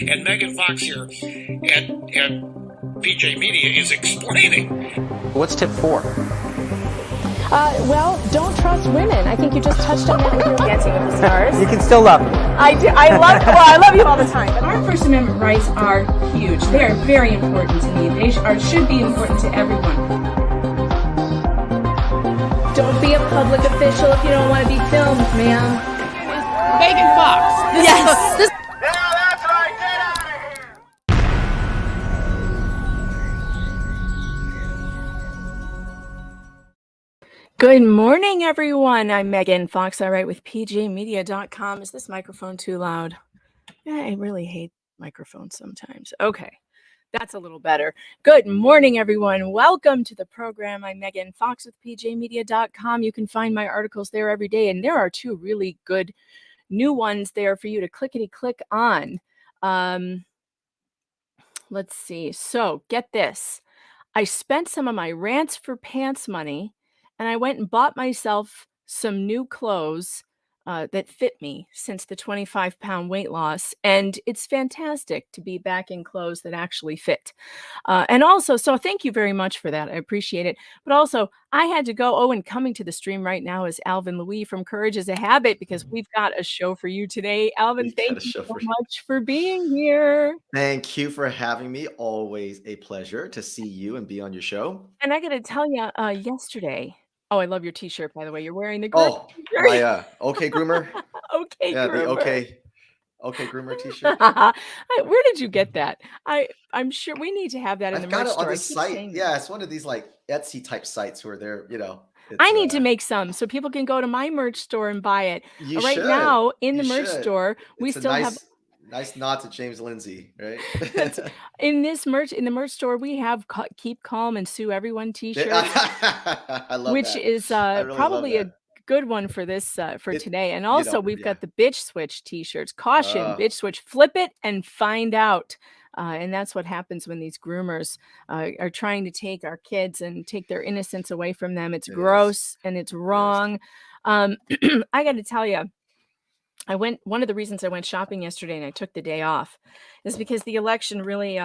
And Megan Fox here at PJ Media is explaining. What's tip 4? Well, don't trust women. I think you just touched on that with your Dancing with the Stars. You can still love me. I do. I love you all the time. But our First Amendment rights are huge. They are very important to me. They should be important to everyone. Don't be a public official if you don't want to be filmed, ma'am. Megan Fox. Yes. Good morning, everyone. I'm Megan Fox. I write with pjmedia.com. Is this microphone too loud? I really hate microphones sometimes. Okay, that's a little better. Good morning, everyone. Welcome to the program. I'm Megan Fox with pjmedia.com. You can find my articles there every day, and there are 2 really good new ones there for you to clickety-click on. Let's see. So get this. I spent some of my Rants for Pants money, and I went and bought myself some new clothes that fit me since the 25-pound weight loss. And it's fantastic to be back in clothes that actually fit. And also, so thank you very much for that. I appreciate it. But also, I had to go. Oh, and coming to the stream right now is Alvin Louis from Courage is a Habit, because we've got a show for you today. Alvin, thank you so much for being here. Thank you for having me. Always a pleasure to see you and be on your show. And I got to tell you, yesterday, oh, I love your t-shirt, by the way. You're wearing the green Oh, my OK Groomer. Okay, Yeah, Groomer. the OK Groomer t-shirt. Where did you get that? I'm sure we need to have that in the merch store. I've got it on the site. Yeah, it's one of these like Etsy type sites where they're, I need to make some so people can go to my merch store and buy it. You Right should. now in the You merch should. store, we It's a still have nice nod to James Lindsay, right? in the merch store we have Keep Calm and Sue Everyone t-shirts, I love which that. is I really probably love a good one for this for today. And also we've got the Bitch Switch t-shirts. Caution, Bitch Switch, flip it and find out. And that's what happens when these groomers are trying to take our kids and take their innocence away from them. It's gross and it's wrong. I got to tell you, one of the reasons I went shopping yesterday and I took the day off is because the election really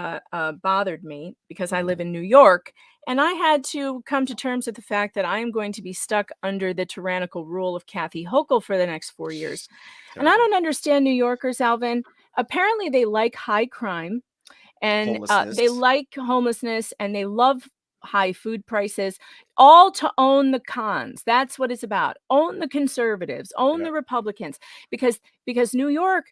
bothered me because I live Mhm. in New York and I had to come to terms with the fact that I am going to be stuck under the tyrannical rule of Kathy Hochul for the next 4 years. And I Terrible. don't understand New Yorkers, Alvin. Apparently, they like high crime and they Homelessness. like homelessness and they love high food prices, all to own the cons. That's what it's about. Own the conservatives, own the Yep. Republicans, because New York,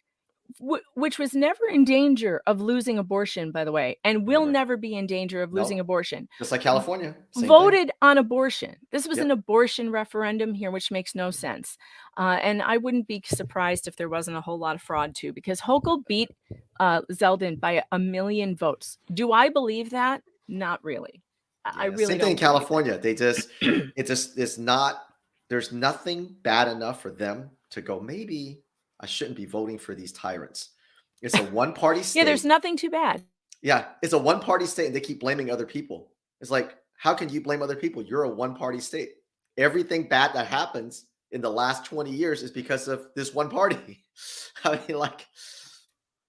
which was never in danger of losing abortion, by the way, and will Never. never be in danger of losing No. abortion, Just like California. Same thing. voted on abortion. This was an Yep. abortion referendum here, which makes no sense. And I wouldn't be surprised if there wasn't a whole lot of fraud too, because Hochul beat Zeldin by a million votes. Do I believe that? Not really. I Yeah. really Same thing in don't believe California. They just, it. it's not, there's nothing bad enough for them to go, maybe I shouldn't be voting for these tyrants. It's a one party Yeah, there's state. nothing too bad. Yeah. It's a one party state and they keep blaming other people. It's like, how can you blame other people? You're a one party state. Everything bad that happens in the last 20 years is because of this one party. I mean, like,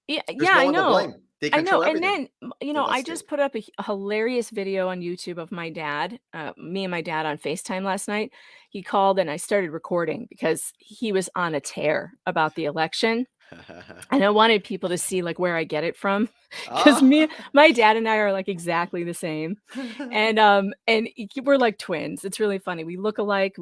Yeah, there's yeah, no I one to know. blame. They I know. control And everything then, in that I state. just put up a hilarious video on YouTube of my dad, me and my dad on FaceTime last night. He called and I started recording because he was on a tear about the election. And I wanted people to see like where I get it from because Ah. my dad and I are like exactly the same. We're like twins. It's really funny. We look alike,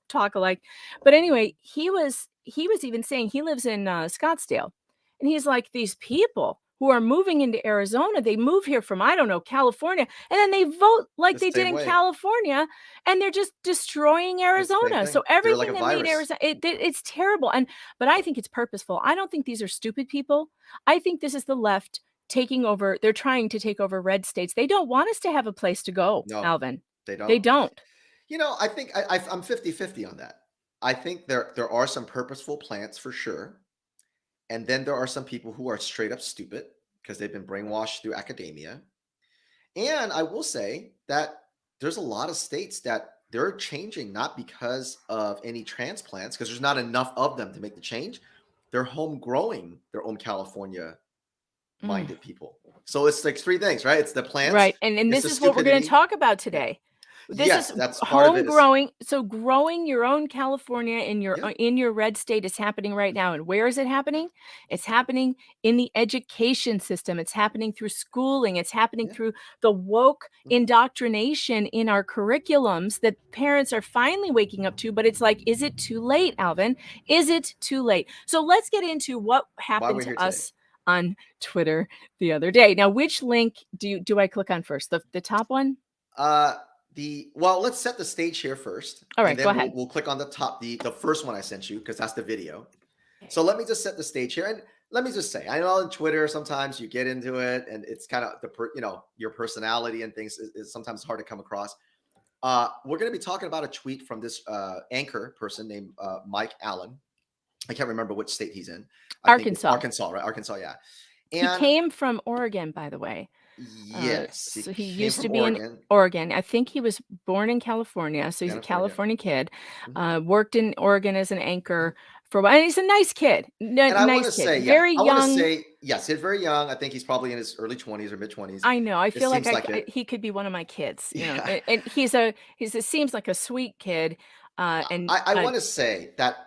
talk alike. But anyway, he was even saying he lives in Scottsdale. And he's like, these people who are moving into Arizona, they move here from, I don't know, California, and then they vote like The they did same in way. California, and they're just destroying It's the same Arizona. thing. So They're like everything a that made virus. Arizona, it's terrible. But I think it's purposeful. I don't think these are stupid people. I think this is the left taking over. They're trying to take over red states. They don't want us to have a place to go, No, Alvin. they They don't. don't. I think I'm 50-50 on that. I think there are some purposeful plants for sure. And then there are some people who are straight up stupid because they've been brainwashed through academia. And I will say that there's a lot of states that they're changing not because of any transplants, because there's not enough of them to make the change. They're home growing their own California Mm, minded people. So it's like three things, right? It's the plants, right. And it's this the is what we're going to stupidity. talk about Yeah. today. This is Yes, that's part of home it is growing. So growing your own California yeah, in your red state is happening right now. And where is it happening? It's happening in the education system. It's happening through schooling. It's happening yeah. through the woke Mhm. indoctrination in our curriculums that parents are finally waking up to. But it's like, is it too late, Alvin? Is it too late? So let's get into what Why happened we're to here today. us on Twitter the other day. Now, which link do I click on first? The top one? Uh well, let's set the stage here first, All and right, go then ahead. we'll click on the top, the first one I sent you, because that's the video. Okay. So let me just set the stage here, and let me just say, I know on Twitter sometimes you get into it, and it's kind of your personality and things is sometimes hard to come across. We're going to be talking about a tweet from this anchor person named Mike Allen. I can't remember which state he's in. I think it's Arkansas. Arkansas, right? Arkansas, yeah. He And came from Oregon, by the way. yes, he So he came used to from be in Oregon, Oregon. I think he was born in California, so he's a California. California kid. Mhm, Worked in Oregon as an mhm. anchor for a while. And he's a nice kid. And I want Nice to kid. say, yeah, Very I want to young. say, yes, he's very young. I think he's probably in his early 20s or mid 20s. I know. I It feel like seems like it. he could be one of my kids, Yeah. And he seems like a sweet kid. And I want to say that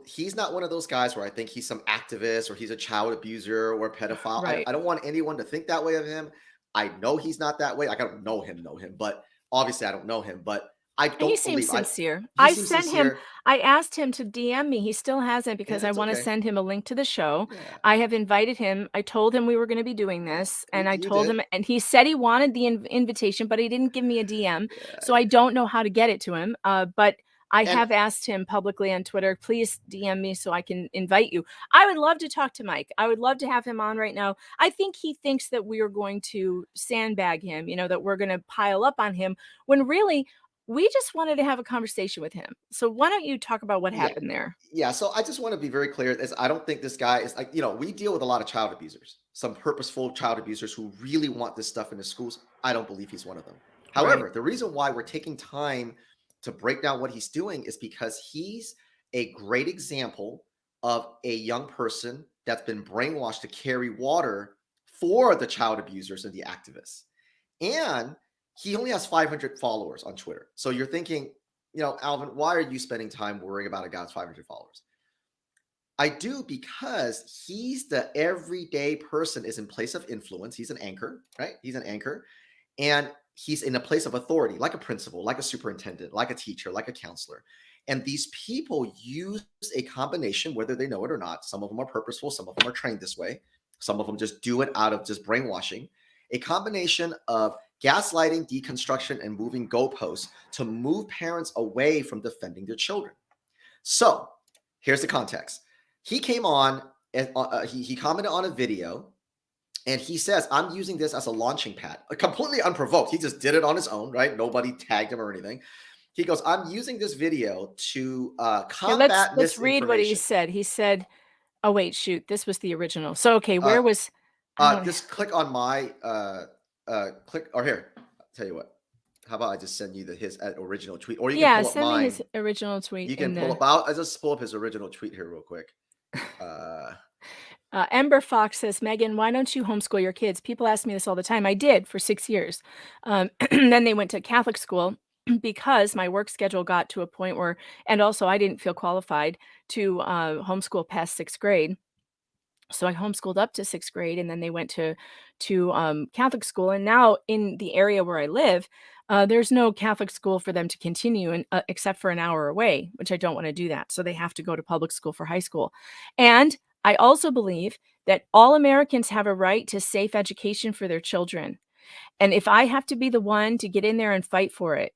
he's not one of those guys where I think he's some activist or he's a child abuser or a pedophile. right. I don't want anyone to think that way of him. I know he's not that way. I don't know him, but obviously I don't know him, but I He don't seems believe sincere. he seems sincere, I asked him to DM me. He still hasn't because and I it's want to okay. send him a link to the show. Yeah. I have invited him. I told him we were going to be doing this and I You told did. him and he said he wanted the invitation, but he didn't give me a DM. Yeah. So I don't know how to get it to him. But I And have asked him publicly on Twitter, please DM me so I can invite you. I would love to talk to Mike. I would love to have him on right now. I think he thinks that we are going to sandbag him, that we're going to pile up on him when really we just wanted to have a conversation with him. So why don't you talk about what yeah. happened there? Yeah, so I just want to be very clear is I don't think this guy is like, we deal with a lot of child abusers, some purposeful child abusers who really want this stuff in the schools. I don't believe he's one of them. Right. However, the reason why we're taking time to break down what he's doing is because he's a great example of a young person that's been brainwashed to carry water for the child abusers and the activists. And he only has 500 followers on Twitter. So you're thinking, Alvin, why are you spending time worrying about a guy with 500 followers? I do because he's the everyday person is in place of influence. He's an anchor, right? He's an anchor. And he's in a place of authority, like a principal, like a superintendent, like a teacher, like a counselor. And these people use a combination, whether they know it or not. Some of them are purposeful. Some of them are trained this way. Some of them just do it out of just brainwashing. A combination of gaslighting, deconstruction, and moving goalposts to move parents away from defending their children. So here's the context. He came on, and he commented on a video, and he says, I'm using this as a launching pad, completely unprovoked. He just did it on his own, right? Nobody tagged him or anything. He goes, I'm using this video to combat let's read what he said. He said, oh, wait, shoot. This was the original. So, okay, where was... just click on my, here, I'll tell you what. How about I just send you his original tweet? Or you can pull up send mine. me his original tweet. You can pull up, I'll just pull up his original tweet here real quick. Ember Fox says, Megan, why don't you homeschool your kids? People ask me this all the time. I did for 6 years. Then they went to Catholic school because my work schedule got to a point where, and also I didn't feel qualified to homeschool past 6th grade. So I homeschooled up to 6th grade, and then they went to Catholic school. And now in the area where I live, there's no Catholic school for them to continue except for an hour away, which I don't want to do that. So they have to go to public school for high school. And I also believe that all Americans have a right to safe education for their children. And if I have to be the one to get in there and fight for it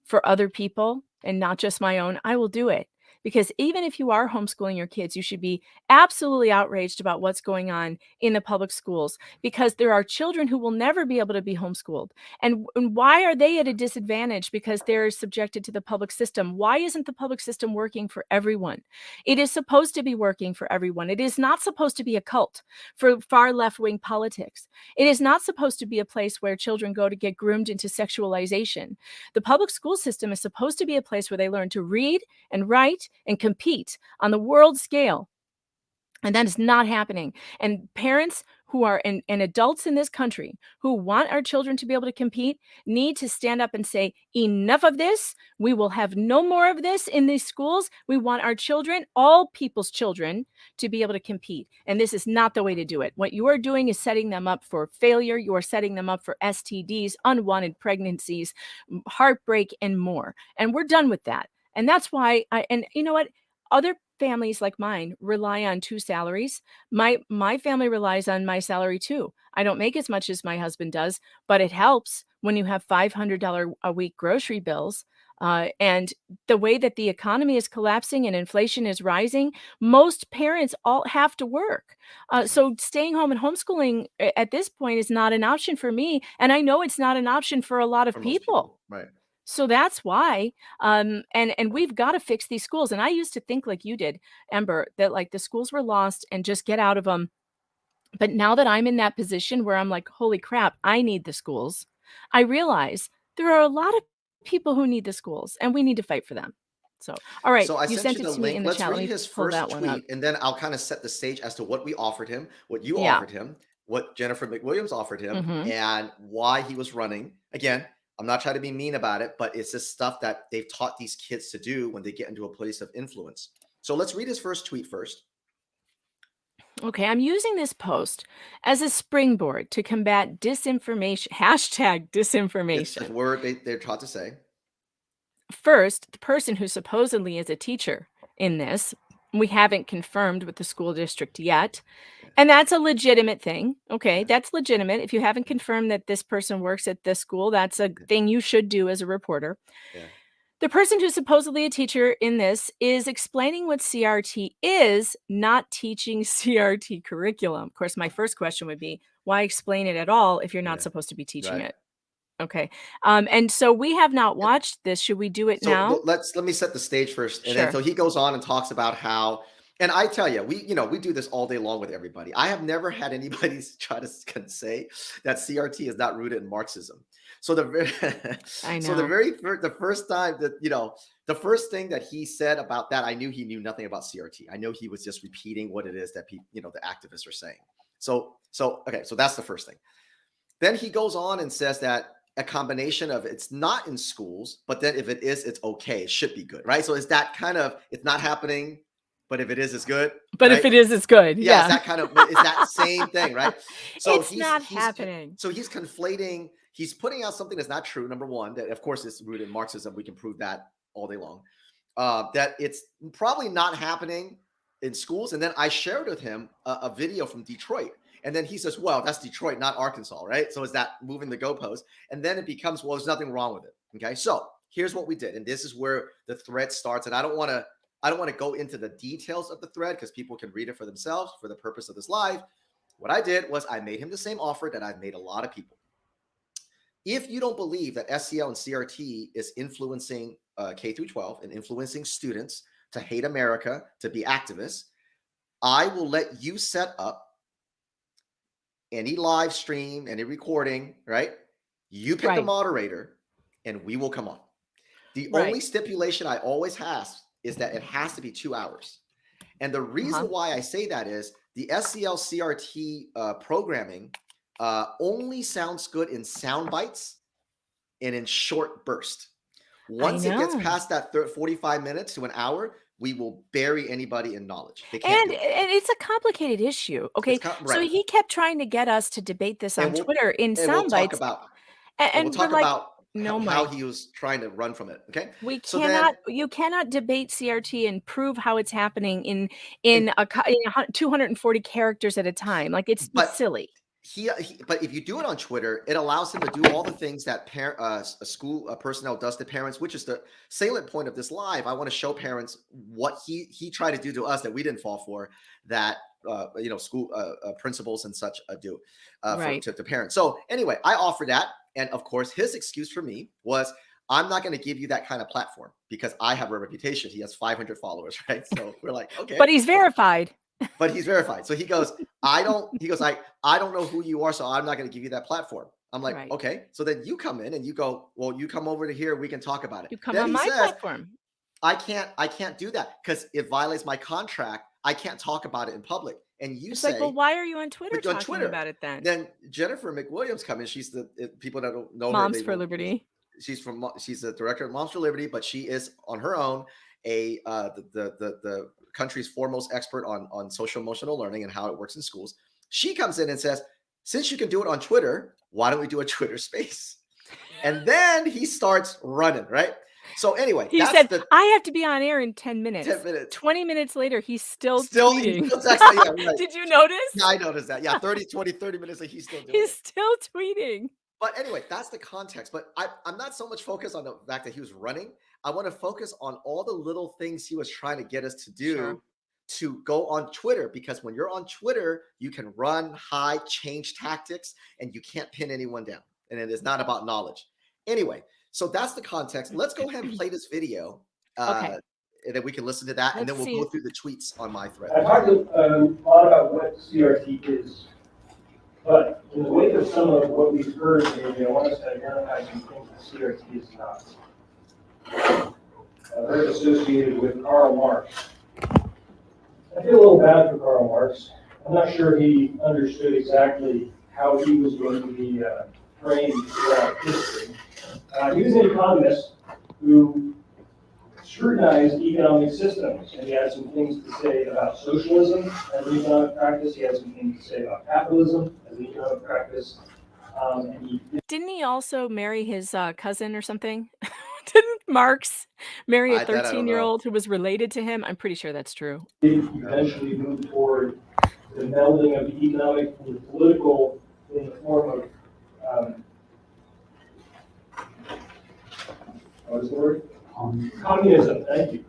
for other people and not just my own, I will do it. Because even if you are homeschooling your kids, you should be absolutely outraged about what's going on in the public schools, because there are children who will never be able to be homeschooled. And why are they at a disadvantage? Because they're subjected to the public system. Why isn't the public system working for everyone? It is supposed to be working for everyone. It is not supposed to be a cult for far left-wing politics. It is not supposed to be a place where children go to get groomed into sexualization. The public school system is supposed to be a place where they learn to read and write and compete on the world scale. And that is not happening. And parents who are and adults in this country who want our children to be able to compete need to stand up and say, enough of this. We will have no more of this in these schools. We want our children, all people's children, to be able to compete. And this is not the way to do it. What you are doing is setting them up for failure. You are setting them up for STDs, unwanted pregnancies, heartbreak, and more. And we're done with that. And that's why and you know what? Other families like mine rely on 2 salaries. My family relies on my salary too. I don't make as much as my husband does, but it helps when you have $500 a week grocery bills. And the way that the economy is collapsing and inflation is rising, most parents all have to work. So staying home and homeschooling at this point is not an option for me. And I know it's not an option for a lot of For most people. Right. So that's why, and we've got to fix these schools. And I used to think like you did, Ember, that like the schools were lost and just get out of them. But now that I'm in that position where I'm like, holy crap, I need the schools, I realize there are a lot of people who need the schools, and we need to fight for them. So, all right, So I you sent you the it to me link. in the Let's chat. Let read me his pull first that one up. tweet, and then I'll kind of set the stage as to what we offered him, what you Yeah. offered him, what Jennifer McWilliams offered him, Mhm. and why he was running. Again, I'm not trying to be mean about it, but it's just stuff that they've taught these kids to do when they get into a place of influence. So let's read his first tweet first. Okay, I'm using this post as a springboard to combat disinformation, hashtag It's disinformation. a word they're taught to say. First, the person who supposedly is a teacher in this, we haven't confirmed with the school district yet. And that's a legitimate thing. Okay, that's legitimate. If you haven't confirmed that this person works at this school, that's a thing you should do as a reporter. Yeah. The person who's supposedly a teacher in this is explaining what CRT is, not teaching CRT curriculum. Of course, my first question would be, why explain it at all if you're not Yeah. supposed to be teaching Right. it? Okay. And so we have not watched this. Should we do it now? Let me set the stage first. And Sure. then so he goes on and talks about how And I tell you, we do this all day long with everybody. I have never had anybody try to say that CRT is not rooted in Marxism. So I so the know. the first time that the first thing that he said about that, I knew he knew nothing about CRT. I know he was just repeating what it is that people, the activists are saying. So okay, so that's the first thing. Then he goes on and says that a combination of it's not in schools, but then if it is, it's okay. It should be good, right? So is that kind of it's not happening, but if it is, it's good, But right? if it is, it's good. Yeah, Yeah. it's that same thing, right? So It's not happening. he's conflating. He's putting out something that's not true. Number one, that of course is rooted in Marxism. We can prove that all day long. That it's probably not happening in schools. And then I shared with him a video from Detroit. And then he says, well, that's Detroit, not Arkansas, right? So is that moving the goalpost? And then it becomes, well, there's nothing wrong with it. Okay. So here's what we did. And this is where the thread starts. And I don't want to go into the details of the thread because people can read it for themselves for the purpose of this live. What I did was I made him the same offer that I've made a lot of people. If you don't believe that SEL and CRT is influencing K through 12 and influencing students to hate America, to be activists, I will let you set up any live stream, any recording, right? You pick the moderator and we will come on. The only stipulation I always have is that it has to be 2 hours. And the reason why I say that is the SEL CRT programming only sounds good in sound bites and in short bursts. Once it gets past that 45 minutes to an hour, we will bury anybody in knowledge. They can't And it's a complicated issue. Okay. So he kept trying to get us to debate this on Twitter in sound bites. And we'll talk about no, how he was trying to run from it. Okay. You cannot debate CRT and prove how it's happening in 240 characters at a time. Like it's silly. But if you do it on Twitter, it allows him to do all the things that school personnel does to parents, which is the salient point of this live. I want to show parents what he tried to do to us that we didn't fall for, that school principals and such do to parents. So anyway, I offered that, and of course, his excuse for me was, I'm not going to give you that kind of platform because I have a reputation. He has 500 followers, right? So we're like, okay, but he's verified. But he's verified. So he goes, I don't know who you are, so I'm not going to give you that platform. I'm like, okay. So then you come in and you go, well, you come over to here, we can talk about it. You come on my platform. I can't do that because it violates my contract. I can't talk about it in public. And you say, like, well, why are you on Twitter talking about it then? Then Jennifer McWilliams comes in. She's the people that don't know Moms her. for Liberty. She's the director of Moms for Liberty, but she is on her own the country's foremost expert on social emotional learning and how it works in schools. She comes in and says, since you can do it on Twitter, why don't we do a Twitter space? And then he starts running, right? So anyway, he said, I have to be on air in 10 minutes. 10 minutes. 20 minutes later, he's still tweeting. Did you notice? Yeah, I noticed that. Yeah, 30 minutes and he's still doing He's still tweeting. But anyway, that's the context. But I'm not so much focused on the fact that he was running. I want to focus on all the little things he was trying to get us to do to go on Twitter, because when you're on Twitter, you can run, hide, change tactics, and you can't pin anyone down. And it is not about knowledge. Anyway, so that's the context. Let's go ahead and play this video. And then we can listen to that, and then we'll go through the tweets on my thread. I talked a lot about what CRT is, but in the wake of some of what we've heard today, I want us to identify some things that CRT is not. Very associated with Karl Marx. I feel a little bad for Karl Marx. I'm not sure he understood exactly how he was going to be framed throughout history. He was an economist who scrutinized economic systems, and he had some things to say about socialism as an economic practice. He had some things to say about capitalism as an economic practice. Didn't he also marry his cousin or something? Didn't Marx marry a 13-year-old who was related to him? I'm pretty sure that's true. He eventually moved toward the melding of the economic and the political in the form of, what is the word? Communism, thank you.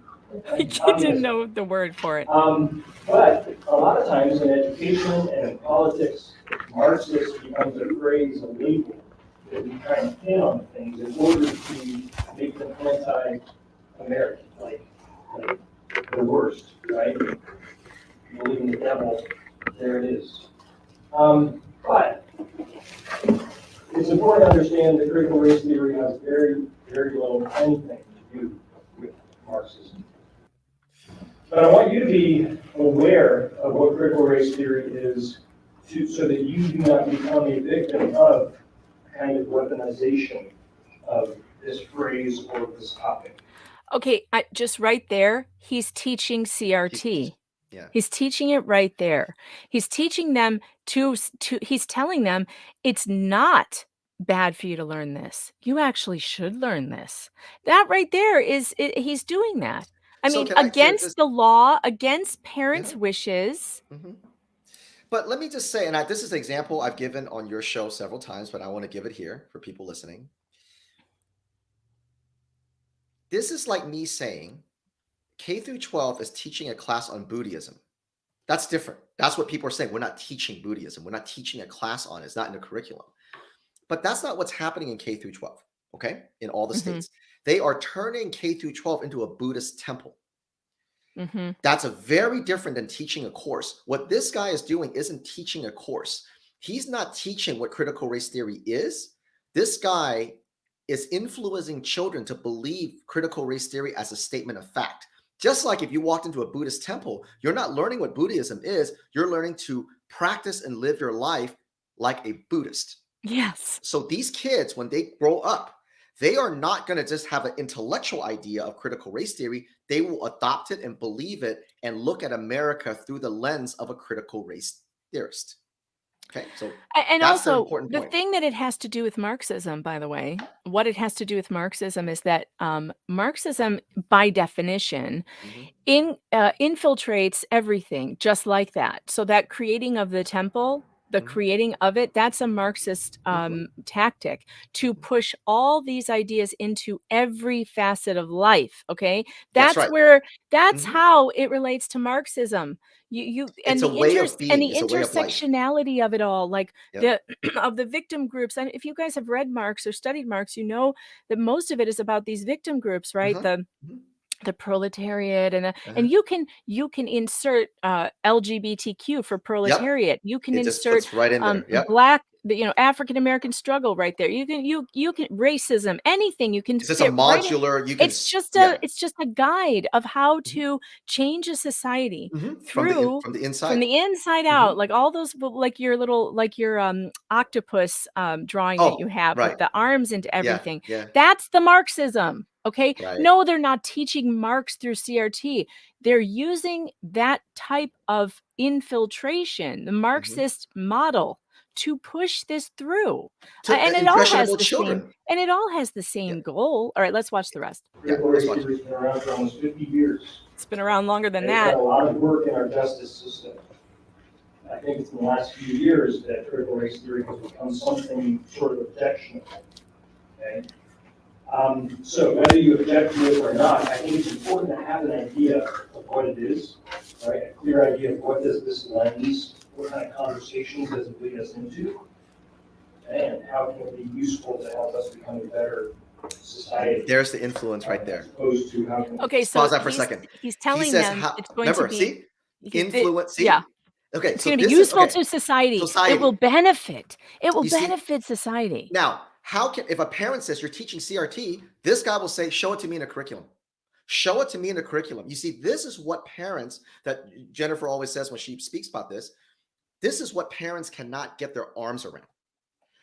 I didn't know the word for it. But a lot of times in education and in politics, Marxist becomes a phrase, a label that we try and pin on things in order to make them anti-American, like the worst, right? you believe in the devil, there it is. But it's important to understand that critical race theory has very, very little anything to do with Marxism. But I want you to be aware of what critical race theory is so that you do not become a victim of kind of weaponization of this phrase or this topic. Okay, just right there, he's teaching CRT. Yeah. He's teaching it right there. He's teaching them he's telling them it's not bad for you to learn this. You actually should learn this. That right there he's doing that. I So mean, can I say against this? the law, against parents' Yeah. wishes. Mhm. But let me just say, and this is an example I've given on your show several times, but I want to give it here for people listening. This is like me saying K through 12 is teaching a class on Buddhism. That's different. That's what people are saying. We're not teaching Buddhism. We're not teaching a class on it. It's not in the curriculum. But that's not what's happening in K through 12, okay? In all the Mhm. states. They are turning K through 12 into a Buddhist temple. Mhm. That's a very different than teaching a course. What this guy is doing isn't teaching a course. He's not teaching what critical race theory is. This guy is influencing children to believe critical race theory as a statement of fact. Just like if you walked into a Buddhist temple, you're not learning what Buddhism is. You're learning to practice and live your life like a Buddhist. Yes. So these kids, when they grow up, they are not going to just have an intellectual idea of critical race theory. They will adopt it and believe it and look at America through the lens of a critical race theorist. Okay, so And that's the also, important the point. thing that it has to do with Marxism, by the way, what it has to do with Marxism is that Marxism, by definition, Mhm. infiltrates everything just like that. So that creating of the temple, the Mhm. creating of it, that's a Marxist tactic to push all these ideas into every facet of life. Okay, That's that's right. that's Mhm. how it relates to Marxism. You It's and a the way of and being. the It's a way of life. intersectionality of it all, like Yep. the of the victim groups. And if you guys have read Marx or studied Marx, you know that most of it is about these victim groups, right? Mhm. Mhm. The proletariat and Uh-huh. you can insert LGBTQ for Yep. proletariat. You can It just insert puts right in there. Yep. black, African American struggle right there. You can racism, anything you can It's just a fit right in. modular. You can, yeah. It's just a guide of how Mhm. to change a society Mhm. through From the from inside. the inside out, Mhm. like all those, like your little, like your octopus drawing that you Oh, have with right. the arms and Yeah. everything. Yeah. That's the Marxism. Okay. Right. No, they're not teaching Marx through CRT. They're using that type of infiltration, the Mhm. Marxist model, to push this through. To And it all has impressionable the same, children. and it all has the Yeah. same goal. All right, let's watch the rest. Yeah. Critical Let's race watch. theory has been around for almost 50 years. It's been around longer than They've done that. a lot of work in our justice system. I think it's in the last few years that critical race theory has become something sort of objectionable. Okay? So whether you object to it or not, I think it's important to have an idea of what it is, right? A clear idea of what does this lens, what kind of conversations does it lead us into, and how can it be useful to help us become a better society. There's the influence right there. As opposed to how can Okay, Just so pause that for a second. he's He telling says, them how, it's going to remember, be see? Influence, see? yeah. Okay, It's so going to be this is, useful okay, to society. It society. will benefit. It will You see, benefit society. now, how can, if a parent says you're teaching CRT, this guy will say, show it to me in a curriculum. Show it to me in a curriculum. You see, this is what parents, that Jennifer always says when she speaks about this is what parents cannot get their arms around.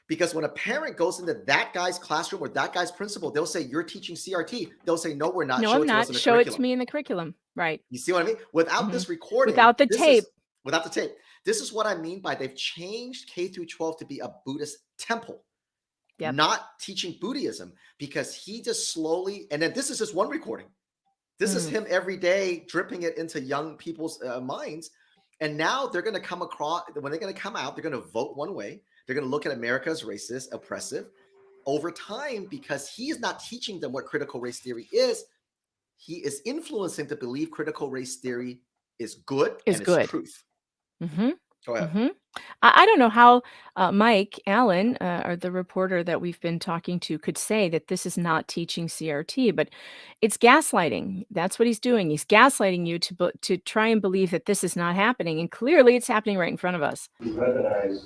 Because when a parent goes into that guy's classroom or that guy's principal, they'll say, you're teaching CRT. They'll say, no, we're not. No, Show I'm it to us not. in the Show it to curriculum. me in the curriculum. Right. You see what I mean? Without this recording, Without the tape. Without the tape. This is what I mean by they've changed K through 12 to be a Buddhist temple. Yep. Not teaching Buddhism, because he just slowly, and then this is just one recording. This is him every day dripping it into young people's minds. And now they're going to come across, when they're going to come out, they're going to vote one way. They're going to look at America as racist, oppressive. Over time, because he is not teaching them what critical race theory is, he is influencing to believe critical race theory is good and good. it's truth. Mm-hmm. Go ahead. Mm-hmm. I don't know how Mike Allen, or the reporter that we've been talking to, could say that this is not teaching CRT, but it's gaslighting. That's what he's doing. He's gaslighting you to try and believe that this is not happening, and clearly it's happening right in front of us. Weaponized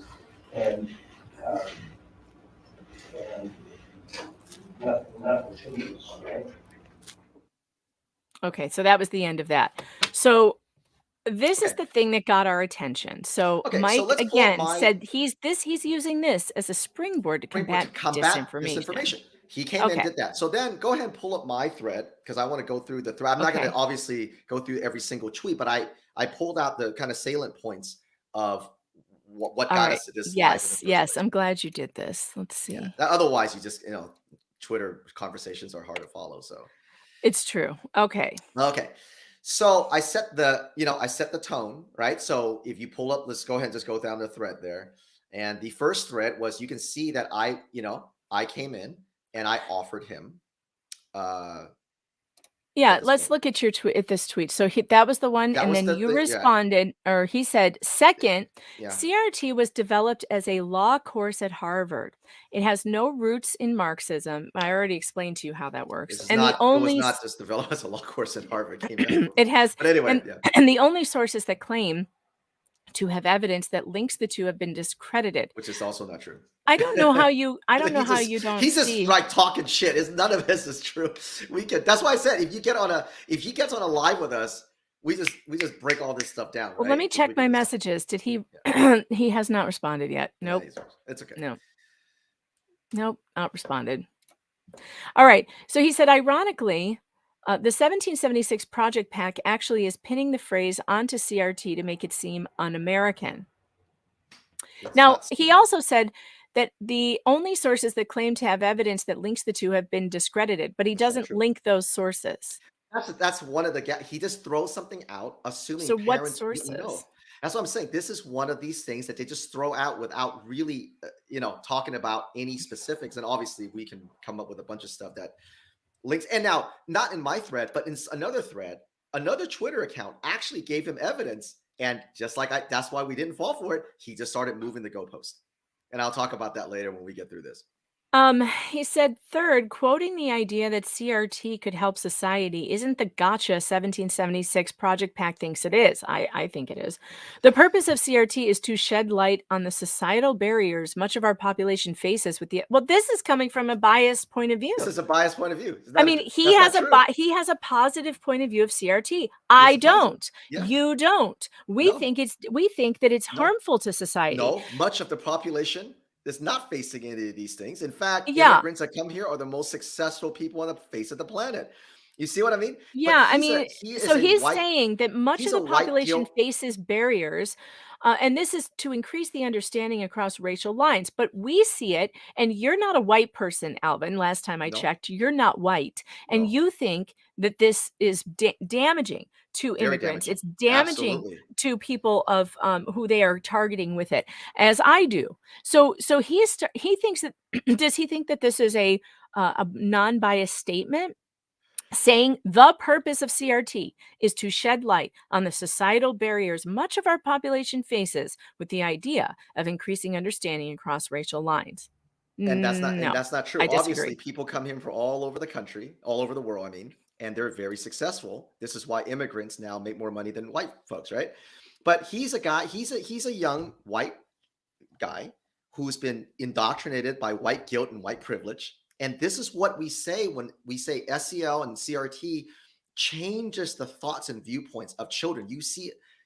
and nothing changes, right? Okay, so that was the end of that. So this is Okay. the thing that got our attention. So Okay, so Mike let's pull up again my said he's using this as a springboard to framework to combat combat disinformation. disinformation. He came in Okay. and did that. So then go ahead and pull up my thread because I want to go through the thread. I'm not going Okay. to obviously go through every single tweet, but I pulled out the kind of salient points of what All got right. us to this live in the Yes, first yes. place. I'm glad you did this. Let's Yeah. see. Otherwise, you just Twitter conversations are hard to follow. So It's true. Okay. okay. So I set the tone, right? So if you pull up, let's go ahead and just go down the thread there. And the first thread was you can see that I came in and I offered him Yeah, what is let's it? look at your tweet at this tweet. So that was the one, That and was then you the yeah, responded, or he said, second, yeah. CRT was developed as a law course at Harvard. It has no roots in Marxism. I already explained to you how that works. This is And the not it was only not just developed as a law course at Harvard, came out from it has but anyway, and yeah. and the only sources that claim to have evidence that links the two have been discredited. Which is also not true. I don't know how you don't he's just see. like talking shit. None of this is true. That's why I said if he gets on a live with us, we just break all this stuff down. Well, right? let me We check my can just- messages. Did he Yeah. he has not responded yet. Yeah, Nope. it's okay. No. Nope, not responded. All right. So he said, ironically, the 1776 Project Pack actually is pinning the phrase onto CRT to make it seem un-American. It's Now, not he stupid. also said that the only sources that claim to have evidence that links the two have been discredited, but he That's not doesn't true. link those sources. That's one of the he just throws something out, assuming So what parents wouldn't know. sources? That's what I'm saying. This is one of these things that they just throw out without really, talking about any specifics. And obviously, we can come up with a bunch of stuff that links. And now, not in my thread, but in another thread, another Twitter account actually gave him evidence. And just like that's why we didn't fall for it. He just started moving the goalpost. And I'll talk about that later when we get through this. He said, third, quoting the idea that CRT could help society isn't the gotcha 1776 Project Pack thinks it is. I think it is. The purpose of CRT is to shed light on the societal barriers much of our population faces with well, this is coming from a biased point of view. This is a biased point of view. I mean, he has a positive point of view of CRT. I don't. Yeah. You don't. We No. think that it's No. harmful to society. No, much of the population is not facing any of these things. In fact, Yeah. immigrants that come here are the most successful people on the face of the planet. You see what I mean? Yeah, I But mean, he's saying that much he's of the a white population guilt- faces barriers, and this is to increase the understanding across racial lines. But we see it, and you're not a white person, Alvin. Last time I No. checked, you're not white, and No. you think that this is damaging to Very immigrants. damaging. It's damaging Absolutely. to people of who they are targeting with it, as I do. So he thinks that does he think that this is a non-biased statement? Saying the purpose of CRT is to shed light on the societal barriers much of our population faces with the idea of increasing understanding across racial lines. And that's No, not true. I Obviously, disagree. people come here from all over the country, all over the world, I mean, and they're very successful. This is why immigrants now make more money than white folks, right? But he's a guy, he's a young white guy who's been indoctrinated by white guilt and white privilege. And this is what we say when we say SEL and CRT changes the thoughts and viewpoints of children.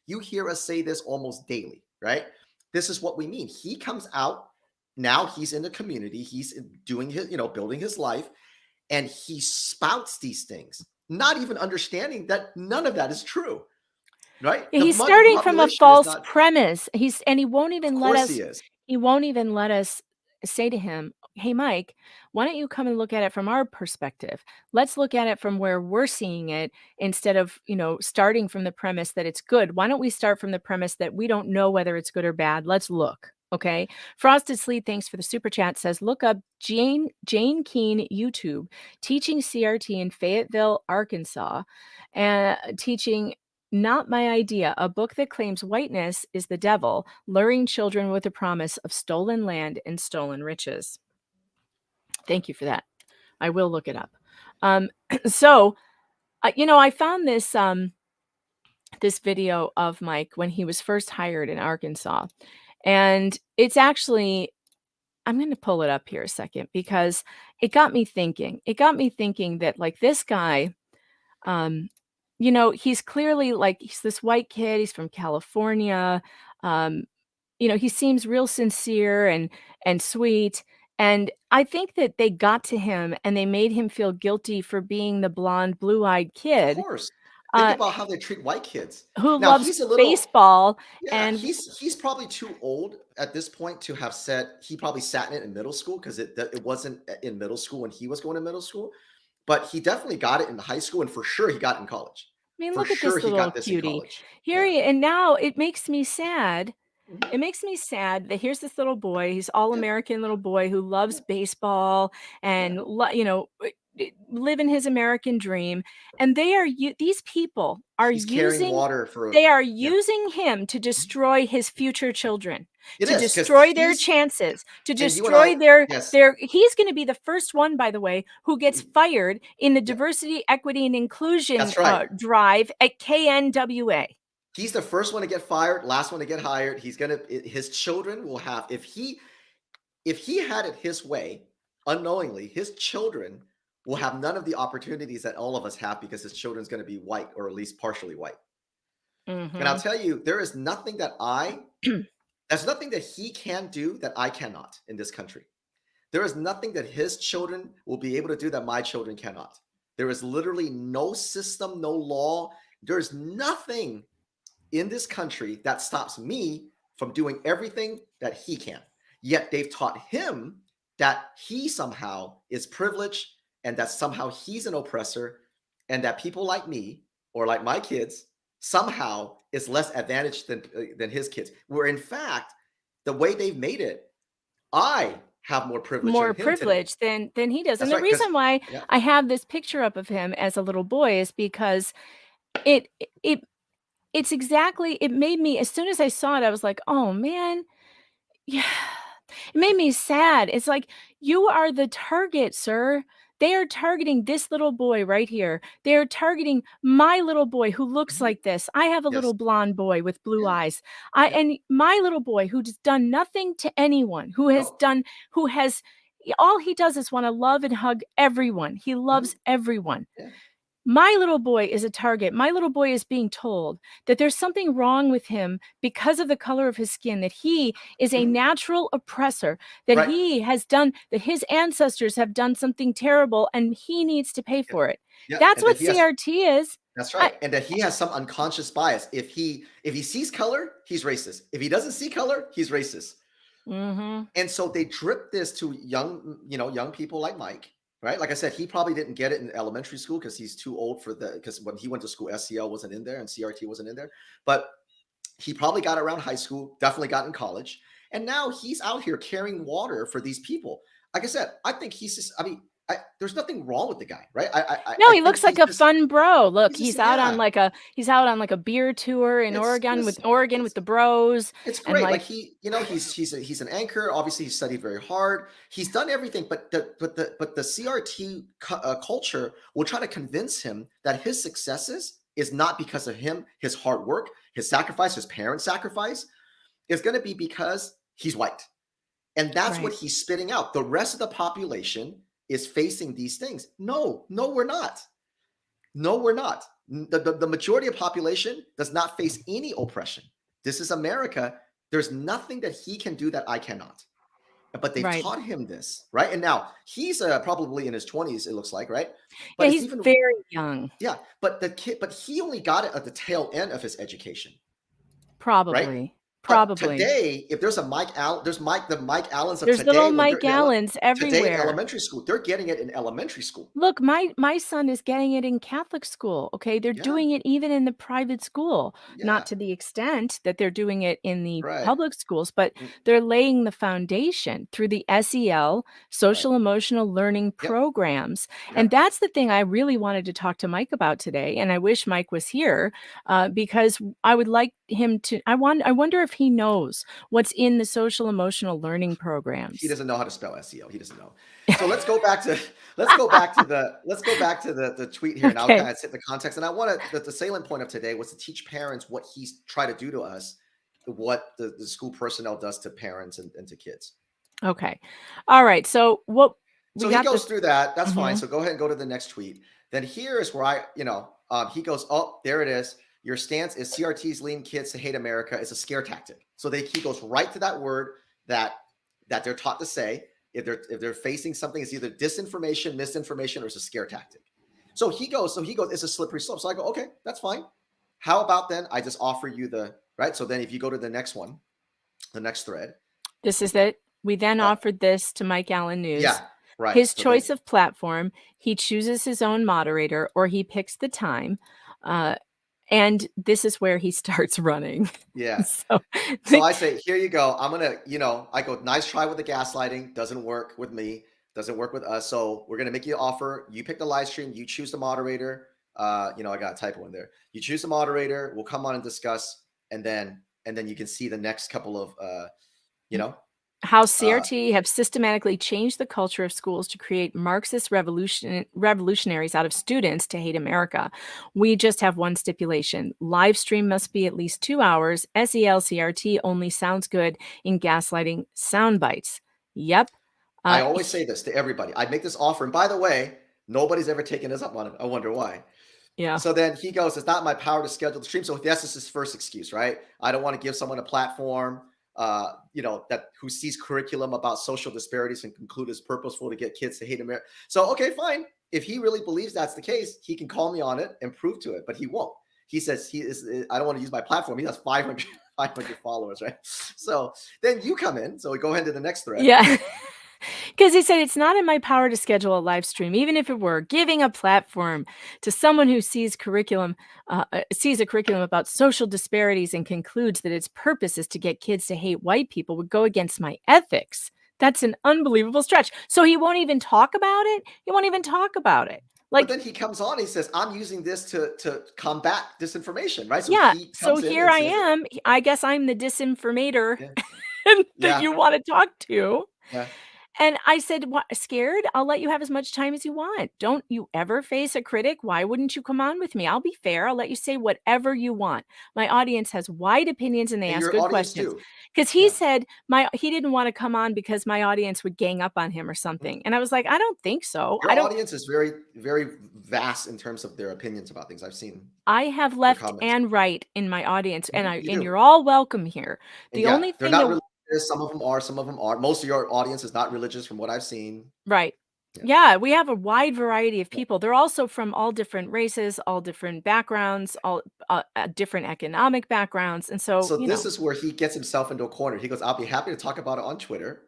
You hear us say this almost daily, right? This is what we mean. He comes out now, he's in the community, he's doing his, building his life, and he spouts these things, not even understanding that none of that is true. Right? He's starting from a false premise. He won't even let us. He won't even let us say to him, "Hey, Mike, why don't you come and look at it from our perspective? Let's look at it from where we're seeing it instead of, starting from the premise that it's good. Why don't we start from the premise that we don't know whether it's good or bad? Let's look." Okay. Frosted Sleet, thanks for the super chat, says, look up Jane Keene YouTube teaching CRT in Fayetteville, Arkansas, and teaching Not my idea. A book that claims whiteness is the devil, luring children with the promise of stolen land and stolen riches. Thank you for that. I will look it up. So, I found this video of Mike when he was first hired in Arkansas, and it's actually, I'm going to pull it up here a second because it got me thinking. It got me thinking that like this guy, he's clearly like he's this white kid. He's from California. Um, he seems real sincere and sweet. And I think that they got to him and they made him feel guilty for being the blonde, blue-eyed Of kid course. Think uh, about how they treat white kids. who Now loves he's a little, baseball. yeah, And he's probably too old at this point to have said he probably sat in it in middle school because it wasn't in middle school when he was going to middle school, but he definitely got it in high school and for sure he got it in college. I mean, For look at sure this he little got this in cutie. college. Here Yeah. he, and now it makes me sad. Mhm. It makes me sad that here's this little boy. He's all American little boy who loves baseball and living his American dream. And these people are He's carrying using water for, they are yeah. using him to destroy his future children, It to is because destroy their he's, chances, to and you and destroy I, yes. their he's going to be the first one, by the way, who gets fired in the Yeah, diversity, equity, and inclusion that's right. drive at KNWA. He's the first one to get fired, last one to get hired. His children will have, if he had it his way, unknowingly, his children will have none of the opportunities that all of us have because his children's going to be white or at least partially white. And I'll tell you, there is nothing that there's nothing that he can do that I cannot in this country. There is nothing that his children will be able to do that my children cannot. There is literally no system, no law. There's nothing in this country that stops me from doing everything that he can. Yet they've taught him that he somehow is privileged and that somehow he's an oppressor and that people like me or like my kids somehow is less advantaged than his kids. Where in fact, the way they've made it, I have more privilege More than him today. privilege than he does. That's And the right. 'Cause reason why yeah, I have this picture up of him as a little boy is because it it it's exactly it made me, as soon as I saw it, I was like, "Oh man, yeah." It made me sad. It's like, you are the target, sir. They are targeting this little boy right here. They are targeting my little boy who looks mhm, like this. I have a yes, little blonde boy with blue yeah, eyes. yeah. And my little boy who's done nothing to anyone, No, who has, all he does is want to love and hug everyone. He mhm, loves everyone. yeah, My little boy is a target. My little boy is being told that there's something wrong with him because of the color of his skin, that he is a mhm, natural oppressor, that right, that his ancestors have done something terrible and he needs to pay yeah, for it. yeah, That's and that what he has. CRT is. That's I, right, and that he has some unconscious bias. If he sees color, he's racist. If he doesn't see color, he's racist. mhm. And so they drip this to young people like Mike, right? Like I said, he probably didn't get it in elementary school because he's too old because when he went to school, SCL wasn't in there and CRT wasn't in there. But he probably got it around high school, definitely got in college, and now he's out here carrying water for these people. Like I said, I think he's just. I mean, there's nothing wrong with the guy, right? No, I he think looks like he's a just. fun bro. Look, He's just, on yeah. like a he's out on like a beer tour in It's Oregon just with it's the bros It's and great. Like like he's an anchor. Obviously, he studied very hard. He's done everything, but the CRT culture will try to convince him that his successes is not because of him, his hard work, his sacrifice, his parents' sacrifice. It's going to be because he's white, and that's what right. he's spitting out. The rest of the population is facing these things. No, no, we're not. No, we're not. The majority of population does not face any oppression. This is America. There's nothing that he can do that I cannot. But they've Right. taught him this, right? And now he's probably in his 20s, it looks like, right? Yeah, But it's he's even, very young, yeah, but he only got it at the tail end of his education, right? probably. But Probably. today, if there's a Mike Allen, there's the Mike Allens of There's today. little when they're Mike in Allens today in everywhere. elementary school, they're getting it in elementary school. Look, my son is getting it in Catholic school, okay? They're Yeah. doing it even in the private school, Yeah. not to the extent that they're doing it in the Right. public schools, but Mm. they're laying the foundation through the SEL, social emotional learning Yep. programs. Yep. And that's the thing I really wanted to talk to Mike about today, and I wish Mike was here, because I would like him to I wonder if he knows what's in the social emotional learning programs. He doesn't know how to spell SEO. He doesn't know. So let's go back to the tweet here, and I'll Okay. kind of set the context. And I want to the salient point of today was to teach parents what he's tried to do to us, what the school personnel does to parents and to kids. Okay. All right. So what So he goes through that. That's fine. So go ahead and go to the next tweet. Then here is where he goes, oh, there it is. Your stance is CRTs leading kids to hate America is a scare tactic. So he goes right to that word that they're taught to say. If they're facing something, it's either disinformation, misinformation, or it's a scare tactic. So he goes, it's a slippery slope. So I go, okay, that's fine. How about then I just offer you right? So then if you go to the next one, the next thread. This is it. We then offered this to Mike Allen News. Yeah, right. His choice of platform, he chooses his own moderator or he picks the time. And this is where he starts running. Yeah. So I say, here you go. I'm going to, I go, nice try with the gaslighting. Doesn't work with me. Doesn't work with us. So we're going to make you an offer. You pick the live stream. You choose the moderator. I got a typo in there. You choose the moderator. We'll come on and discuss. And then you can see the next couple of, how CRT have systematically changed the culture of schools to create Marxist revolutionaries out of students to hate America. We just have one stipulation. Live stream must be at least 2 hours. SEL CRT only sounds good in gaslighting sound bites. Yep. I always say this to everybody. I make this offer. And by the way, nobody's ever taken us up on it. I wonder why. Yeah. So then he goes, it's not my power to schedule the stream. So that's just his first excuse, right? I don't want to give someone a platform who sees curriculum about social disparities and conclude it's purposeful to get kids to hate America. So, okay, fine. If he really believes that's the case, he can call me on it and prove to it, but he won't. He says I don't want to use my platform. He has 500 followers, right? So then you come in. So we go ahead to the next thread. Yeah. Because he said, it's not in my power to schedule a live stream, even if it were. Giving a platform to someone who sees a curriculum about social disparities and concludes that its purpose is to get kids to hate white people would go against my ethics. That's an unbelievable stretch. So he won't even talk about it? He won't even talk about it. But then he comes on, he says, I'm using this to combat disinformation, right? So yeah. So here I am. I guess I'm the disinformator that you want to talk to. Yeah. And I said, what, scared? I'll let you have as much time as you want. Don't you ever face a critic? Why wouldn't you come on with me? I'll be fair. I'll let you say whatever you want. My audience has wide opinions and they ask good questions. Because he said he didn't want to come on because my audience would gang up on him or something. And I was like, I don't think so. Your audience is very, very vast in terms of their opinions about things. I've seen. I have left and right in my audience, and you're all welcome here. The only thing they're not religious. Some of them are, some of them aren't. Most of your audience is not religious from what I've seen. Right. Yeah, we have a wide variety of people. They're also from all different races, all different backgrounds, all different economic backgrounds. And so this is where he gets himself into a corner. He goes, I'll be happy to talk about it on Twitter.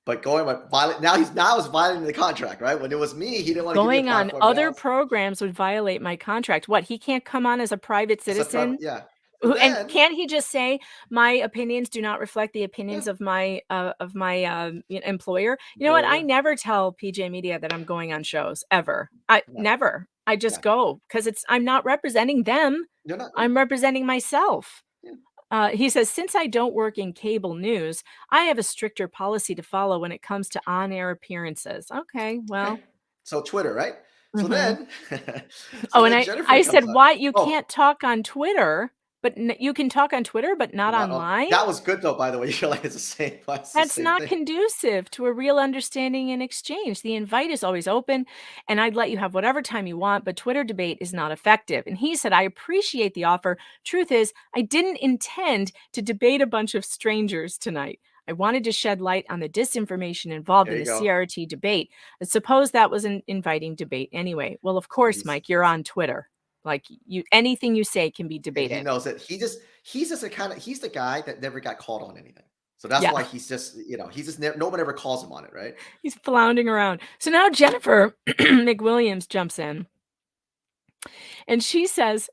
But he's violating the contract, right? When it was me, he didn't want to give me a platform. Going on other programs would violate my contract. What, he can't come on as a private citizen? And can't he just say my opinions do not reflect the opinions of my employer? You know what? I never tell PJ Media that I'm going on shows ever. Never. I just go because I'm not representing them. I'm representing myself. He says, since I don't work in cable news, I have a stricter policy to follow when it comes to on-air appearances. Okay, well. So Twitter, right? So then. I said, why? You can't talk on Twitter. But you can talk on Twitter, but not online? That was good, though, by the way. You're like, it's the same. That's not conducive to a real understanding and exchange. The invite is always open, and I'd let you have whatever time you want, but Twitter debate is not effective. And he said, I appreciate the offer. Truth is, I didn't intend to debate a bunch of strangers tonight. I wanted to shed light on the disinformation involved in the CRT debate. I suppose that was an inviting debate anyway. Well, of course, Mike, you're on Twitter. Like anything you say can be And he debated. knows that he's just he's the guy that never got called on anything. So that's Yeah. why he's just, he's just no one ever calls him on it, right? He's floundering around. So now Jennifer McWilliams jumps in and she says,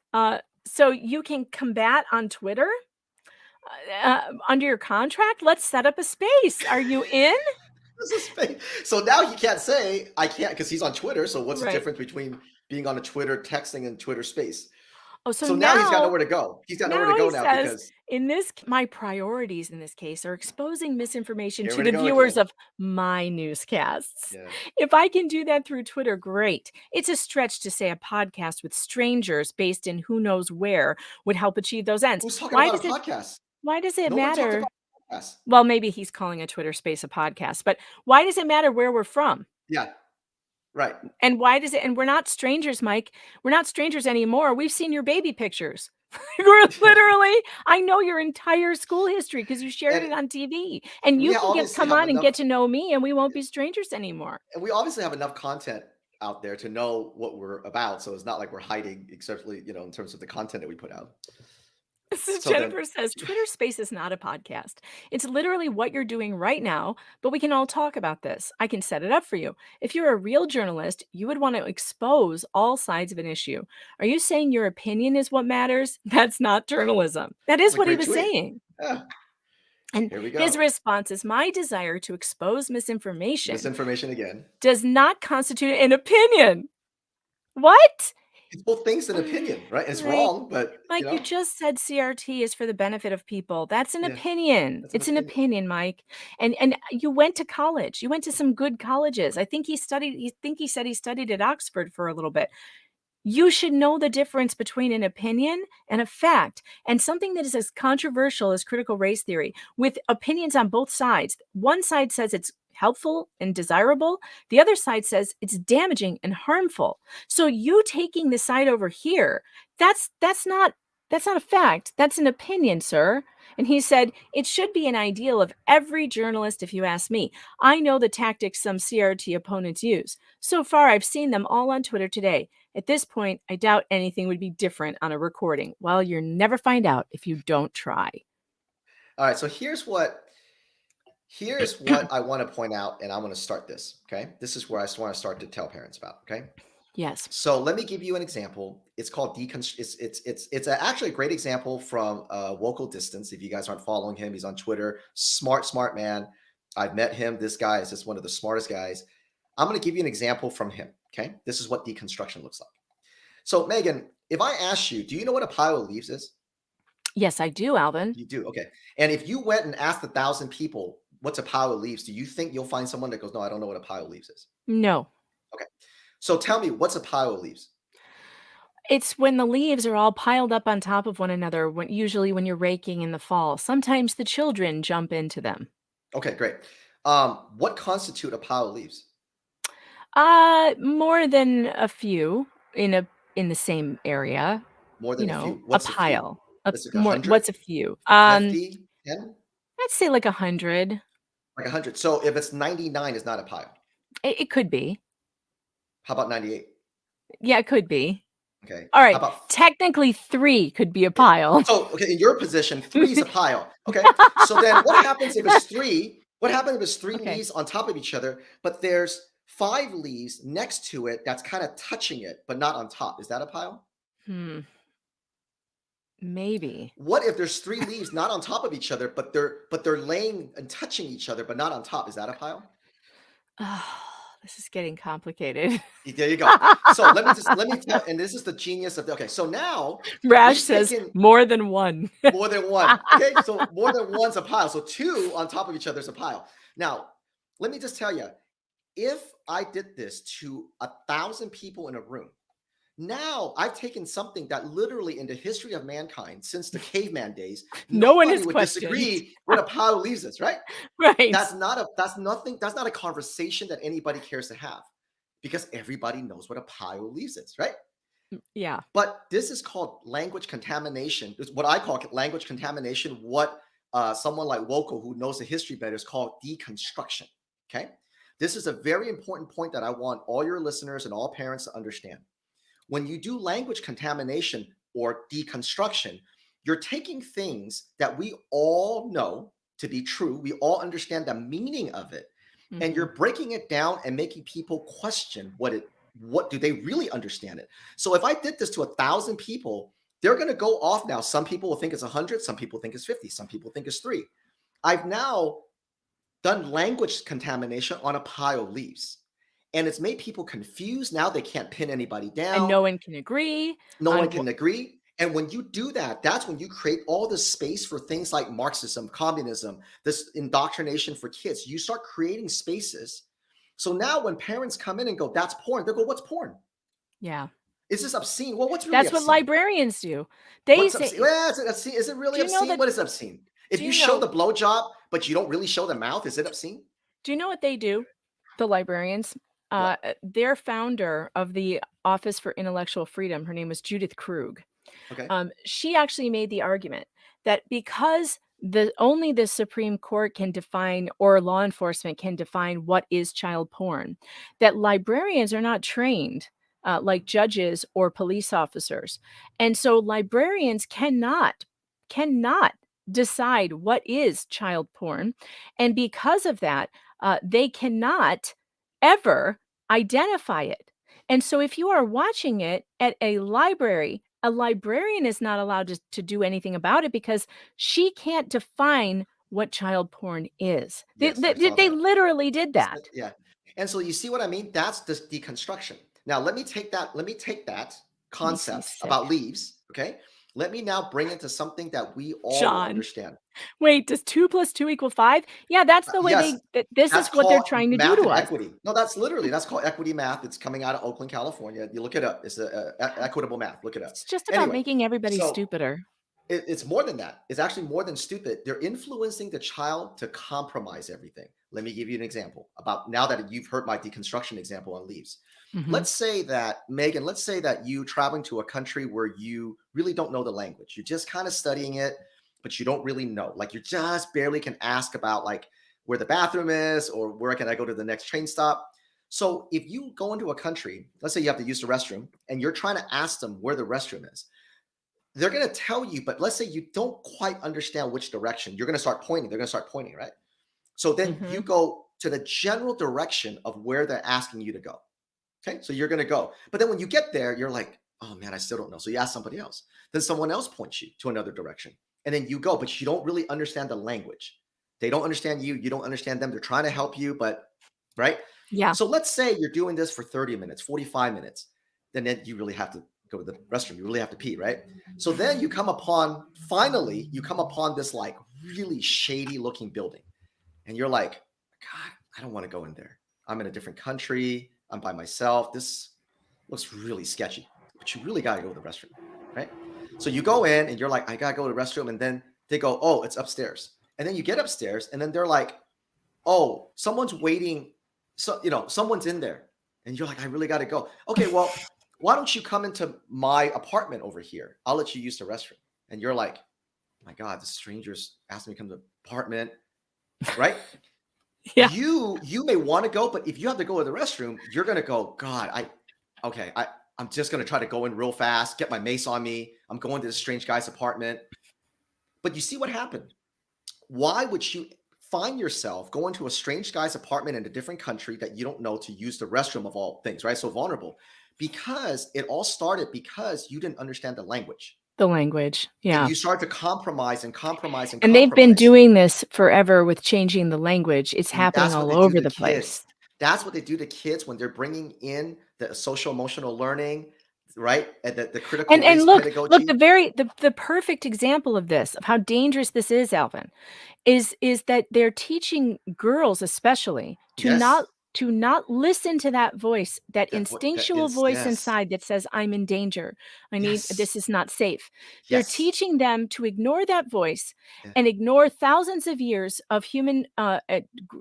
so you can combat on Twitter under your contract? Let's set up a space. Are you in? This is fake. So now he can't say I can't because he's on Twitter. So what's the Right. difference between being on a Twitter texting and Twitter space? Oh, so So now he's got nowhere to go. He's got nowhere to now go he now says, because in this, my priorities in this case are exposing misinformation Here to we the go viewers again. of my newscasts. Yeah. If I can do that through Twitter, great. It's a stretch to say a podcast with strangers based in who knows where would help achieve those ends. Who's talking about a podcast? Why does it No one talked matter? about a podcast. Well, maybe he's calling a Twitter space a podcast, but why does it matter where we're from? Yeah. Right. And why does it? And we're not strangers, Mike. We're not strangers anymore. We've seen your baby pictures. We're literally, I know your entire school history because you shared And it on TV. And we you can obviously come have on and enough- get to know me, and we won't be strangers anymore. And we obviously have enough content out there to know what we're about. So it's not like we're hiding, exceptionally, in terms of the content that we put out. So So then- Jennifer says Twitter Space is not a podcast. It's literally what you're doing right now, but we can all talk about this. I can set it up for you. If you're a real journalist, you would want to expose all sides of an issue. Are you saying your opinion is what matters? That's not journalism. That is That's a what he great was tweet. saying. Yeah. And Here we go. his response is, my desire to expose misinformation Misinformation again. does not constitute an opinion. What? It's both things an opinion, right? It's Like- wrong, but Like you just said, CRT is for the benefit of people. That's an Yeah, opinion. that's an It's an opinion. opinion, Mike. And you went to college. You went to some good colleges. I think he said he studied at Oxford for a little bit. You should know the difference between an opinion and a fact, and something that is as controversial as critical race theory, with opinions on both sides. One side says it's helpful and desirable. The other side says it's damaging and harmful. So you taking the side over here, that's not a fact. That's an opinion, sir. And he said, it should be an ideal of every journalist, if you ask me. I know the tactics some CRT opponents use. So far, I've seen them all on Twitter today. At this point, I doubt anything would be different on a recording. Well, you'll never find out if you don't try. All right. So here's what I want to point out, and I'm going to start this. Okay. This is where I want to start to tell parents about. Okay. Yes. So let me give you an example. It's called it's actually a great example from Local Distance. If you guys aren't following him, he's on Twitter. Smart man. I've met him. This guy is just one of the smartest guys. I'm going to give you an example from him. Okay. This is what deconstruction looks like. So Megan, if I ask you, do you know what a pile of leaves is? Yes, I do, Alvin. You do. Okay. And if you went and asked 1,000 people, what's a pile of leaves? Do you think you'll find someone that goes, no, I don't know what a pile of leaves is? No. Okay. So tell me, what's a pile of leaves? It's when the leaves are all piled up on top of one another, usually when you're raking in the fall. Sometimes the children jump into them. Okay, great. What constitute a pile of leaves? More than a few in the same area. More than a few. A What's a few? pile. Is it 100? What's a few? 50? 10? I'd say like 100. Like 100. So if it's 99, it's not a pile. It could be. How about 98? Yeah, it could be. Okay. All right. How about Technically, 3 could be a pile. So, okay, in your position, 3 is a pile. Okay. So then what happens if it's 3? What happens if it's 3 Okay. leaves on top of each other, but there's 5 leaves next to it that's kind of touching it, but not on top? Is that a pile? Maybe. What if there's 3 leaves not on top of each other, but they're laying and touching each other, but not on top? Is that a pile? Oh, this is getting complicated. There you go. So let me tell, and this is the genius of okay. So now Rash we've says taken more than one. more than one. Okay, so more than one's a pile. So 2 on top of each other is a pile. Now, let me just tell you, if I did this to 1,000 people in a room, now I've taken something that literally in the history of mankind since the caveman days, No one nobody has would questioned. disagree what a pile of leaves is, right? Right. That's not a conversation that anybody cares to have because everybody knows what a pile of leaves is, right? Yeah. But this is called language contamination. It's what I call language contamination. What someone like Wokel, who knows the history better, is called deconstruction. Okay. This is a very important point that I want all your listeners and all parents to understand. When you do language contamination or deconstruction, you're taking things that we all know to be true. We all understand the meaning of it. And Mhm. you're breaking it down and making people question what do they really understand it. So if I did this to 1,000 people, they're going to go off now. Some people will think it's 100, some people think it's 50, some people think it's 3. I've now done language contamination on a pile of leaves. And it's made people confused. Now they can't pin anybody down. And no one can agree. No on one wh- can agree. And when you do that, that's when you create all this space for things like Marxism, communism, this indoctrination for kids. You start creating spaces. So now when parents come in and go, that's porn, they go, what's porn? Yeah. Is this obscene? Well, what's really That's obscene? what librarians do. They What's say, obscene? Well, is it obscene? Is it really Do you know obscene? that- What is obscene? If do you you show know- the blowjob, but you don't really show the mouth, is it obscene? do you know what they do? The librarians. What? Their founder of the Office for Intellectual Freedom, her name was Judith Krug. Okay. She actually made the argument that because only the Supreme Court can define, or law enforcement can define, what is child porn, that librarians are not trained like judges or police officers. And so librarians cannot decide what is child porn. And because of that, they cannot ever identify it. And so if you are watching it at a library, a librarian is not allowed to do anything about it because she can't define what child porn is. Yes, I saw They that. literally did that. Yeah. And so you see what I mean? That's this deconstruction. Now let me take that concept sick. about leaves. Okay. Let me now bring it to something that we all John. understand. Wait, does 2 + 2 = 5? Yeah, that's the way Yes, this That's is what they're called trying to do math to and us. equity. No, that's called equity math. It's coming out of Oakland, California. You look it up. It's equitable math. Look it up. It's just about Anyway, making everybody so stupider. it's more than that. It's actually more than stupid. They're influencing the child to compromise everything. Let me give you an example about now that you've heard my deconstruction example on leaves. Mhm. Let's say that, Megan, you traveling to a country where you really don't know the language. You're just kind of studying it, but you don't really know. Like you just barely can ask about like where the bathroom is or where can I go to the next train stop. So if you go into a country, let's say you have to use the restroom and you're trying to ask them where the restroom is. They're going to tell you, but let's say you don't quite understand which direction. You're going to start pointing. They're going to start pointing, right? So then you go to the general direction of where they're asking you to go. Okay, so you're going to go. But then when you get there, you're like, oh man, I still don't know. So you ask somebody else. Then someone else points you to another direction. And then you go, but you don't really understand the language. They don't understand you. You don't understand them. They're trying to help you, but right? Yeah. So let's say you're doing this for 30 minutes, 45 minutes. Then you really have to go to the restroom. You really have to pee, right? So then finally, you come upon this like really shady looking building. And you're like, God, I don't want to go in there. I'm in a different country. I'm by myself. This looks really sketchy, but you really got to go to the restroom, right? So you go in and you're like, I got to go to the restroom. And then they go, oh, it's upstairs. And then you get upstairs and then they're like, oh, someone's waiting. So, someone's in there. And you're like, I really got to go. Okay, well, why don't you come into my apartment over here? I'll let you use the restroom. And you're like, my God, the strangers asked me to come to the apartment, right? Yeah. You may want to go, but if you have to go to the restroom, you're going to go, God, I'm just going to try to go in real fast, get my mace on me. I'm going to this strange guy's apartment. But you see what happened? Why would you find yourself going to a strange guy's apartment in a different country that you don't know to use the restroom of all things, right? So vulnerable. Because it all started because you didn't understand the language. The language. Yeah. And you start to compromise. And they've been doing this forever with changing the language. It's And happening that's what all they do over to the kids. place. That's what they do to kids when they're bringing in the social emotional learning, right? And the critical And race look, pedagogy. the perfect example of this, of how dangerous this is, Alvin, is that they're teaching girls especially to Yes. not listen to that voice, that instinctual voice yes. inside that says, I'm in danger. Yes. This is not safe. They're Yes. teaching them to ignore that voice Yeah. and ignore thousands of years of human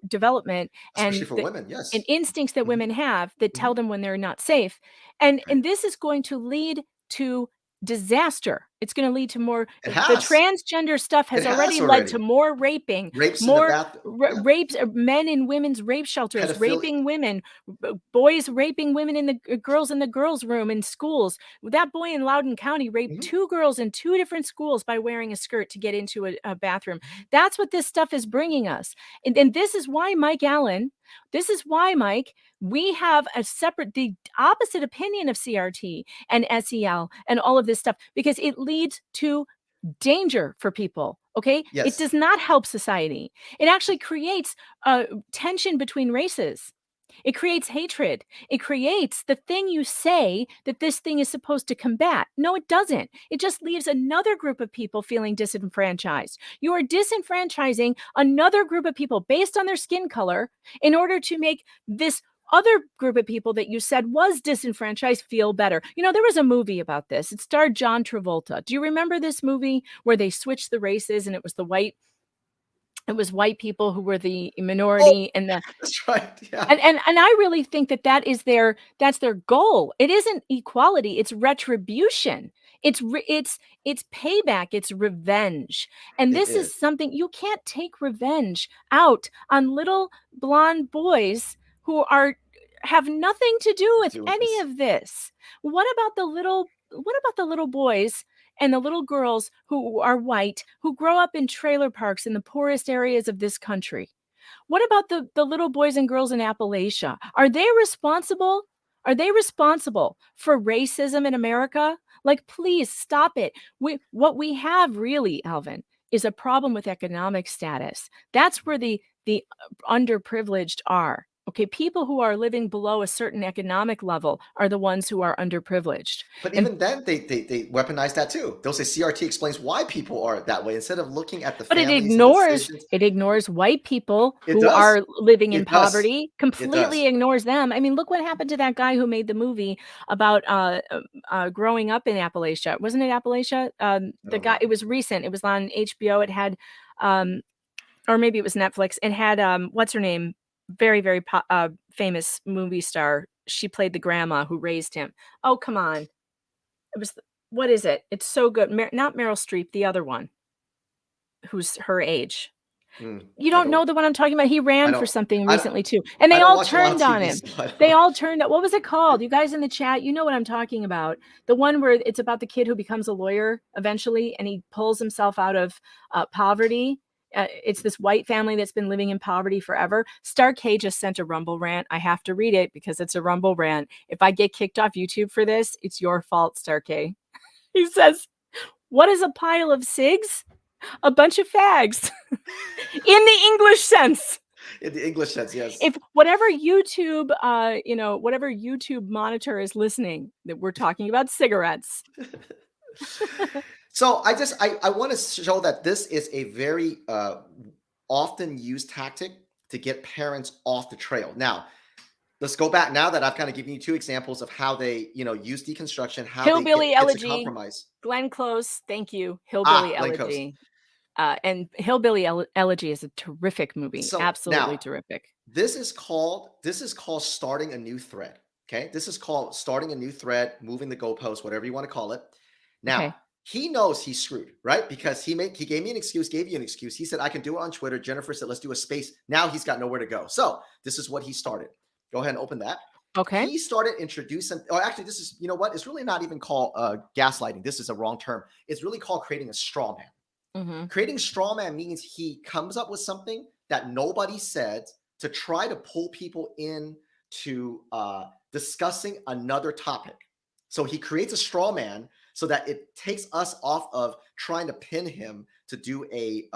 development Especially for women, yes. and instincts that women have that tell them when they're not safe. And this is going to lead to disaster. It's going to lead to more. It The has. transgender stuff has It has already led to more raping, Rapes more in the bath. rapes, men in women's rape shelters, Pedophilia. raping women, boys raping women in the girls in the girls' room in schools. That boy in Loudoun County raped 2 girls in 2 different schools by wearing a skirt to get into a bathroom. That's what this stuff is bringing us. And this is why, Mike Allen, Mike, we have the opposite opinion of CRT and SEL and all of this stuff, because it leads to danger for people. Okay. Yes. It does not help society. It actually creates tension between races. It creates hatred. It creates the thing you say that this thing is supposed to combat. No, it doesn't. It just leaves another group of people feeling disenfranchised. You are disenfranchising another group of people based on their skin color in order to make this other group of people that you said was disenfranchised feel better. You know, there was a movie about this. It starred John Travolta. Do you remember this movie where they switched the races and it was white people who were the minority and the That's right. Yeah. and I really think that's their goal. It isn't equality, it's retribution. It's payback, it's revenge. And this is something you can't take revenge out on little blonde boys who have nothing to do with any of this. What about the little boys and the little girls who are white, who grow up in trailer parks in the poorest areas of this country? What about the little boys and girls in Appalachia? Are they responsible? Are they responsible for racism in America? Like, please stop it. What we have really, Alvin, is a problem with economic status. That's where the underprivileged are. Okay, people who are living below a certain economic level are the ones who are underprivileged. But even then, they weaponize that too. They'll say CRT explains why people are that way instead of looking at the But families. it ignores white people who are living in poverty. It Completely ignores them. I mean, look what happened to that guy who made the movie about growing up in Appalachia. Wasn't it Appalachia? The guy. It was recent. It was on HBO. It had, or maybe it was Netflix. It had what's her name? Very, very famous movie star. She played the grandma who raised him. Oh, come on. It was, what is it? It's so good. Not Meryl Streep, the other one, who's her age. You don't know the one I'm talking about? He ran for something recently too. And they all turned on him. They all turned up. What was it called? You guys in the chat, you know what I'm talking about. The one where it's about the kid who becomes a lawyer eventually, and he pulls himself out of poverty. It's this white family that's been living in poverty forever. Star K just sent a Rumble rant. I have to read it because it's a Rumble rant. If I get kicked off YouTube for this, it's your fault, Star K. He says, "What is a pile of cigs? A bunch of fags." In the English sense. In the English sense, yes. If whatever YouTube, whatever YouTube monitor is listening, that we're talking about cigarettes. So I want to show that this is a very often used tactic to get parents off the trail. Now, let's go back now that I've kind of given you 2 examples of how they, use deconstruction, how Hillbilly they get Elegy, to compromise. Glenn Close, thank you. Hillbilly Elegy. And Hillbilly Elegy is a terrific movie. So absolutely terrific. This is called starting a new thread. Okay. This is called starting a new thread, moving the goalpost, whatever you want to call it. Now, he knows he's screwed, right? Because he gave me an excuse, gave you an excuse. He said, I can do it on Twitter. Jennifer said, let's do a space. Now he's got nowhere to go. So this is what he started. Go ahead and open that. Okay. He started introducing, or actually this is, you know what? It's really not even called gaslighting. This is a wrong term. It's really called creating a straw man. Mm-hmm. Creating straw man means he comes up with something that nobody said to try to pull people in to discussing another topic. So he creates a straw man so that it takes us off of trying to pin him to do a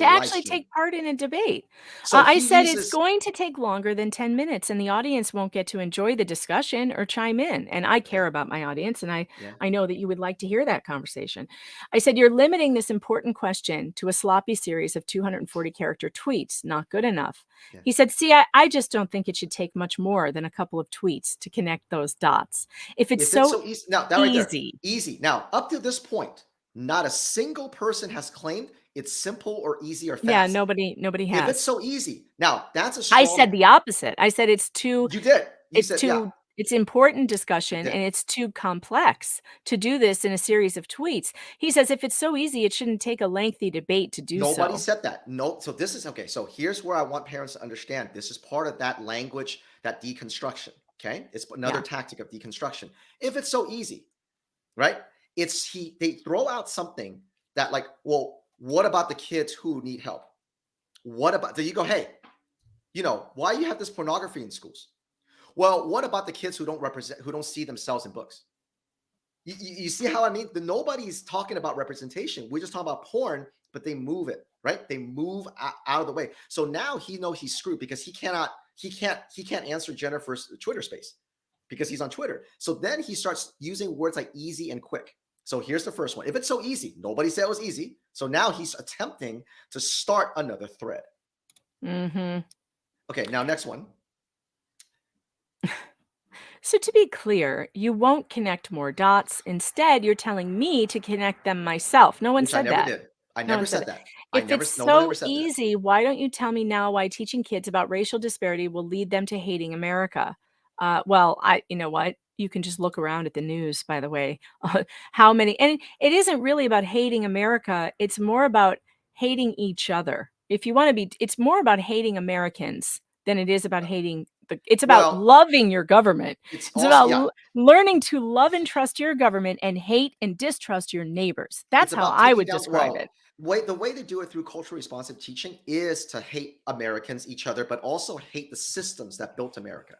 actually take part in a debate. So I said it's going to take longer than 10 minutes and the audience won't get to enjoy the discussion or chime in. And I care about my audience. And I know that you would like to hear that conversation. I said, you're limiting this important question to a sloppy series of 240 character tweets. Not good enough. Yeah. He said, see, I just don't think it should take much more than a couple of tweets to connect those dots. If it's so easy. Now, that right there, easy. Now, up to this point, not a single person has claimed it's simple or easy or fast. Yeah, nobody has. If it's so easy. Now, that's a straw I said the opposite. I said it's too. You did. It's too It's important discussion, did. and it's too complex to do this in a series of tweets. He says if it's so easy, it shouldn't take a lengthy debate to do Nobody so. said that. No. So this is okay. So here's where I want parents to understand. This is part of that language, that deconstruction. Okay. It's another Yeah. tactic of deconstruction. If it's so easy, right? They throw out something that, like, well, what about the kids who need help? What about, do you go, hey, why you have this pornography in schools? Well, what about the kids who don't see themselves in books? You see how I mean? Nobody's talking about representation. We're just talking about porn, but they move it, right? They move out of the way. So now he knows he's screwed because he can't answer Jennifer's Twitter space because he's on Twitter. So then he starts using words like easy and quick. So here's the first one. If it's so easy, nobody said it was easy. So now he's attempting to start another thread. Mm-hmm. Okay, now next one. So to be clear, you won't connect more dots. Instead, you're telling me to connect them myself. No one Which I said never that. did. I No never one said said that. that. If No one it's ever so said that. easy, why don't you tell me now why teaching kids about racial disparity will lead them to hating America? Well, you know what? You can just look around at the news, by the way. How many, and it isn't really about hating America. It's more about hating each other. If you want to be, it's more about hating Americans than it is about hating it's about Well, loving your government. it's It's also, about yeah, learning to love and trust your government and hate and distrust your neighbors. That's it's how about I taking would down, describe it. the way they do it through culturally responsive teaching is to hate Americans, each other, but also hate the systems that built America.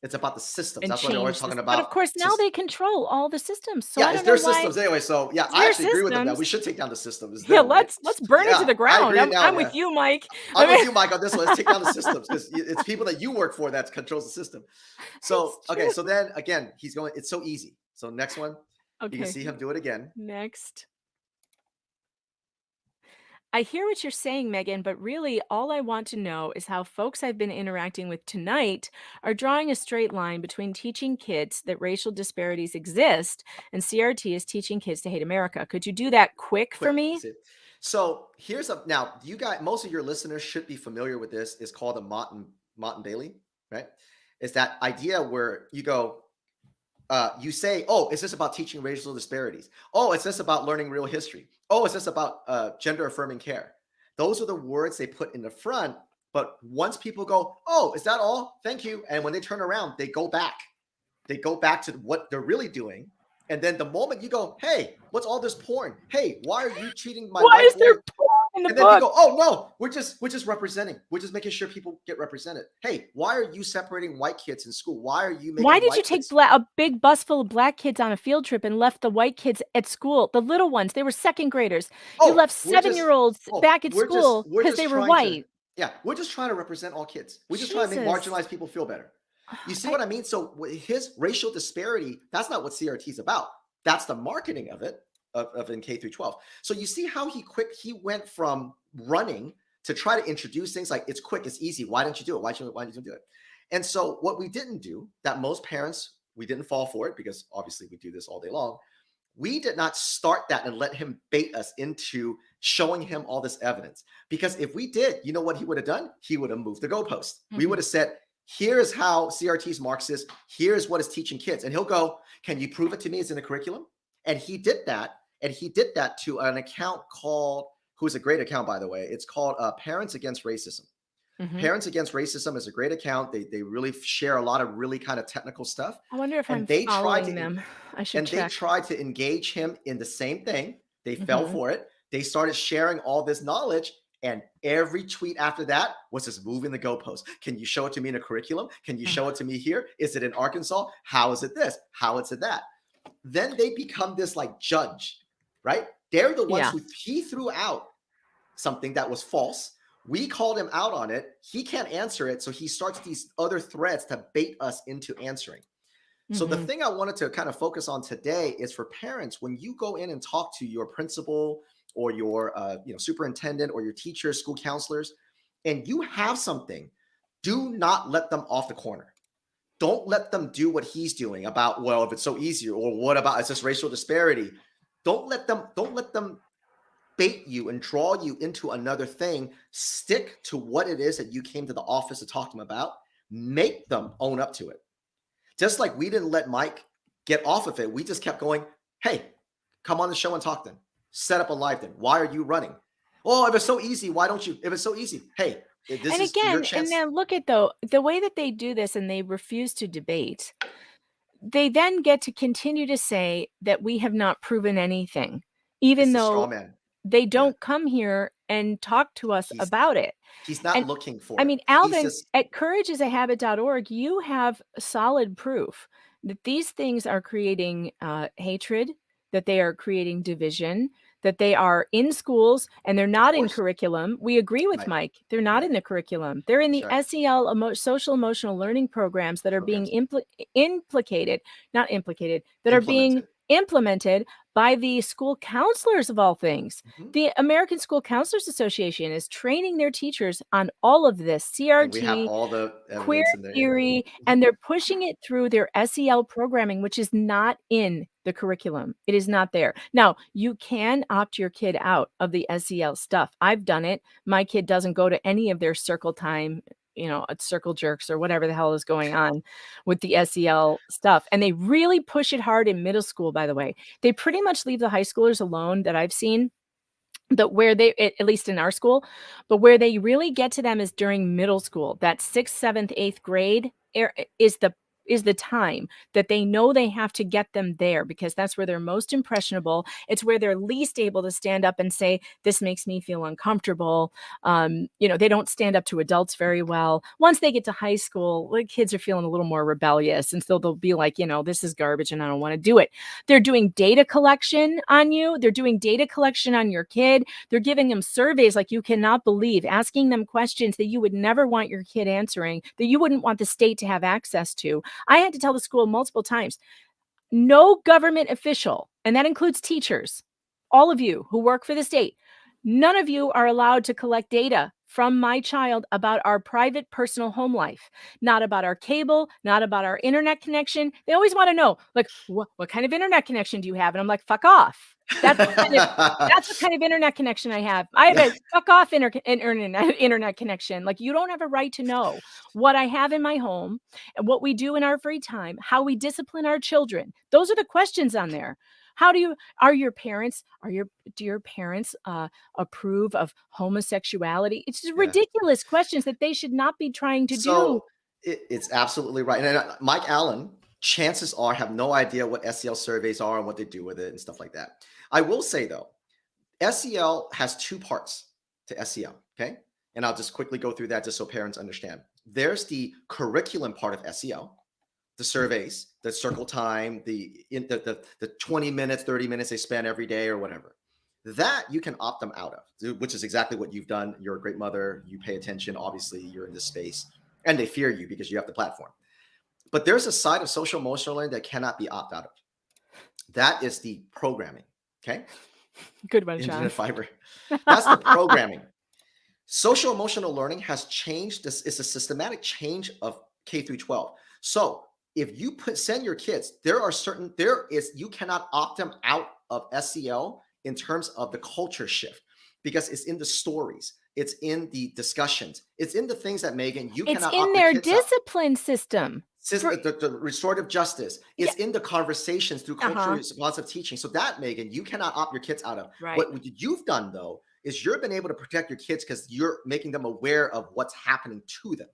It's about the systems. And That's what they're always change this. talking But of about. course, now they control all the systems. So Yeah, I it's don't know their why systems anyway. So yeah, it's I their actually agree with them that we systems. should take down the system. It's Yeah, them, right? let's burn it to Yeah, the I ground. agree now. I'm Yeah. with you, Mike. I'm with you, Mike, on this one. Let's take down the systems because it's people that you work for that controls the system. So, It's okay. true. So then again, he's going, it's so easy. So next one, you can Okay, see him do it again. next. I hear what you're saying, Megan, but really all I want to know is how folks I've been interacting with tonight are drawing a straight line between teaching kids that racial disparities exist and CRT is teaching kids to hate America. Could you do that quick for Quick. me? So here's now you guys, most of your listeners should be familiar with this. It's called a Mott and Bailey, right? It's that idea where you go, you say, oh, is this about teaching racial disparities? Oh, is this about learning real history? Oh, is this about gender affirming care? Those are the words they put in the front. But once people go, oh, is that all? Thank you. And when they turn around, they go back. They go back to what they're really doing. And then the moment you go, hey, what's all this porn? Hey, why are you treating my Why white is there boy? porn in the And then you book? go, oh no, we're just representing. We're just making sure people get represented. Hey, why are you separating white kids in school? Why are you making Why did you white take kids? a big bus full of black kids on a field trip and left the white kids at school? The little ones, they were second graders. You Oh, left 7-year-olds back at school we're because just they were trying to, white. yeah, we're just trying to represent all kids. We just try to make Jesus. marginalized people feel better. You see I- what I mean? So his racial disparity, that's not what CRT is about. That's the marketing of it, of in K through 12. So you see how he went from running to try to introduce things like it's quick, it's easy. Why didn't you do it? Why didn't you do it? And so what we didn't do, that most parents, we didn't fall for it because obviously we do this all day long. We did not start that and let him bait us into showing him all this evidence. Because if we did, you know what he would have done? He would have moved the goalpost. We would have said, here's how CRT's Marxist, here's what it's teaching kids. And he'll go, can you prove it to me? It's in the curriculum. And he did that. And he did that to an account called, who's a great account, by the way. It's called Parents Against Racism. Parents Against Racism is a great account. They really share a lot of really kind of technical stuff. I wonder if I'm And they tried following to, them. I should and they check. tried to engage him in the same thing. They fell for it. They started sharing all this knowledge. And every tweet after that was just moving the goalpost. Can you show it to me in a curriculum? Can you show it to me here? Is it in Arkansas? How is it this? How is it that? Then they become this like judge, right? They're the ones who he threw out something that was false. We called him out on it. He can't answer it. So he starts these other threads to bait us into answering. So the thing I wanted to kind of focus on today is for parents, when you go in and talk to your principal or your superintendent or your teachers, school counselors, and you have something, do not let them off the corner. Don't let them do what he's doing about, well, if it's so easy, or what about it's just racial disparity. Don't let them bait you and draw you into another thing. Stick to what it is that you came to the office to talk to them about. Make them own up to it. Just like we didn't let Mike get off of it. We just kept going, hey, come on the show and talk then. Set up a live then. Why are you running? Oh, if it's so easy, why don't you? If it's so easy, hey, this And is your again, chance. and then look at the way that they do this and they refuse to debate. They then get to continue to say that we have not proven anything, even It's a straw though man. they don't come here and talk to us about it. He's not And looking for I it. mean, He's Alvin, just, at courageisahabit.org, you have solid proof that these things are creating hatred, that they are creating division, that they are in schools and they're not in course. curriculum. We agree with Right. Mike. They're not Right. in the curriculum. They're in the That's right. SEL, social emotional learning programs that are being Programs. that are being implemented by the school counselors of all things. Mhm. The American School Counselors Association is training their teachers on all of this And we have CRT, all the queer evidence in there. theory, and they're pushing it through their SEL programming, which is not in the curriculum. It is not there. Now, you can opt your kid out of the SEL stuff. I've done it. My kid doesn't go to any of their circle time, circle jerks or whatever the hell is going on with the SEL stuff. And they really push it hard in middle school, by the way. They pretty much leave the high schoolers alone that I've seen. Where they, at least in our school, but where they really get to them is during middle school. That 6th, 7th, 8th grade is the time that they know they have to get them there, because that's where they're most impressionable. It's where they're least able to stand up and say, this makes me feel uncomfortable. They don't stand up to adults very well. Once they get to high school, the kids are feeling a little more rebellious, and so they'll be like, this is garbage and I don't want to do it. They're doing data collection on you. They're doing data collection on your kid. They're giving them surveys like you cannot believe, asking them questions that you would never want your kid answering, that you wouldn't want the state to have access to. I had to tell the school multiple times, no government official, and that includes teachers, all of you who work for the state, none of you are allowed to collect data from my child about our private personal home life, not about our cable, not about our internet connection. They always want to know, like, what kind of internet connection do you have? And I'm like, fuck off. That's what kind of internet connection I have. I have a fuck off internet connection. Like, you don't have a right to know what I have in my home and what we do in our free time, how we discipline our children. Those are the questions on there. Do your parents approve of homosexuality? It's just ridiculous questions that they should not be trying to do. It's absolutely right. And Mike Allen, chances are, have no idea what SEL surveys are and what they do with it and stuff like that. I will say though, SEL has two parts to SEL. Okay. And I'll just quickly go through that just so parents understand. There's the curriculum part of SEL, the surveys, the circle time, the 20 minutes, 30 minutes they spend every day or whatever. That you can opt them out of, which is exactly what you've done. You're a great mother. You pay attention. Obviously, you're in this space and they fear you because you have the platform. But there's a side of social emotional learning that cannot be opted out of. That is the programming. Okay. Good one, Internet John. fiber. That's the programming. Social emotional learning has changed. This is a systematic change of K through 12. So if you send your kids, you cannot opt them out of SEL in terms of the culture shift, because it's in the stories, it's in the discussions, it's in the things that, Megan, you cannot opt in the their kids out. discipline system. The restorative justice. It's in the conversations through culturally responsive teaching. So that, Megan, you cannot opt your kids out of. Right. What you've done though is you've been able to protect your kids because you're making them aware of what's happening to them.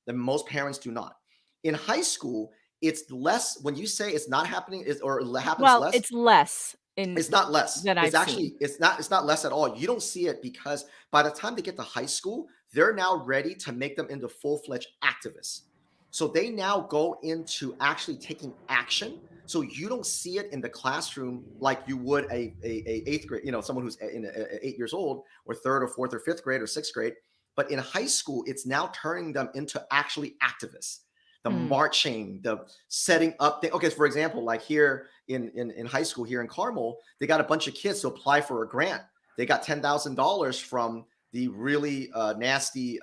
That most parents do not. In high school, it's less. When you say it's not happening, happens less. It's less. It's not less. It's not less at all. You don't see it because by the time they get to high school, they're now ready to make them into full-fledged activists. So they now go into actually taking action. So you don't see it in the classroom like you would a 8th grade, someone who's 8 years old, or 3rd or 4th or 5th grade or 6th grade. But in high school, it's now turning them into actually activists. The marching, the setting up thing. Okay, for example, like here in high school here in Carmel, they got a bunch of kids to apply for a grant. They got $10,000 from the really nasty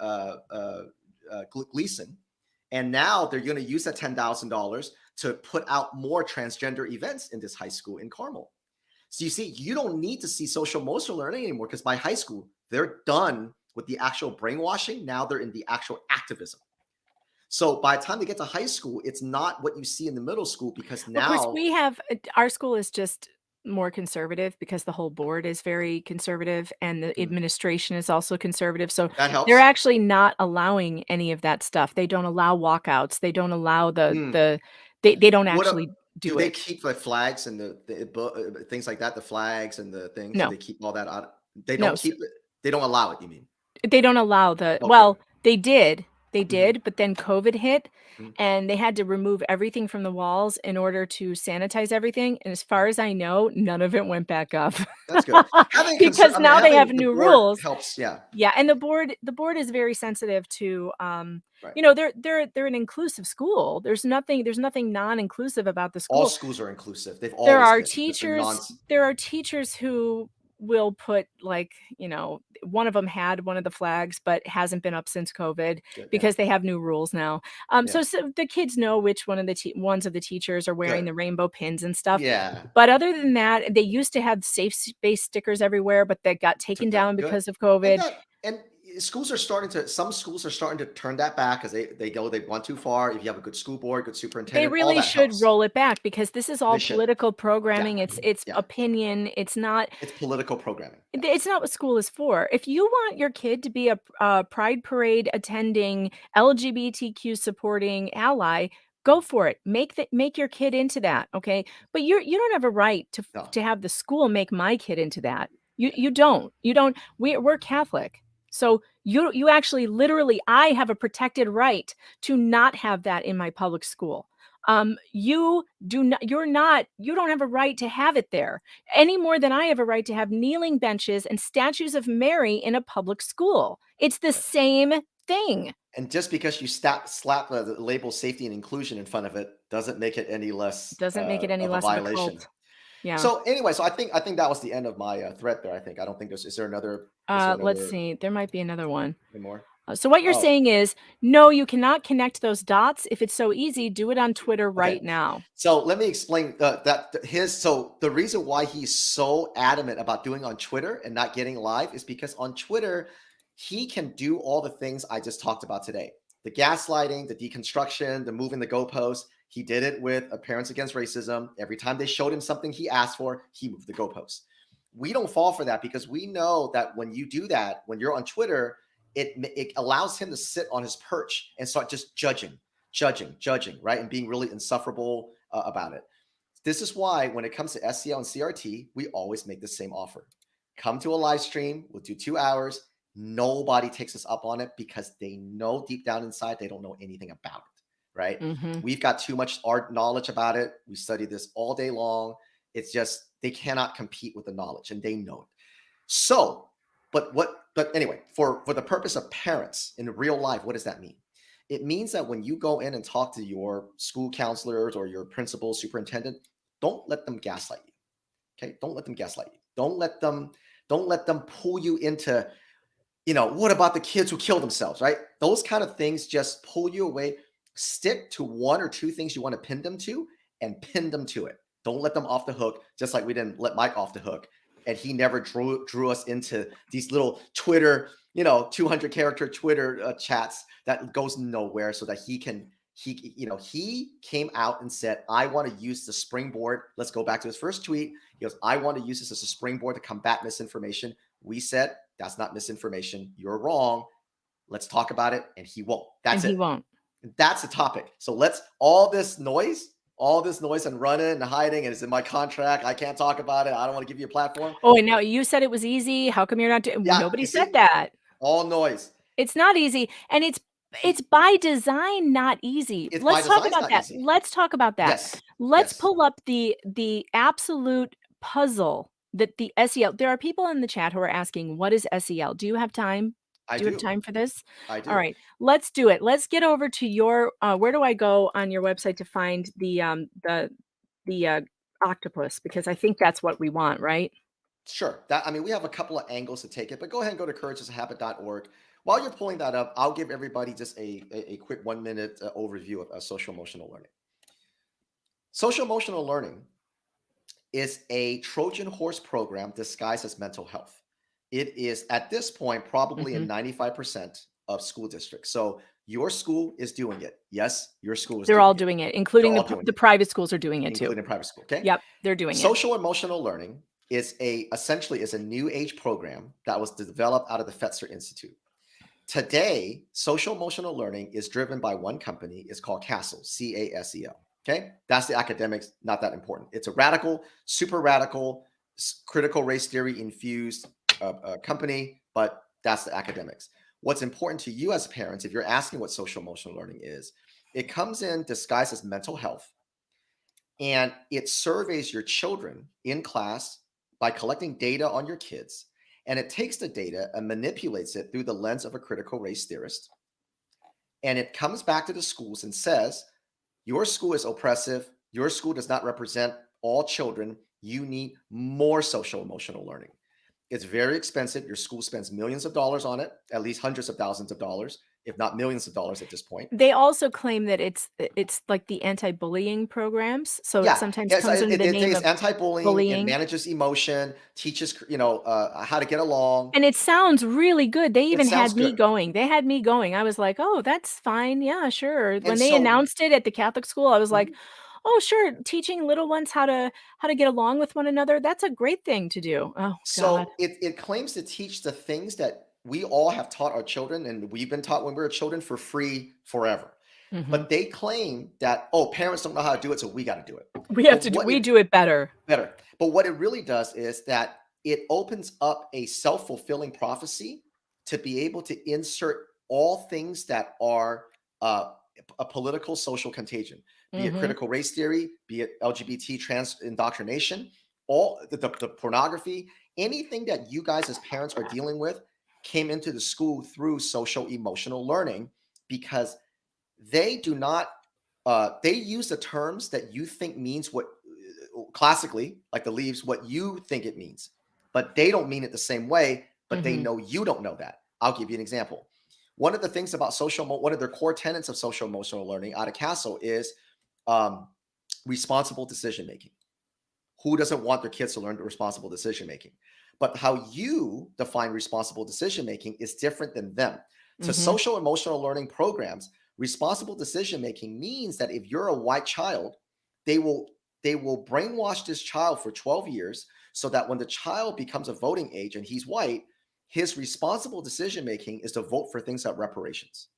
Gleason. And now they're going to use that $10,000 to put out more transgender events in this high school in Carmel. So you see, you don't need to see social emotional learning anymore, because by high school, they're done with the actual brainwashing. Now they're in the actual activism. So by the time they get to high school, it's not what you see in the middle school because Of course, now we have our school is just more conservative because the whole board is very conservative and the Mm, administration is also conservative. So that they're helps. actually not allowing any of that stuff. They don't allow walkouts. They don't allow Mm. they don't What actually do do they it. keep the flags and the things like that? The flags and the things. Do No, they keep all that out? They no. don't keep it. They don't allow it. You mean? They don't allow Oh, good. they Mhm, did, but then COVID hit mhm. and they had to remove everything from the walls in order to sanitize everything, and as far as I know, none of it went back up. That's good. Having concern. Because I mean, now they have having the new board rules. helps. Yeah. Yeah, and the board is very sensitive to, Right. they're an inclusive school. There's nothing non-inclusive about the All school. schools are inclusive. They've There always are been. It's a non. teachers there are teachers who will put, like, one of them had one of the flags, but hasn't been up since COVID Good. Yeah. because they have new rules now. Yeah. So the kids know which one of the ones of the teachers are wearing Good. the rainbow pins and stuff. Yeah. But other than that, they used to have safe space stickers everywhere, but they got taken Took that. down Good. because of And COVID. that and schools are starting to. Some schools are starting to turn that back because they've gone too far. If you have a good school board, good They superintendent, all really that should helps. roll it back because this is They all should. political Yeah. programming. It's Yeah. opinion. It's not It's political programming. Yeah. it's not what school is for. If you want your kid to be a pride parade attending, LGBTQ supporting ally, go for it. Make your kid into that, okay? But you don't have a right No. to have the school make my kid into that. You Yeah. you don't. You don't. We're Catholic. So you actually literally I have a protected right to not have that in my public school. You don't have a right to have it there any more than I have a right to have kneeling benches and statues of Mary in a public school. It's the Right. same thing. And just because you slap the label safety and inclusion in front of it doesn't make it any less Doesn't make it any of a less of a violation. cult. Yeah. So anyway, so I think that was the end of my threat there. I don't think there's. Is there Let's another see. There might be another one. any more? So what you're Oh, saying is, no, you cannot connect those dots. If it's so easy, do it on Twitter okay. right now. So let me explain So the reason why he's so adamant about doing on Twitter and not getting live is because on Twitter he can do all the things I just talked about today: the gaslighting, the deconstruction, the moving the goalposts. He did it with Parents Against Racism. Every time they showed him something he asked for, he moved the goalposts. We don't fall for that because we know that when you do that, when you're on Twitter, it allows him to sit on his perch and start just judging, right? And being really insufferable about it. This is why when it comes to SEL and CRT, we always make the same offer. Come to a live stream. We'll do 2 hours. Nobody takes us up on it because they know deep down inside they don't know anything about it, right? Mhm. We've got too much art knowledge about it. We study this all day long. It's just they cannot compete with the knowledge, and they know it. So, but anyway, for the purpose of parents in real life, what does that mean? It means that when you go in and talk to your school counselors or your principal, superintendent, don't let them gaslight you. Okay, don't let them gaslight you. Don't let them pull you into, what about the kids who kill themselves, right? Those kind of things just pull you away. Stick to one or two things you want to pin them to and pin them to it. Don't let them off the hook, just like we didn't let Mike off the hook. And he never drew us into these little Twitter, 200 character Twitter chats that goes nowhere so that he came out and said, I want to use the springboard. Let's go back to his first tweet. He goes, I want to use this as a springboard to combat misinformation. We said, that's not misinformation. You're wrong. Let's talk about it. And he won't. That's And it. he won't. That's the topic. So let's all this noise and running and hiding, and it's in my contract. I can't talk about it. I don't want to give you a platform. Oh, and now you said it was easy. How come you're not doing? Yeah, Nobody you said see? that. All noise. It's not easy, and it's by design not easy. It's by Let's talk design about not that. easy. Let's talk about that. Yes. Let's Yes. pull up the absolute puzzle that the SEL. There are people in the chat who are asking, "What is SEL?" Do you have time? I Do you have do. time for this? I do. All right, let's do it. Let's get over to your. Where do I go on your website to find the octopus? Because I think that's what we want, right? Sure. We have a couple of angles to take it, but go ahead and go to courageasahabit.org. While you're pulling that up, I'll give everybody just a quick 1 minute overview of social emotional learning. Social emotional learning is a Trojan horse program disguised as mental health. It is at this point probably in 95% of school districts. So your school is doing it. Yes, your school is They're doing all it. doing it, including They're all doing the it, private schools are doing it too. including private school. Okay. Yep, they're doing it. Social emotional learning is essentially a new age program that was developed out of the Fetzer Institute. Today, social emotional learning is driven by one company. It's called CASEL, CASEL. Okay, that's the academics, not that important. It's a radical, super radical, critical race theory infused company, but that's the academics. What's important to you as parents, if you're asking what social emotional learning is, it comes in disguised as mental health, and it surveys your children in class by collecting data on your kids. And it takes the data and manipulates it through the lens of a critical race theorist. And it comes back to the schools and says, your school is oppressive. Your school does not represent all children. You need more social emotional learning. It's very expensive. Your school spends millions of dollars on it, at least hundreds of thousands of dollars, if not millions of dollars at this point. They also claim that it's like the anti-bullying programs. So it sometimes comes under the name It's of anti-bullying. bullying. It manages emotion, teaches how to get along. And it sounds really good. They even sounds had me good. going. They had me going. I was like, oh, that's fine. Yeah, sure. When they so- announced it at the Catholic school, I was like, oh, sure. Teaching little ones how to get along with one another. That's a great thing to do. Oh, So God. it claims to teach the things that we all have taught our children, and we've been taught when we were children for free forever. Mhm. But they claim that, parents don't know how to do it, so we got to do it. We have to do. We do it better. Better. But what it really does is that it opens up a self-fulfilling prophecy to be able to insert all things that are a political social contagion, be it critical race theory, be it LGBT trans indoctrination, all the pornography, anything that you guys as parents are dealing with came into the school through social emotional learning, because they do not they use the terms that you think means what classically, like the leaves, what you think it means, but they don't mean it the same way, but they know you don't know that. I'll give you an example. One of the things about one of their core tenets of social emotional learning out of CASEL is responsible decision making. Who doesn't want their kids to learn responsible decision making? But how you define responsible decision making is different than them. To social emotional learning programs, responsible decision making means that if you're a white child, they will brainwash this child for 12 years so that when the child becomes a voting age and he's white, his responsible decision making is to vote for things like reparations.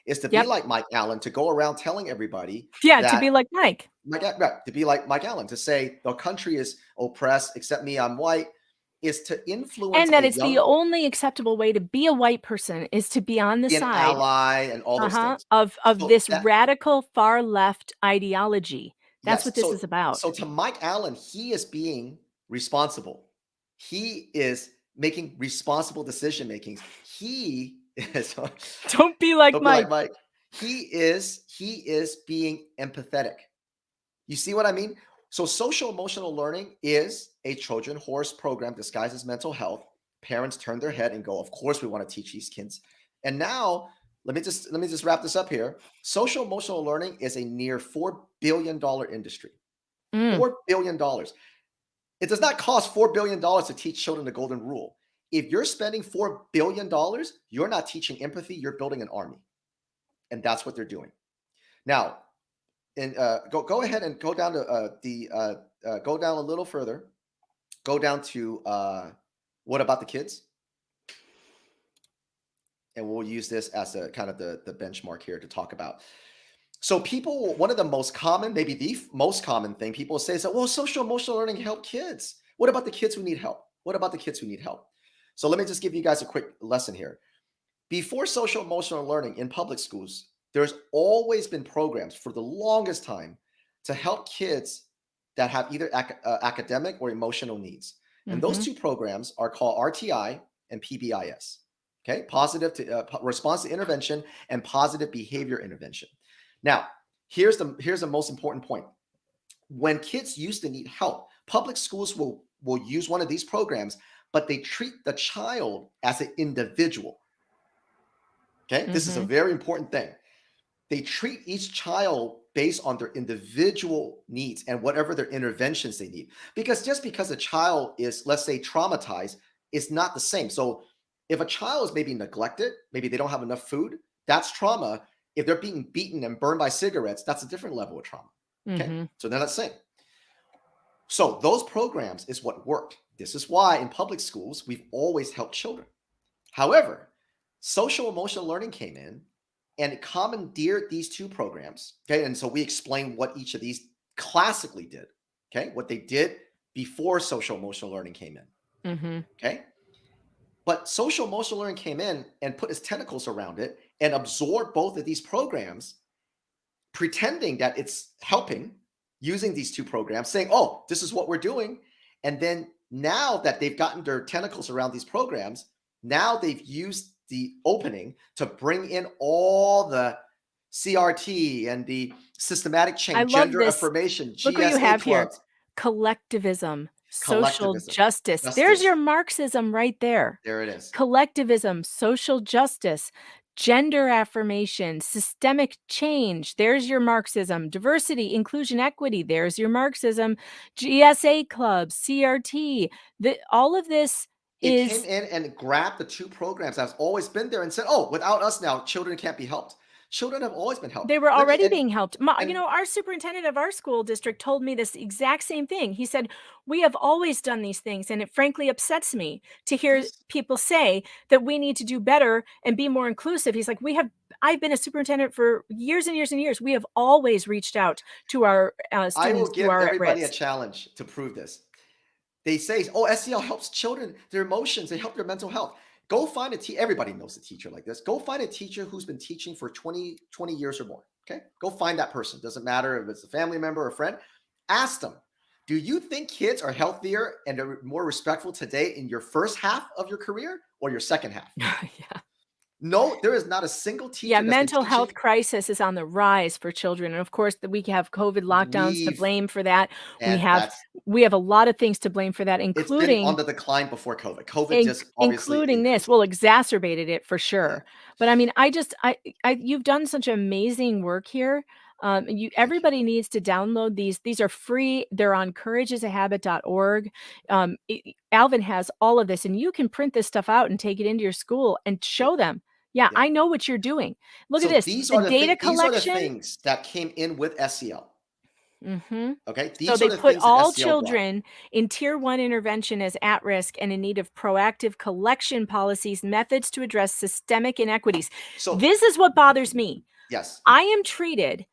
Is to be like Mike Allen, to go around telling everybody. To be like Mike. To be like Mike Allen, to say the country is oppressed, except me, I'm white, is to influence. And that it's the only acceptable way to be a white person is to be on the be an side ally and all those things. of this radical far left ideology. That's what this is about. So to Mike Allen, he is being responsible. He is making responsible decision makings. He is don't be like Mike. He is being empathetic. You see what I mean? So social emotional learning is a Trojan horse program disguised as mental health. Parents turn their head and go, of course we want to teach these kids. And now let me just wrap this up here. Social emotional learning is a near $4 billion industry. $4 billion. It does not cost $4 billion to teach children the golden rule. If you're spending $4 billion, you're not teaching empathy, you're building an army. And that's what they're doing. Now, and go ahead and go down to go down a little further. Go down to what about the kids? And we'll use this as a kind of the benchmark here to talk about. So people, one of the most common, maybe the most common thing people say is that, well, social emotional learning help kids. What about the kids who need help? What about the kids who need help? So let me just give you guys a quick lesson here. Before social emotional learning in public schools, there's always been programs for the longest time to help kids that have either academic or emotional needs. And those two programs are called RTI and PBIS. Okay, positive to response to intervention and positive behavior intervention. Now, here's the most important point. When kids used to need help, public schools will use one of these programs, but they treat the child as an individual. Okay, this is a very important thing. They treat each child based on their individual needs and whatever their interventions they need. Because just because a child is, let's say, traumatized, it's not the same. So If a child is maybe neglected, maybe they don't have enough food, that's trauma. If they're being beaten and burned by cigarettes, that's a different level of trauma. Okay, Mm-hmm. so then let's say. So those programs is what worked. This is why in public schools, we've always helped children. However, social emotional learning came in and it commandeered these two programs. Okay, and so we explained what each of these classically did. Okay, what they did before social emotional learning came in. Mm-hmm. Okay, but social emotional learning came in and put its tentacles around it and absorbed both of these programs, pretending that it's helping, using these two programs, saying, oh, this is what we're doing. And then now that they've gotten their tentacles around these programs, now they've used the opening to bring in all the CRT and the systematic change, I love gender this. affirmation, Look what you GSA have here. clubs. Collectivism, social Collectivism, justice. There's justice. your Marxism right there. There it is. Collectivism, social justice, gender affirmation, systemic change. There's your Marxism. Diversity, inclusion, equity. There's your Marxism. GSA clubs, CRT. All of this It came is in and grabbed the two programs that's always been there and said, oh, without us now, children can't be helped. Children have always been helped. they were Let me- already and- being helped. You and- know, our superintendent of our school district told me this exact same thing. He said, we have always done these things, and it frankly upsets me to hear Yes. people say that we need to do better and be more inclusive. He's like, I've been a superintendent for years and years and years. We have always reached out to our I will students who give are at everybody a risk. challenge to prove this. They say, oh, SEL helps children, their emotions, they help their mental health. Go find a teacher. Everybody knows a teacher like this. Go find a teacher who's been teaching for 20 years or more. Okay. Go find that person. Doesn't matter if it's a family member or a friend. Ask them, do you think kids are healthier and are more respectful today in your first half of your career or your second half? Yeah. No, there is not a single teacher. Yeah, that's been mental health teaching- crisis is on the rise for children. And of course, we have COVID lockdowns to We've- blame for that. and We have a lot of things to blame for that, it's been including on the decline before COVID. COVID just obviously including this. increased. Well, exacerbated it for sure. Yeah. But I mean, you've done such amazing work here. Everybody needs to download these. These are free. They're on courageisahabit.org. Alvin has all of this, and you can print this stuff out and take it into your school and show them. Yeah, Yeah. I know what you're doing. Look So at this. These The are the data these are the collection. things that came in with SEL. Mm-hmm. Okay. These So are they the put things that all SEL brought. children in tier 1 intervention as at risk and in need of proactive collection policies, methods to address systemic inequities. So This is what bothers me. yes. I am treated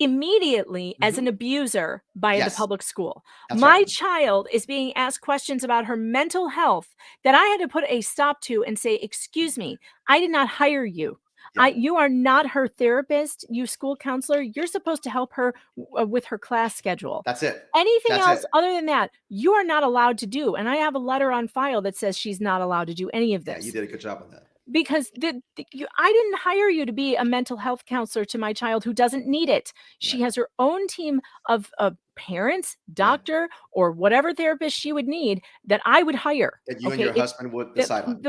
immediately as an abuser by the Yes. public school. That's My right. child is being asked questions about her mental health that I had to put a stop to and say, excuse me, I did not hire you. Yeah. You are not her therapist, you school counselor. You're supposed to help her with her class schedule. That's it. Anything That's else it. other than that, you are not allowed to do. And I have a letter on file that says she's not allowed to do any of Yeah, this. you did a good job on that. Because I didn't hire you to be a mental health counselor to my child who doesn't need it. She Right. has her own team of parents, doctor, or whatever therapist she would need that I would hire. That you and your husband would decide on.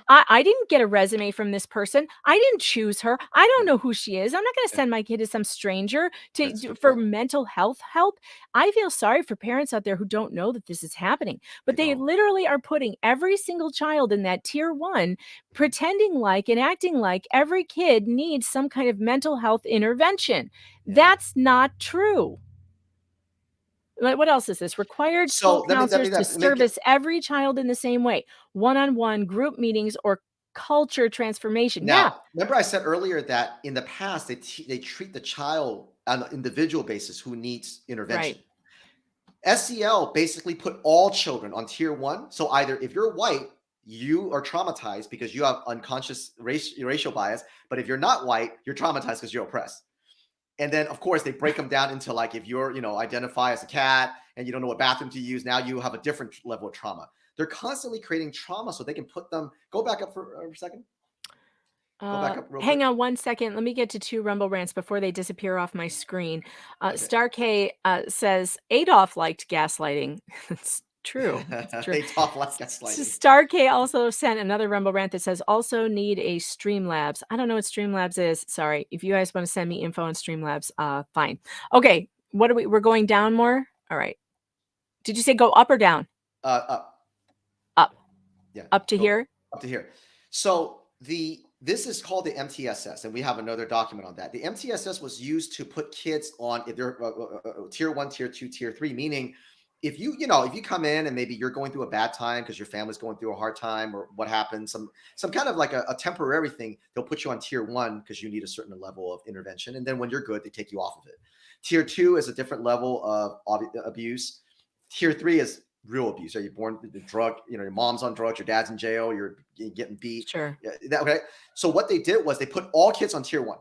I didn't get a resume from this person. I didn't choose her. I don't know who she is. I'm not going to send my kid to some stranger That's a good for point. mental health help. I feel sorry for parents out there who don't know that this is happening, but They they don't. literally are putting every single child in that tier 1, pretending like and acting like every kid needs some kind of mental health intervention. Yeah. That's not true. What else is this? Required So school let me counselors to make it- service every child in the same way, one-on-one group meetings or culture transformation. Now, remember I said earlier that in the past they treat the child on an individual basis who needs intervention. SEL basically put all children on tier 1. So either if you're white, you are traumatized because you have unconscious racial bias. But if you're not white, you're traumatized because you're oppressed. And then, of course, they break them down into like if you're, identify as a cat and you don't know what bathroom to use, now you have a different level of trauma. They're constantly creating trauma so they can put them. Go back up for a second. Go back up real Hang quick. on one second. Let me get to 2 Rumble rants before they disappear off my screen. Okay. Star K says Adolf liked gaslighting. It's true. It's true. They talk like gaslighting. Star K also sent another Rumble rant that says also need a Streamlabs. I don't know what Streamlabs is. Sorry. If you guys want to send me info on Streamlabs, fine. Okay. What are we're going down more? All right. Did you say go up or down? Up. Up. Yeah. Up to Go here? Up to here. So this is called the MTSS, and we have another document on that. The MTSS was used to put kids on if they're tier 1, tier 2, tier 3, meaning if you come in and maybe you're going through a bad time because your family's going through a hard time or what happened, some kind of like a temporary thing, they'll put you on tier 1 because you need a certain level of intervention, and then when you're good, they take you off of it. Tier 2 is a different level of abuse. Tier 3 is real abuse. Are you born with the drug? Your mom's on drugs, your dad's in jail, you're getting beat. Sure. Okay. So what they did was they put all kids on tier 1.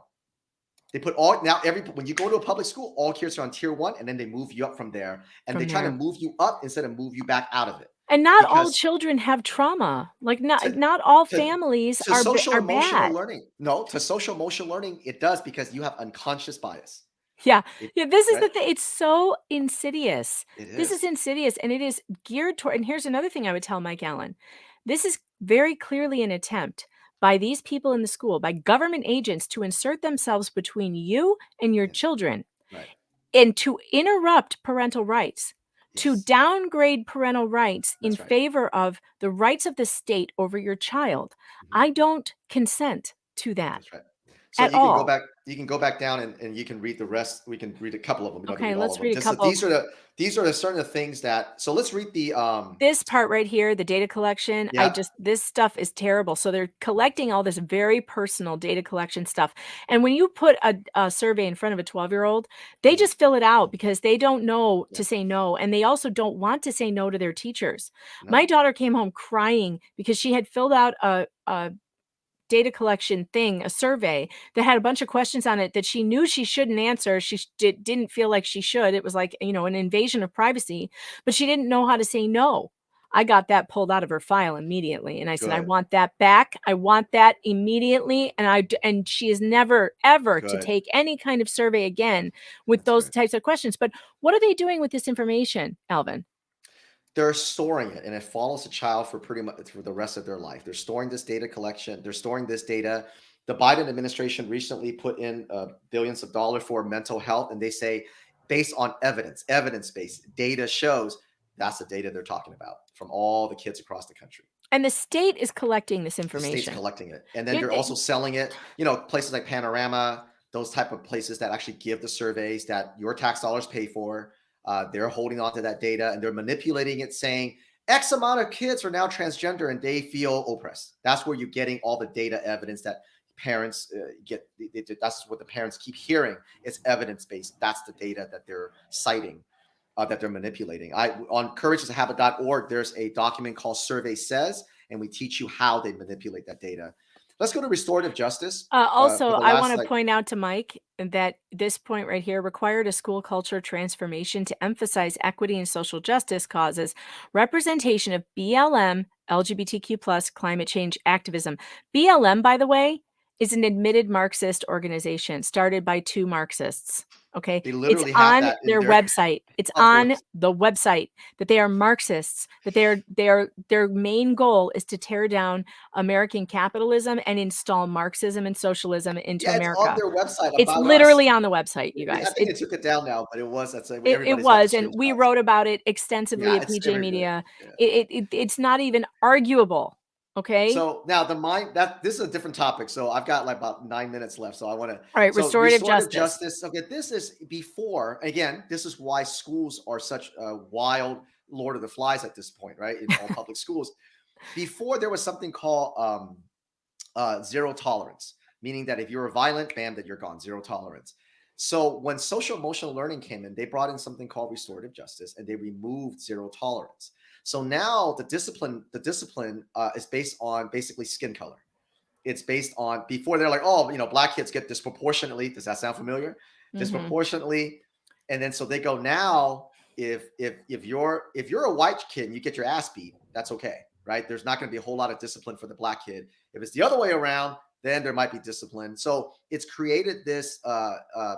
They put when you go to a public school, all kids are on tier 1, and then they move you up from there, and they try to move you up instead of move you back out of it. And not all children have trauma. Like not all families are bad. Learning. No, to social emotional learning, it does, because you have unconscious bias. Yeah. This is the thing. It's so insidious. This is insidious, and it is geared toward. And here's another thing I would tell Mike Allen. This is very clearly an attempt by these people in the school, by government agents, to insert themselves between you and your children, and to interrupt parental rights, to downgrade parental rights in favor of the rights of the state over your child. I don't consent to that. That's right. So you can go back down and you can read the rest. We can read a couple of them. Okay, let's read a couple. These are the certain things that. So let's read the this part right here, the data collection. Yeah. This stuff is terrible. So they're collecting all this very personal data collection stuff. And when you put a survey in front of a 12-year-old, they just fill it out because they don't know to say no, and they also don't want to say no to their teachers. No. My daughter came home crying because she had filled out a data collection thing, a survey that had a bunch of questions on it that she knew she shouldn't answer. She didn't feel like she should. It was like, an invasion of privacy, but she didn't know how to say no. I got that pulled out of her file immediately. And I said, I want that back. I want that immediately. And she is never, ever to take any kind of survey again with those types of questions. But what are they doing with this information, Alvin? They're storing it, and it follows a child for pretty much for the rest of their life. They're storing this data collection. They're storing this data. The Biden administration recently put in billions of dollars for mental health, and they say, based on evidence-based data shows, that's the data they're talking about from all the kids across the country. And the state is collecting this information. The state's collecting it, and then they're also selling it. Places like Panorama, those type of places that actually give the surveys that your tax dollars pay for. They're holding on to that data, and they're manipulating it, saying X amount of kids are now transgender and they feel oppressed. That's where you're getting all the data evidence that parents get. That's what the parents keep hearing. It's evidence-based. That's the data that they're citing, that they're manipulating. On courageisahabit.org, there's a document called Survey Says, and we teach you how they manipulate that data. Let's go to restorative justice. Also, I want to point out to Mike that this point right here, required a school culture transformation to emphasize equity and social justice causes, representation of BLM, LGBTQ+, climate change activism. BLM, by the way, is an admitted Marxist organization started by 2 Marxists. Okay, it's on their website. It's on the website that they are Marxists. That their main goal is to tear down American capitalism and install Marxism and socialism into America. It's on their website. It's literally on the website, you guys. I think they took it down now, but it was. It was, and we wrote about it extensively at PJ Media. It's not even arguable. Okay. So now this is a different topic. So I've got like about 9 minutes left. So I want to. All right. Restorative justice. Okay. This is before, again, this is why schools are such a wild Lord of the Flies at this point, right? In all public schools. Before there was something called zero tolerance, meaning that if you're violent, bam, that you're gone, zero tolerance. So when social emotional learning came in, they brought in something called restorative justice, and they removed zero tolerance. So now the discipline is based on basically skin color. It's based on, before they're like, black kids get disproportionately. Does that sound familiar? Mm-hmm. Disproportionately. And then so they go, now if you're a white kid and you get your ass beat, that's okay, right? There's not going to be a whole lot of discipline for the black kid. If it's the other way around, then there might be discipline. So it's created this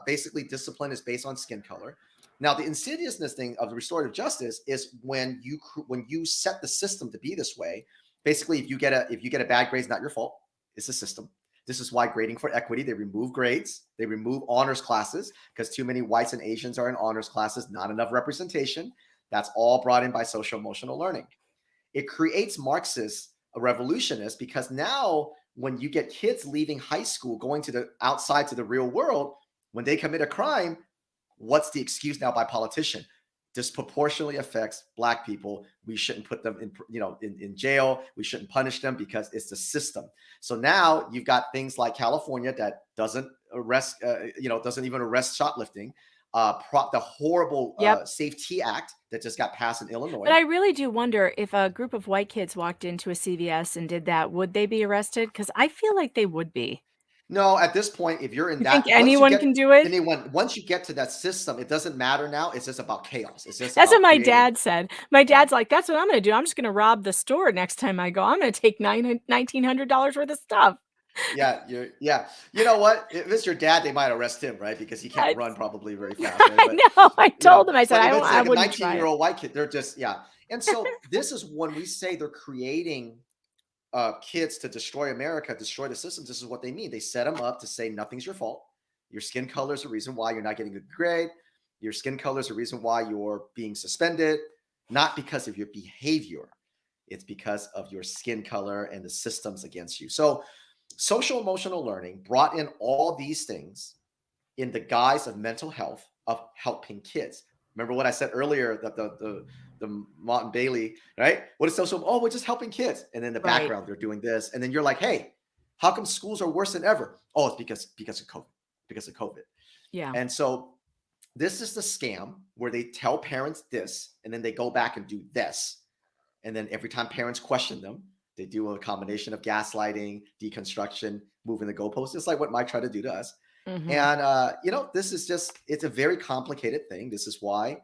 basically discipline is based on skin color. Now, the insidiousness thing of the restorative justice is when you set the system to be this way. Basically, if you get a bad grade, it's not your fault. It's a system. This is why grading for equity, they remove grades, they remove honors classes, because too many whites and Asians are in honors classes, not enough representation. That's all brought in by social emotional learning. It creates Marxists, a revolutionist, because now when you get kids leaving high school, going to the outside to the real world, when they commit a crime, what's the excuse now by politician? Disproportionately affects Black people. We shouldn't put them in jail. We shouldn't punish them because it's the system. So now you've got things like California that doesn't arrest, doesn't even arrest shoplifting. The horrible Safety Act that just got passed in Illinois. But I really do wonder if a group of white kids walked into a CVS and did that, would they be arrested? Because I feel like they would be. No, at this point, if you're in You that, think anyone can do it? Once you get to that system, it doesn't matter now. It's just about chaos. It's just That's about what my creating- dad said. My dad's like, that's what I'm going to do. I'm just going to rob the store next time I go. I'm going to take $1,900 worth of stuff. Yeah. You know what? If it's your dad, they might arrest him, right? Because he can't run probably very fast. Right? I know. I told him. I said, but if it's I like wouldn't a try it. 19-year-old white kid, they're just, And so this is when we say they're creating kids to destroy America, destroy the systems. This is what they mean. They set them up to say nothing's your fault. Your skin color is the reason why you're not getting a good grade. Your skin color is the reason why you're being suspended, not because of your behavior. It's because of your skin color and the systems against you. So social emotional learning brought in all these things in the guise of mental health, of helping kids. Remember what I said earlier, that the Martin Bailey, right? What is social? Oh, we're just helping kids. And in the background, they're doing this. And then you're like, hey, how come schools are worse than ever? Oh, it's because of COVID. Yeah. And so this is the scam where they tell parents this, and then they go back and do this. And then every time parents question them, they do a combination of gaslighting, deconstruction, moving the goalposts. It's like what Mike tried to do to us. Mhm. And, this is it's a very complicated thing. This is why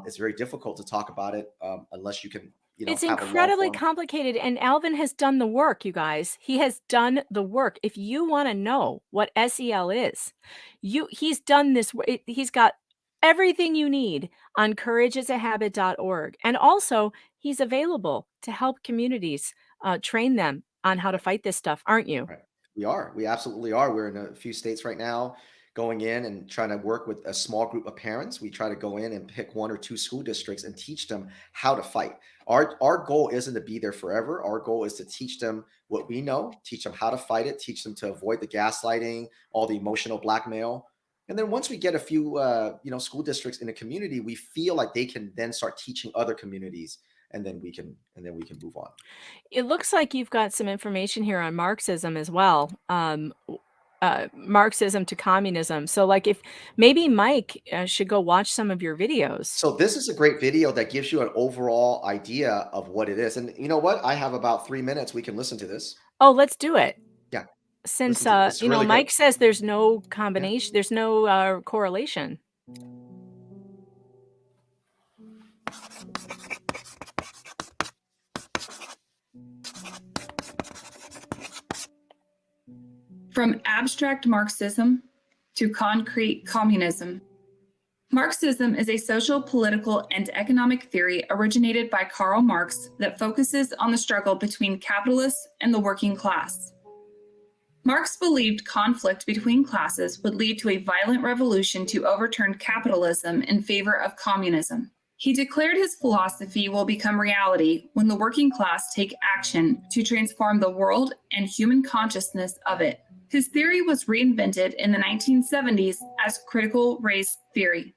it's very difficult to talk about it unless you can, It's have a long incredibly form. complicated, and Alvin has done the work, you guys. He has done the work. If you want to know what SEL is, he's done this. He's got everything you need on courageasahabit.org. And also, he's available to help communities train them on how to fight this stuff, aren't you? Right. We absolutely are. We're in a few states right now, going in and trying to work with a small group of parents. We try to go in and pick 1 or 2 school districts and teach them how to fight. Our goal isn't to be there forever. Our goal is to teach them what we know, teach them how to fight it, teach them to avoid the gaslighting, all the emotional blackmail. And then once we get a few, school districts in a community, we feel like they can then start teaching other communities, and then we can move on. It looks like you've got some information here on Marxism as well. Marxism to communism. So like if maybe Mike should go watch some of your videos. So this is a great video that gives you an overall idea of what it is. And you know what? I have about 3 minutes. We can listen to this. Oh, let's do it. Yeah. Since, Listen to it. It's really good. Mike says there's no combination, there's no correlation. From abstract Marxism to concrete communism. Marxism is a social, political, and economic theory originated by Karl Marx that focuses on the struggle between capitalists and the working class. Marx believed conflict between classes would lead to a violent revolution to overturn capitalism in favor of communism. He declared his philosophy will become reality when the working class take action to transform the world and human consciousness of it. His theory was reinvented in the 1970s as critical race theory.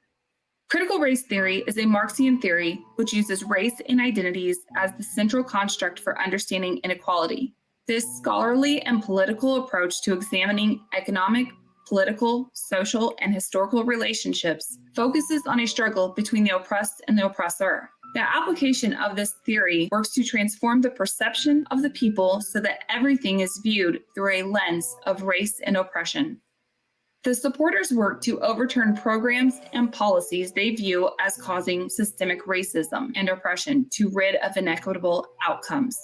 Critical race theory is a Marxian theory which uses race and identities as the central construct for understanding inequality. This scholarly and political approach to examining economic, political, social, and historical relationships focuses on a struggle between the oppressed and the oppressor. The application of this theory works to transform the perception of the people so that everything is viewed through a lens of race and oppression. The supporters work to overturn programs and policies they view as causing systemic racism and oppression to rid of inequitable outcomes.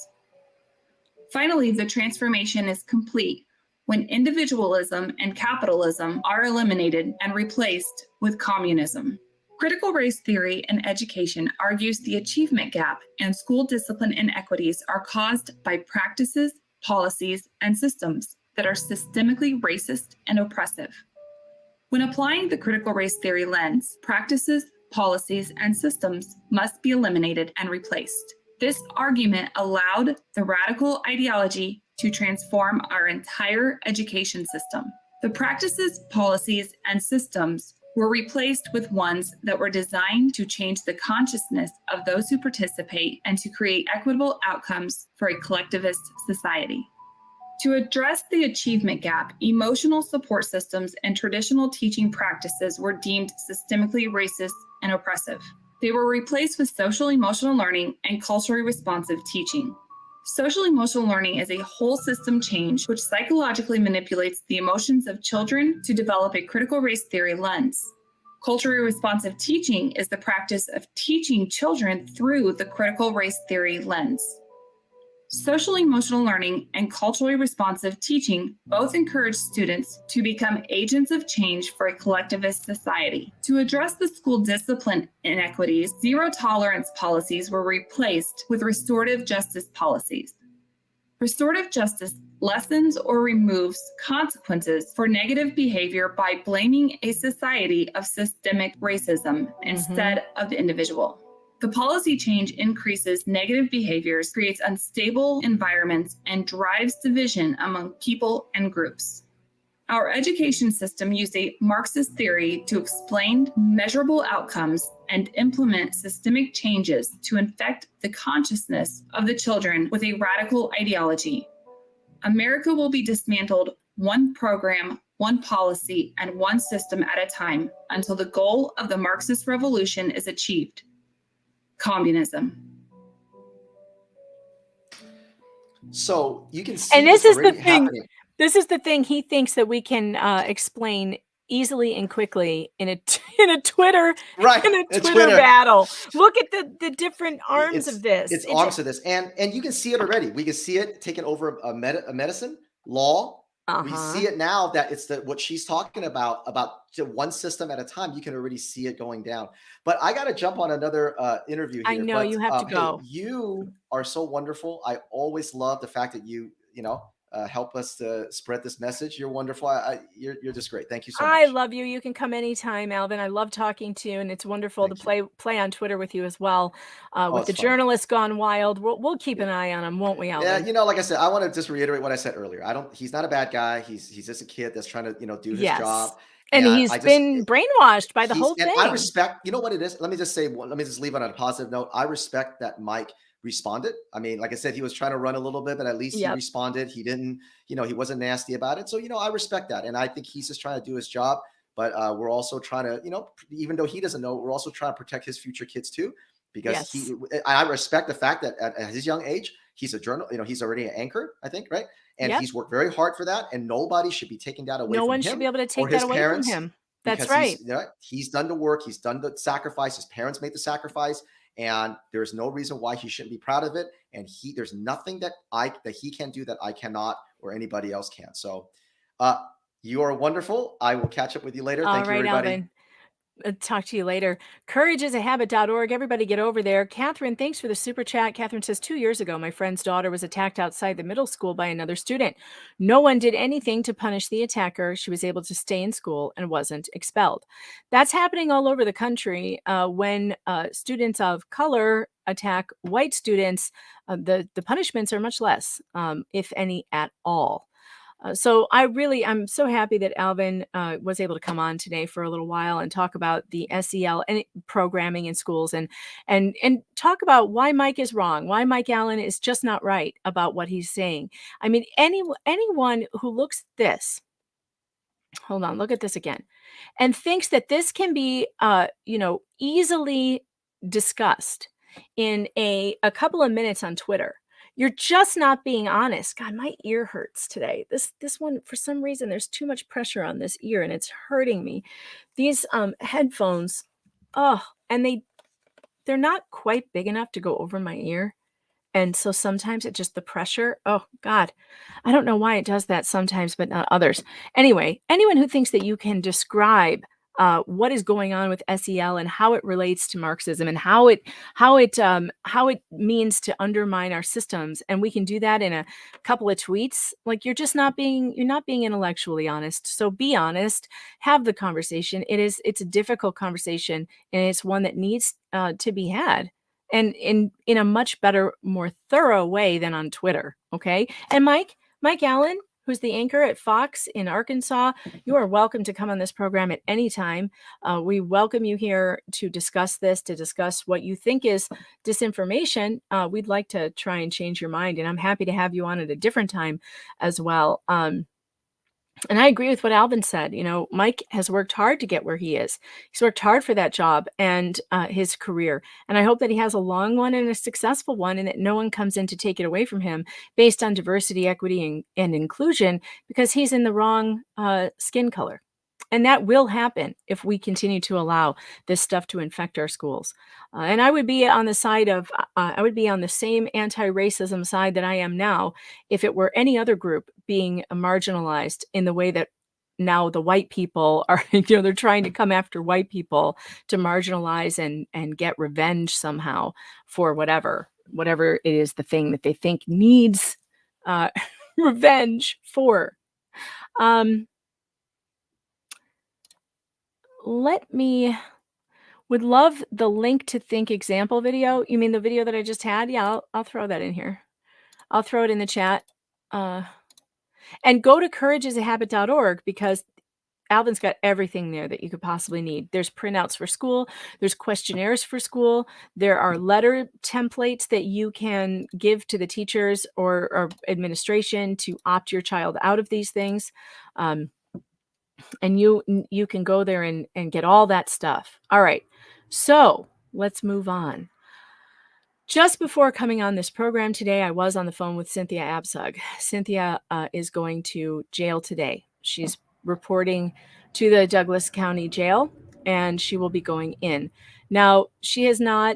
Finally, the transformation is complete when individualism and capitalism are eliminated and replaced with communism. Critical race theory in education argues the achievement gap and school discipline inequities are caused by practices, policies, and systems that are systemically racist and oppressive. When applying the critical race theory lens, practices, policies, and systems must be eliminated and replaced. This argument allowed the radical ideology to transform our entire education system. The practices, policies, and systems were replaced with ones that were designed to change the consciousness of those who participate and to create equitable outcomes for a collectivist society. To address the achievement gap, emotional support systems and traditional teaching practices were deemed systemically racist and oppressive. They were replaced with social emotional learning and culturally responsive teaching. Social emotional learning is a whole system change which psychologically manipulates the emotions of children to develop a critical race theory lens. Culturally responsive teaching is the practice of teaching children through the critical race theory lens. Social emotional learning and culturally responsive teaching both encourage students to become agents of change for a collectivist society. To address the school discipline inequities, zero tolerance policies were replaced with restorative justice policies. Restorative justice lessens or removes consequences for negative behavior by blaming a society of systemic racism instead of the individual. The policy change increases negative behaviors, creates unstable environments, and drives division among people and groups. Our education system used a Marxist theory to explain measurable outcomes and implement systemic changes to infect the consciousness of the children with a radical ideology. America will be dismantled one program, one policy, and one system at a time until the goal of the Marxist revolution is achieved. Communism. So you can see And this is the already thing. happening. This is the thing he thinks that we can explain easily and quickly in a Twitter Right, in a it's Twitter Twitter. battle. Look at the different arms of this. It's arms of this, and you can see it already. We can see it taking over a medicine law. We see it now that it's what she's talking about one system at a time. You can already see it going down. But I got to jump on another interview here. I know you have to go. Hey, you are so wonderful. I always love the fact that you help us to spread this message. You're wonderful. You're just great. Thank you so much. I love you. You can come anytime, Alvin. I love talking to you, and it's wonderful to play on Twitter with you as well. With the journalists gone wild, we'll keep an eye on them, won't we, Alvin? Yeah, like I said, I want to just reiterate what I said earlier. He's not a bad guy. He's just a kid that's trying to do his job. And he's been brainwashed by the whole thing. And I respect. You know what it is? Let me just leave it on a positive note. I respect that Mike responded. I mean, like I said, he was trying to run a little bit, but at least he responded. He didn't, he wasn't nasty about it. So, I respect that. And I think he's just trying to do his job. But we're also trying to, even though he doesn't know, we're also trying to protect his future kids too. Because I respect the fact that at his young age, he's a journal, he's already an anchor, I think, right? And he's worked very hard for that. And nobody should be taking that away from him. No one should be able to take that away from him. That's right. He's done the work. He's done the sacrifice. His parents made the sacrifice. And there's no reason why he shouldn't be proud of it. And there's nothing that he can do that I cannot or anybody else can. So you are wonderful. I will catch up with you later. Thank you, everybody. Alvin. Talk to you later. Courageisahabit.org. Everybody get over there. Catherine, thanks for the super chat. Catherine says, 2 years ago, my friend's daughter was attacked outside the middle school by another student. No one did anything to punish the attacker. She was able to stay in school and wasn't expelled. That's happening all over the country. When students of color attack white students, the punishments are much less, if any at all. So I'm so happy that Alvin was able to come on today for a little while and talk about the SEL and programming in schools and talk about why Mike is wrong, why Mike Allen is just not right about what he's saying. I mean, anyone who looks at this, hold on, look at this again, and thinks that this can be, easily discussed in a couple of minutes on Twitter. You're just not being honest. God, my ear hurts today. This one, for some reason, there's too much pressure on this ear and it's hurting me. These headphones, and they're not quite big enough to go over my ear. And so sometimes the pressure, oh God, I don't know why it does that sometimes, but not others. Anyway, anyone who thinks that you can describe what is going on with SEL and how it relates to Marxism and how it means to undermine our systems, and we can do that in a couple of tweets. Like you're not being intellectually honest. So be honest, have the conversation. It's a difficult conversation, and it's one that needs to be had. and in a much better, more thorough way than on Twitter. Okay. And Mike Allen, who's the anchor at Fox in Arkansas, you are welcome to come on this program at any time. We welcome you here to discuss this, to discuss what you think is disinformation. We'd like to try and change your mind, and I'm happy to have you on at a different time as well. And I agree with what Alvin said. You know, Mike has worked hard to get where he is. He's worked hard for that job and his career. And I hope that he has a long one and a successful one, and that no one comes in to take it away from him based on diversity, equity, and inclusion because he's in the wrong skin color. And that will happen if we continue to allow this stuff to infect our schools. And I would be on the side of, I would be on the same anti-racism side that I am now if it were any other group being marginalized in the way that now the white people are, they're trying to come after white people to marginalize and get revenge somehow for whatever it is, the thing that they think needs revenge for. Would love the link to think example video. You mean the video that I just had? Yeah, I'll throw that in here. I'll throw it in the chat. And go to courageisahabit.org because Alvin's got everything there that you could possibly need. There's printouts for school. There's questionnaires for school. There are letter templates that you can give to the teachers or administration to opt your child out of these things. And you can go there and get all that stuff. All right, so let's move on. Just before coming on this program today, I was on the phone with Cynthia Absug. Cynthia is going to jail today. She's reporting to the Douglas County Jail, and she will be going in. Now,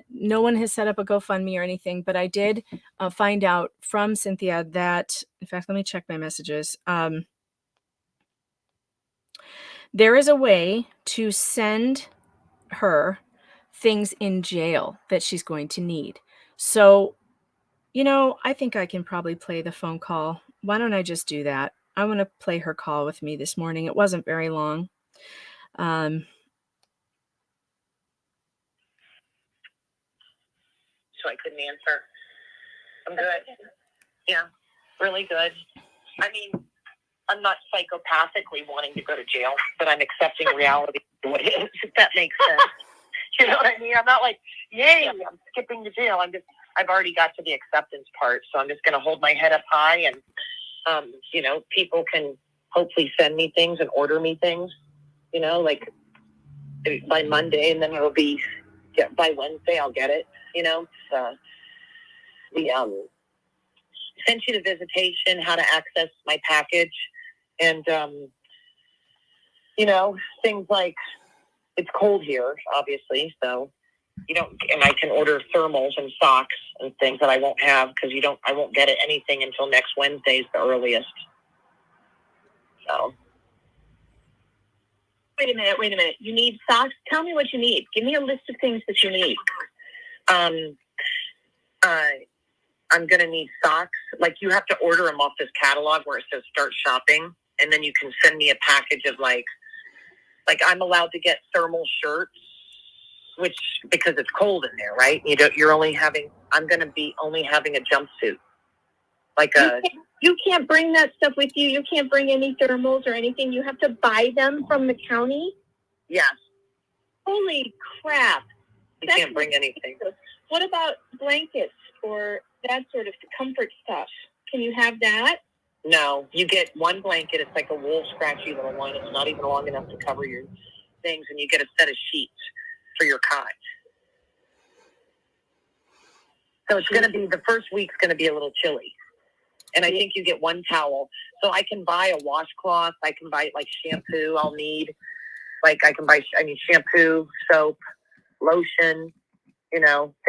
no one has set up a GoFundMe or anything, but I did find out from Cynthia that, in fact, let me check my messages. There is a way to send her things in jail that she's going to need. So, I think I can probably play the phone call. Why don't I just do that? I want to play her call with me this morning. It wasn't very long. So I couldn't answer. I'm good. Yeah, really good. I mean, I'm not psychopathically wanting to go to jail, but I'm accepting reality for what it is, if that makes sense. You know what I mean? I'm not like, yay, I'm skipping to jail. I've already got to the acceptance part, so I'm just going to hold my head up high, and, people can hopefully send me things and order me things, like by Monday, and then it'll be, by Wednesday I'll get it, sent you the visitation, how to access my package, and, things like, it's cold here, obviously, so and I can order thermals and socks and things that I won't have because I won't get anything until next Wednesday is the earliest. So. Wait a minute. You need socks? Tell me what you need. Give me a list of things that you need. I'm going to need socks. Like, you have to order them off this catalog where it says start shopping, and then you can send me a package of like I'm allowed to get thermal shirts, which, because it's cold in there, right? I'm going to be only having a jumpsuit. You can't bring that stuff with you. You can't bring any thermals or anything. You have to buy them from the county? Yes. Holy crap. You can't bring anything. What about blankets or that sort of comfort stuff? Can you have that? No. You get one blanket. It's like a wool scratchy little one. It's not even long enough to cover your things. And you get a set of sheets for your cot. So it's going to be, the first week's going to be a little chilly. And I think you get one towel. So I can buy a washcloth. I can buy shampoo I'll need. I can buy shampoo, soap, lotion,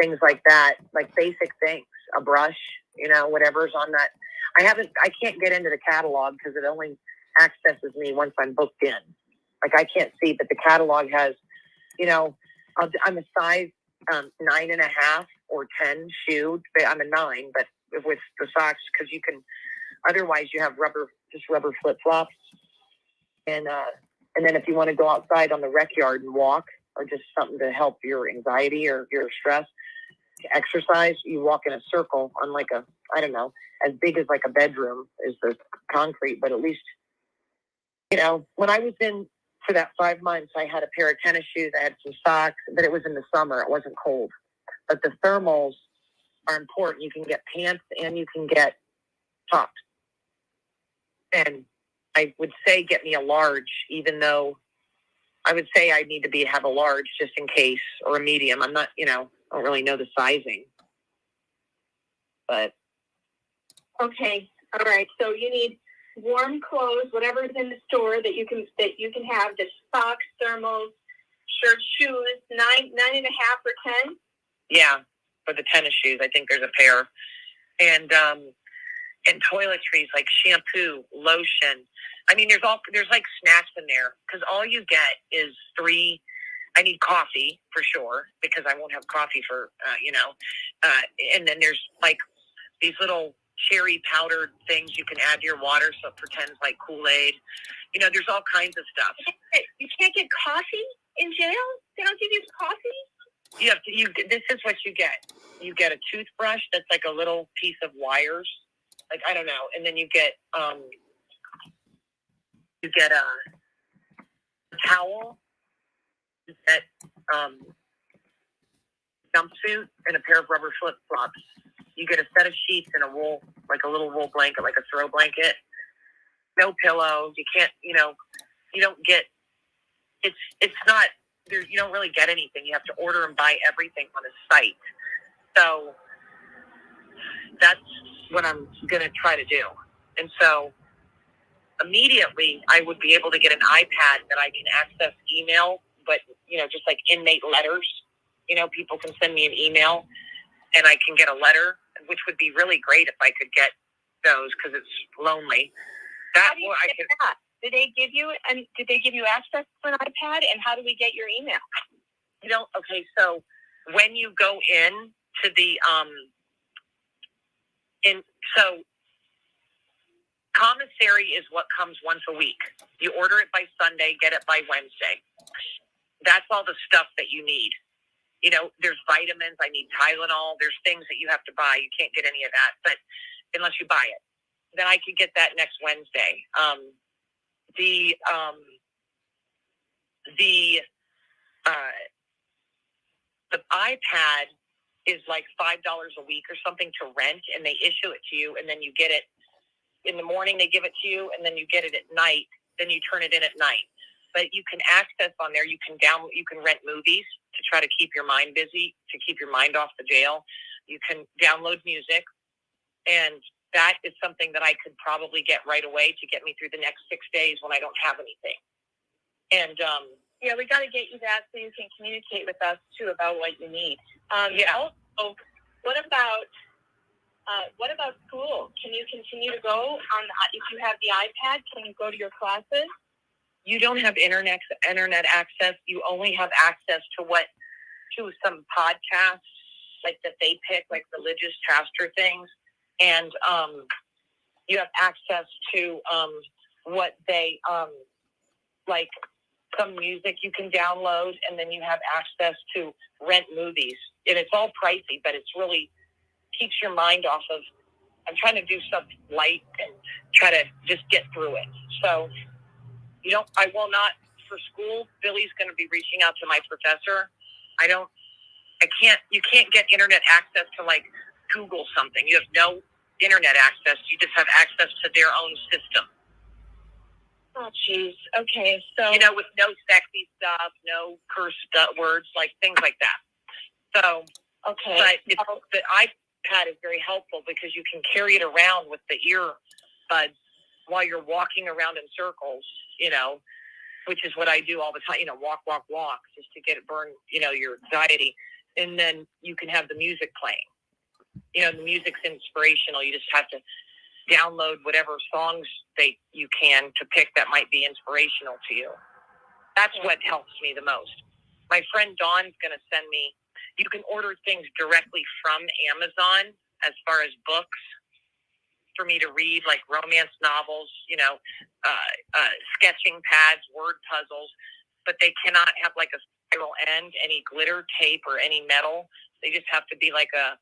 things like that. Basic things, a brush, whatever's on that. I can't get into the catalog because it only accesses me once I'm booked in. I can't see, but the catalog has, I'm a size 9.5 or 10 shoe. I'm a 9, but with the socks, because you can, otherwise you have rubber flip-flops. And then if you want to go outside on the rec yard and walk, or just something to help your anxiety or your stress, to exercise, you walk in a circle on like a, I don't know, as big as like a bedroom is the concrete, but at least, you know, when I was in for that 5 months, I had a pair of tennis shoes, I had some socks, but it was in the summer, it wasn't cold. But the thermals are important. You can get pants and you can get tops. And I would say get me a large, even though I would say I need to have a large just in case, or a medium. I'm not, you know, I don't really know the sizing. But Okay. All right. So you need warm clothes, whatever's in the store that you can have, the socks, thermals, shirts, shoes, 9.5 or 10. yeah, for the tennis shoes, I think there's a pair. And toiletries like shampoo, lotion. I mean, there's like snacks in there, because all you get is 3. I need coffee for sure, because I won't have coffee for, and then there's like these little cherry powdered things you can add to your water so it pretends like Kool-Aid. You know, there's all kinds of stuff. You can't get coffee in jail? They don't give you coffee? This is what you get. You get a toothbrush that's like a little piece of wires. Like, I don't know. And then you get a towel, you get jumpsuit, and a pair of rubber flip-flops. You get a set of sheets and a wool, like a little wool blanket, like a throw blanket. No pillow. You can't, you don't get, it's not, you don't really get anything. You have to order and buy everything on a site. So that's what I'm going to try to do. And so immediately I would be able to get an iPad that I can access email, but, just like inmate letters, people can send me an email and I can get a letter, which would be really great if I could get those, because it's lonely. How do you get that? Did they give you access to an iPad, and how do we get your email? Okay, so when you go in to the, so commissary is what comes once a week. You order it by Sunday, get it by Wednesday. That's all the stuff that you need. There's vitamins. I need Tylenol. There's things that you have to buy. You can't get any of that, but unless you buy it, then I could get that next Wednesday. The iPad is like $5 a week or something to rent, and they issue it to you, and then you get it in the morning. They give it to you, and then you get it at night. Then you turn it in at night. But you can access on there. You can rent movies to try to keep your mind busy, to keep your mind off the jail. You can download music, and that is something that I could probably get right away to get me through the next 6 days when I don't have anything. And yeah, we got to get you that so you can communicate with us too about what you need. Also, what about school? Can you continue to go on if you have the iPad? Can you go to your classes? You don't have internet access. You only have access to some podcasts like that they pick, like religious pastor things, and you have access to what they like some music you can download, and then you have access to rent movies. And it's all pricey, but it's really keeps your mind off of. I'm trying to do something light and try to just get through it. So. I will not, for school, Billy's going to be reaching out to my professor. You can't get internet access to like Google something. You have no internet access. You just have access to their own system. Oh, geez. Okay. So, with no sexy stuff, no curse words, like things like that. So, okay. But the iPad is very helpful because you can carry it around with the earbuds while you're walking around in circles, which is what I do all the time, walk, just to get it burn, your anxiety. And then you can have the music playing. The music's inspirational. You just have to download whatever songs you can to pick that might be inspirational to you. That's what helps me the most. My friend Dawn's going to send me, you can order things directly from Amazon as far as books for me to read, like romance novels, sketching pads, word puzzles. but they cannot have like a spiral end, any glitter, tape, or any metal. They just have to be like a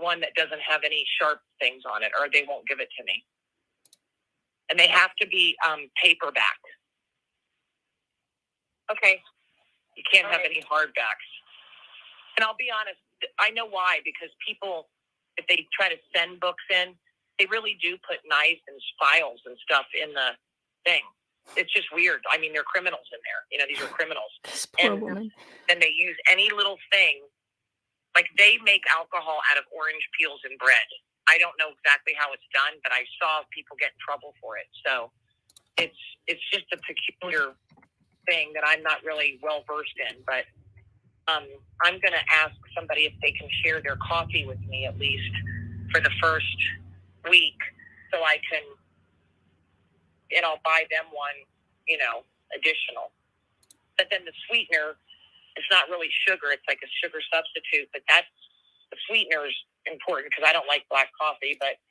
one that doesn't have any sharp things on it, or they won't give it to me. And they have to be paperback. Okay. You can't have any hardbacks. And I'll be honest, I know why, because people, if they try to send books in, they really do put knives and files and stuff in the thing. It's just weird. I mean, they're criminals in there. You know, these are criminals. This poor And woman. then they use any little thing. Like they make alcohol out of orange peels and bread. I don't know exactly how it's done, but I saw people get in trouble for it. So it's just a peculiar thing that I'm not really well versed in. But I'm going to ask somebody if they can share their coffee with me at least for the first week, so I can, and I'll buy them one, you know, additional. But then the sweetener, it's not really sugar. It's like a sugar substitute, but that's, the sweetener is important because I don't like black coffee, but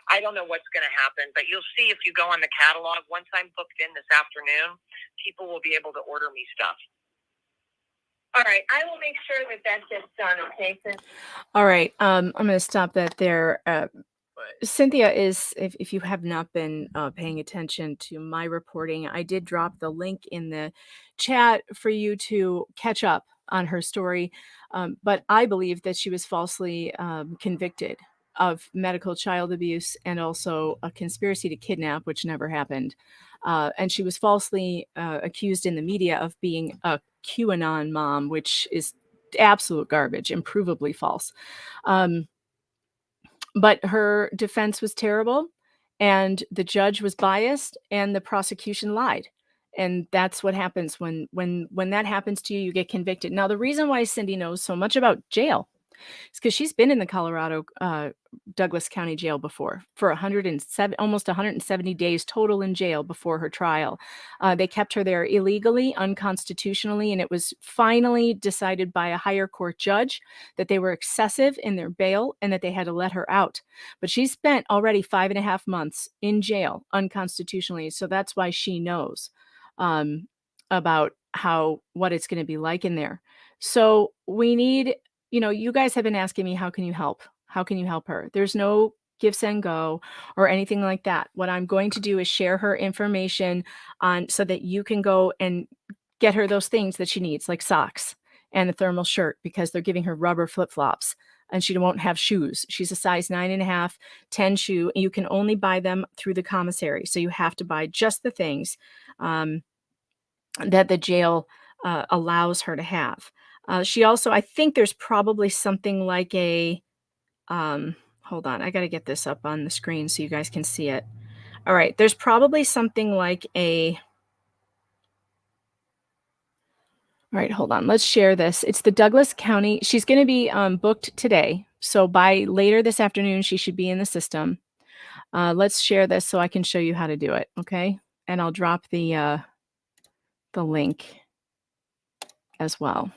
I don't know what's going to happen. But you'll see if you go on the catalog, once I'm booked in this afternoon, people will be able to order me stuff. All right. I will make sure that that gets done. Okay. All right. I'm going to stop that there. Cynthia is, if you have not been paying attention to my reporting, I did drop the link in the chat for you to catch up on her story. But I believe that she was falsely convicted of medical child abuse and also a conspiracy to kidnap, which never happened. And she was falsely accused in the media of being a QAnon mom, which is absolute garbage, and provably false. But her defense was terrible, and the judge was biased, and the prosecution lied. And that's what happens when that happens to you, you get convicted. Now, the reason why Cindy knows so much about jail is because she's been in the Colorado Douglas County Jail before for 107, almost 170 days total in jail before her trial. They kept her there illegally, unconstitutionally, and it was finally decided by a higher court judge that they were excessive in their bail and that they had to let her out. But she spent already 5.5 months in jail unconstitutionally, so that's why she knows about what it's going to be like in there. So we need, you guys have been asking me, how can you help? How can you help her? There's no give, send, go or anything like that. What I'm going to do is share her information so that you can go and get her those things that she needs, like socks and a thermal shirt, because they're giving her rubber flip-flops and she won't have shoes. She's a size 9.5, 10 shoe. And you can only buy them through the commissary. So you have to buy just the things that the jail allows her to have. She also, I think there's probably something like a, hold on, I got to get this up on the screen so you guys can see it. All right, there's probably something like a, all right, hold on, let's share this. It's the Douglas County, she's going to be booked today. So by later this afternoon, she should be in the system. Let's share this so I can show you how to do it, okay? And I'll drop the link as well.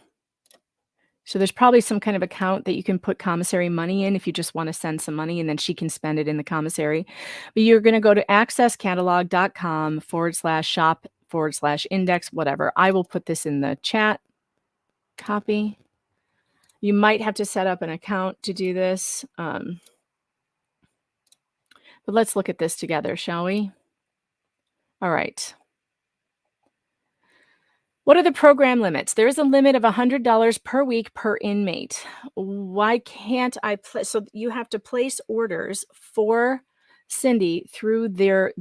So there's probably some kind of account that you can put commissary money in if you just want to send some money, and then she can spend it in the commissary. But you're going to go to accesscatalog.com/shop/index, whatever. I will put this in the chat. Copy. You might have to set up an account to do this. But let's look at this together, shall we? All right. What are the program limits? There is a limit of $100 per week per inmate. Why can't I place? So you have to place orders for Cindy through their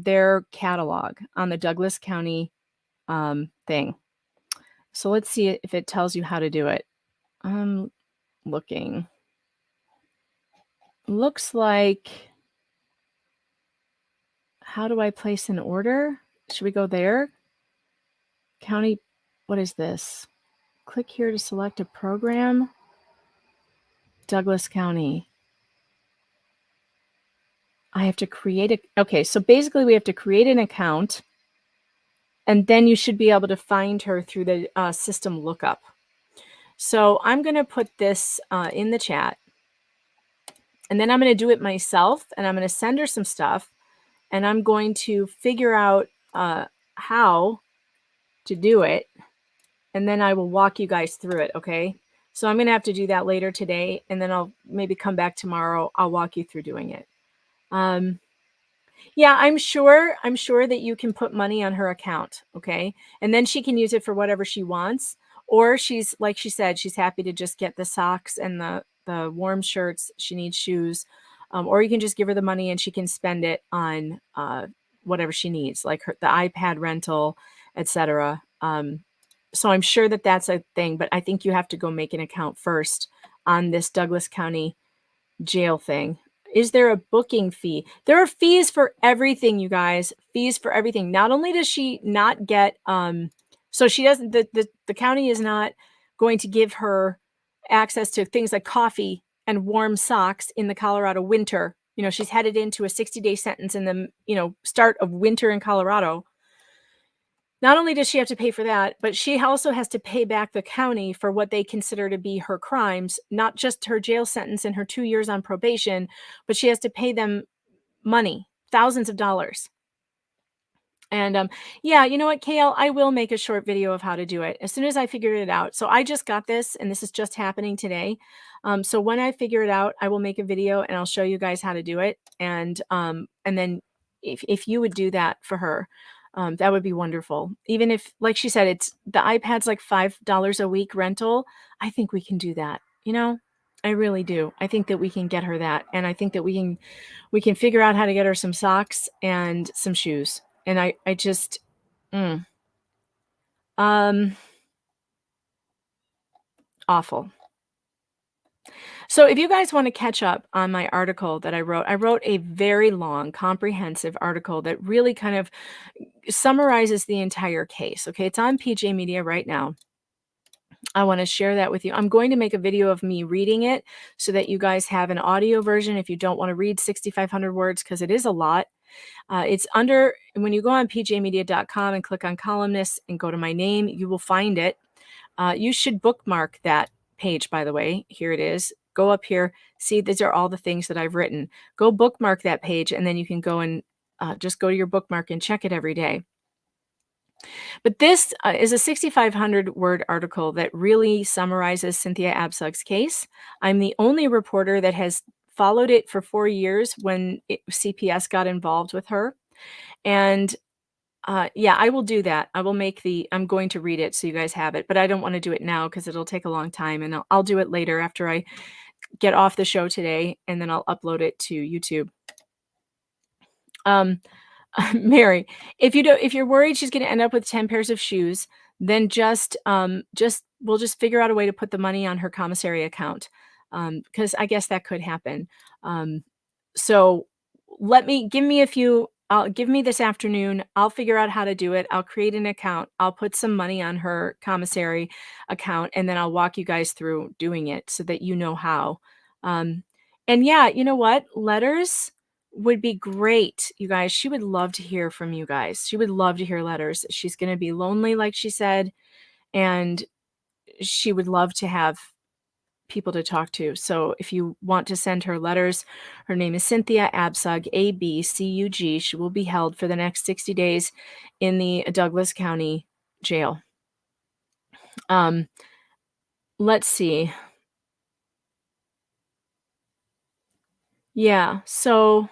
catalog on the Douglas County thing. So let's see if it tells you how to do it. I'm looking. Looks like, how do I place an order? Should we go there? County, what is this? Click here to select a program. Douglas County. I have to create okay, so basically we have to create an account, and then you should be able to find her through the system lookup. So I'm going to put this in the chat, and then I'm going to do it myself, and I'm going to send her some stuff, and I'm going to figure out how to do it, and then I will walk you guys through it, okay? So I'm going to have to do that later today, and then I'll maybe come back tomorrow. I'll walk you through doing it. Yeah, I'm sure that you can put money on her account, okay? And then she can use it for whatever she wants, or she's like she said, she's happy to just get the socks and the warm shirts. She needs shoes. Or you can just give her the money and she can spend it on whatever she needs, like the iPad rental, etc. So I'm sure that that's a thing, but I think you have to go make an account first on this Douglas County jail thing. Is there a booking fee? There are fees for everything, you guys. Fees for everything. Not only does she not get so she doesn't the county is not going to give her access to things like coffee and warm socks in the Colorado winter. You know, she's headed into a 60-day sentence in the, start of winter in Colorado. Not only does she have to pay for that, but she also has to pay back the county for what they consider to be her crimes, not just her jail sentence and her 2 years on probation, but she has to pay them money, thousands of dollars. And yeah, you know what, Kale, I will make a short video of how to do it as soon as I figure it out. So I just got this, and this is just happening today. So when I figure it out, I will make a video and I'll show you guys how to do it. And then if you would do that for her, that would be wonderful. Even if, like she said, it's the iPad's like $5 a week rental. I think we can do that. I really do. I think that we can get her that, and I think that we can figure out how to get her some socks and some shoes. And I just, awful. So if you guys want to catch up on my article that I wrote a very long, comprehensive article that really kind of summarizes the entire case. Okay, it's on PJ Media right now. I want to share that with you. I'm going to make a video of me reading it so that you guys have an audio version if you don't want to read 6,500 words, because it is a lot. It's under, when you go on pjmedia.com and click on columnists and go to my name, you will find it. You should bookmark that page, by the way. Here it is. Go up here. See, these are all the things that I've written. Go bookmark that page, and then you can go and just go to your bookmark and check it every day. But this is a 6,500 word article that really summarizes Cynthia Absug's case. I'm the only reporter that has followed it for 4 years when CPS got involved with her. And yeah, I will do that. I'm going to read it so you guys have it, but I don't want to do it now because it'll take a long time, and I'll do it later after I get off the show today, and then I'll upload it to YouTube. Mary, if you're worried she's going to end up with 10 pairs of shoes, then we'll just figure out a way to put the money on her commissary account. Because I guess that could happen. So give me this afternoon. I'll figure out how to do it. I'll create an account. I'll put some money on her commissary account, and then I'll walk you guys through doing it so that you know how. And yeah, you know what? Letters would be great, you guys. She would love to hear from you guys. She would love to hear letters. She's going to be lonely, like she said, and she would love to have people to talk to. So if you want to send her letters, her name is Cynthia Absug, ABCUG. She will be held for the next 60 days in the Douglas County Jail. Let's see. Yeah, so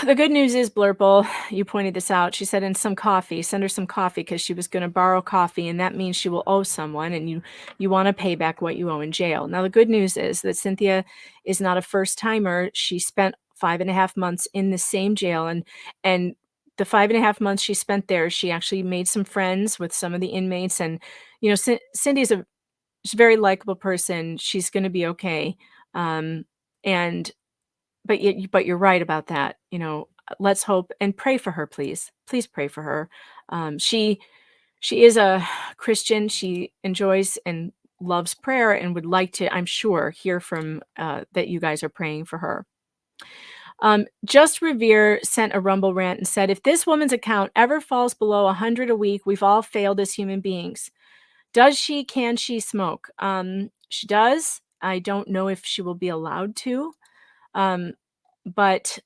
the good news is, Blurple, you pointed this out. She said, and some coffee. Send her some coffee because she was going to borrow coffee, and that means she will owe someone, and you want to pay back what you owe in jail. Now, the good news is that Cynthia is not a first-timer. She spent 5.5 months in the same jail, and the 5.5 months she spent there, she actually made some friends with some of the inmates, and Cindy's she's a very likable person. She's going to be okay. But you're right about that. Let's hope and pray for her, please. Please pray for her. She is a Christian. She enjoys and loves prayer and would like to, I'm sure, hear from that you guys are praying for her. Just Revere sent a Rumble rant and said, if this woman's account ever falls below 100 a week, we've all failed as human beings. Can she smoke? She does. I don't know if she will be allowed to. But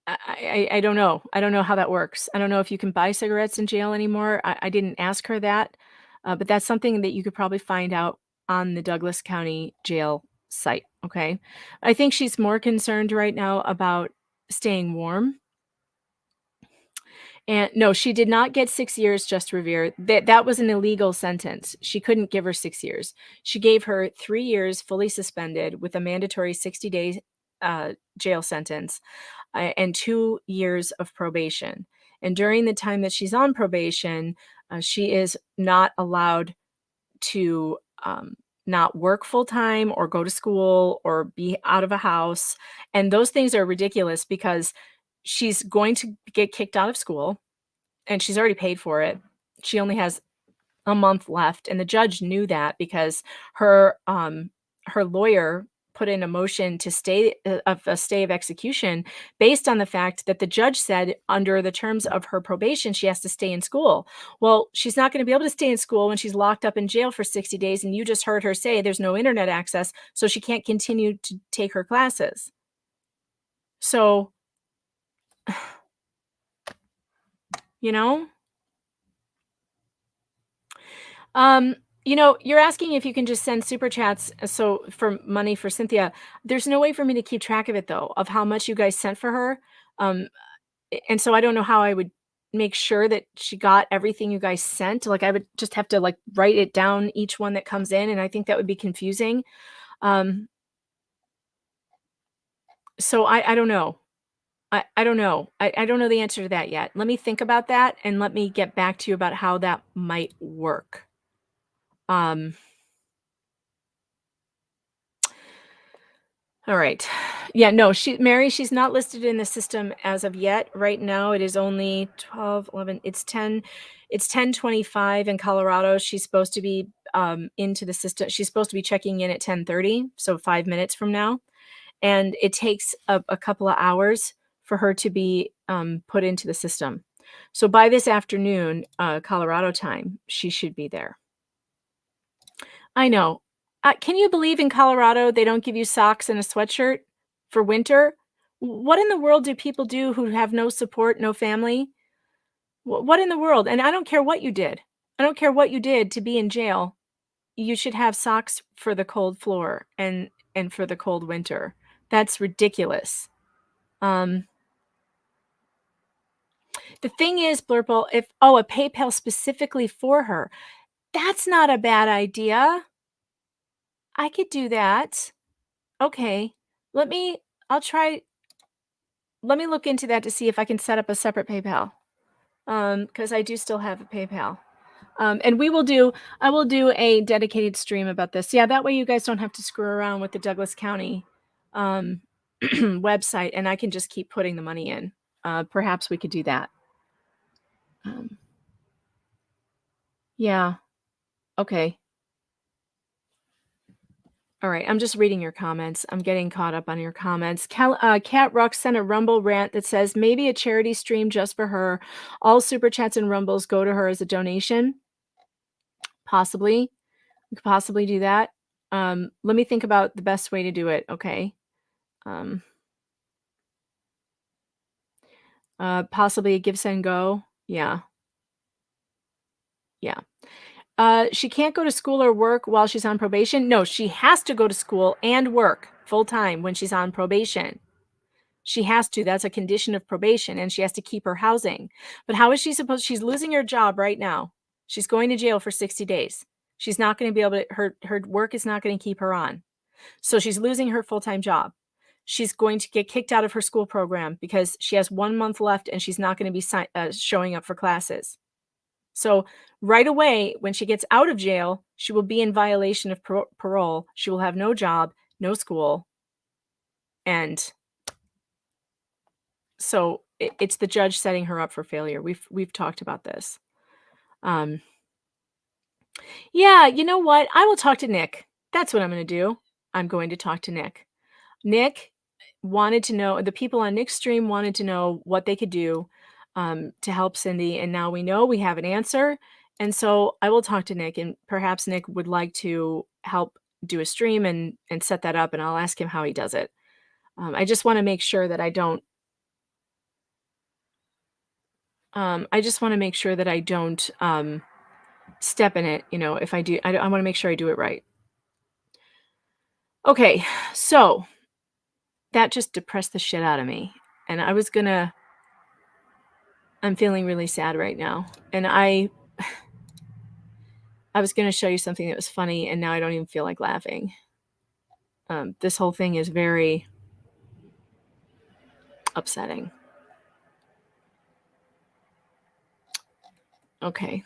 I don't know. I don't know how that works. I don't know if you can buy cigarettes in jail anymore. I didn't ask her that, but that's something that you could probably find out on the Douglas County Jail site. Okay. I think she's more concerned right now about staying warm. And no, she did not get 6 years, Just Revere. That was an illegal sentence. She couldn't give her 6 years. She gave her 3 years fully suspended with a mandatory 60-day jail sentence and 2 years of probation. And during the time that she's on probation, she is not allowed to not work full time or go to school or be out of a house. And those things are ridiculous because she's going to get kicked out of school and she's already paid for it. She only has a month left, and the judge knew that because her lawyer put in a motion to stay of a stay of execution based on the fact that the judge said under the terms of her probation she has to stay in school. Well, she's not going to be able to stay in school when she's locked up in jail for 60 days, and you just heard her say there's no internet access, so she can't continue to take her classes. So, you know, you're asking if you can just send super chats so for money for Cynthia. There's no way for me to keep track of it though, of how much you guys sent for her. Um, and so I don't know how I would make sure that she got everything you guys sent. Like I would just have to like write it down each one that comes in, and I think that would be confusing. So I don't know. I don't know. I don't know the answer to that yet. Let me think about that and let me get back to you about how that might work. All right. Yeah, no, Mary, she's not listed in the system as of yet. Right now, it is only 12, 11, it's 10:25 in Colorado. She's supposed to be into the system. She's supposed to be checking in at 10:30, so 5 minutes from now. And it takes a couple of hours for her to be put into the system. So by this afternoon, Colorado time, she should be there. I know. Can you believe in Colorado they don't give you socks and a sweatshirt for winter? What in the world do people do who have no support, no family? What in the world? And I don't care what you did. I don't care what you did to be in jail. You should have socks for the cold floor and for the cold winter. That's ridiculous. The thing is, Blurple, a PayPal specifically for her. That's not a bad idea. I could do that. Okay. Let me look into that to see if I can set up a separate PayPal. Because I do still have a PayPal. And I will do a dedicated stream about this. Yeah, that way you guys don't have to screw around with the Douglas County website, and I can just keep putting the money in. Perhaps we could do that. Yeah. Okay. All right, I'm just reading your comments. I'm getting caught up on your comments. Cat Rock sent a Rumble rant that says maybe a charity stream just for her. All super chats and Rumbles go to her as a donation. Possibly. We could possibly do that. Let me think about the best way to do it, okay? Possibly a give, send, go. Yeah. Yeah. She can't go to school or work while she's on probation. No, she has to go to school and work full time when she's on probation. She has to. That's a condition of probation, and she has to keep her housing. But how is she supposed? She's losing her job right now. She's going to jail for 60 days. She's not going to be able to. Her work is not going to keep her on. So she's losing her full-time job. She's going to get kicked out of her school program because she has 1 month left, and she's not going to be showing up for classes. So right away, when she gets out of jail, she will be in violation of parole. She will have no job, no school. And so it's the judge setting her up for failure. We've talked about this. Yeah, you know what? I will talk to Nick. That's what I'm going to do. I'm going to talk to Nick. Nick wanted to know, the people on Nick's stream wanted to know what they could do to help Cindy. And now we know we have an answer. And so I will talk to Nick, and perhaps Nick would like to help do a stream and set that up. And I'll ask him how he does it. I just want to make sure that I don't I just want to make sure that I don't step in it. If I do, I want to make sure I do it right. Okay, so that just depressed the shit out of me. And I'm feeling really sad right now. And I was going to show you something that was funny, and now I don't even feel like laughing. This whole thing is very upsetting. Okay.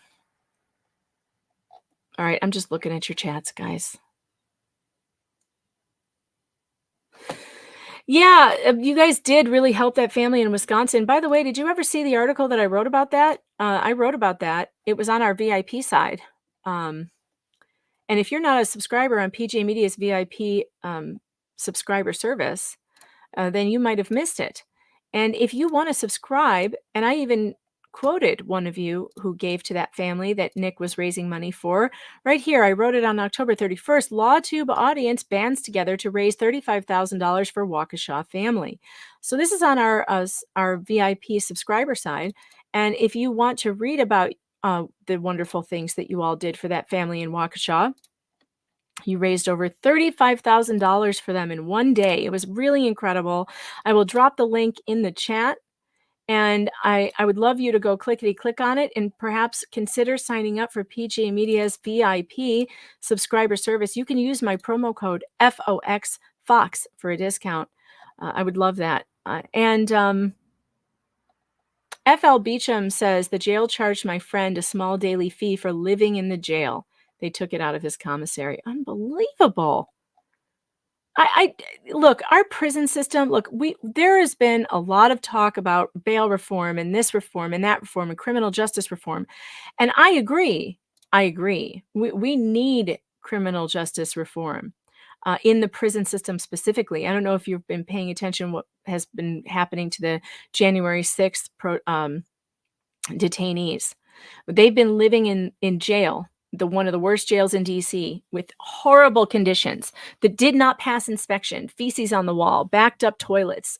All right, I'm just looking at your chats, guys. Yeah, you guys did really help that family in Wisconsin. By the way, did you ever see the article that I wrote about that? I wrote about that. It was on our VIP side. And if you're not a subscriber on PJ Media's VIP subscriber service, then you might have missed it. And if you want to subscribe, and I even quoted one of you who gave to that family that Nick was raising money for. Right here, I wrote it on October 31st. LawTube audience bands together to raise $35,000 for Waukesha family. So this is on our VIP subscriber side. And if you want to read about the wonderful things that you all did for that family in Waukesha, you raised over $35,000 for them in one day. It was really incredible. I will drop the link in the chat. And I would love you to go clickety-click on it and perhaps consider signing up for PJ Media's VIP subscriber service. You can use my promo code FOX for a discount. I would love that. FL Beecham says the jail charged my friend a small daily fee for living in the jail. They took it out of his commissary. Unbelievable. I look, our prison system, there has been a lot of talk about bail reform and this reform and that reform and criminal justice reform. And I agree. We need criminal justice reform in the prison system specifically. I don't know if you've been paying attention what has been happening to the January 6th detainees. They've been living in jail, one of the worst jails in DC, with horrible conditions that did not pass inspection, feces on the wall, backed up toilets,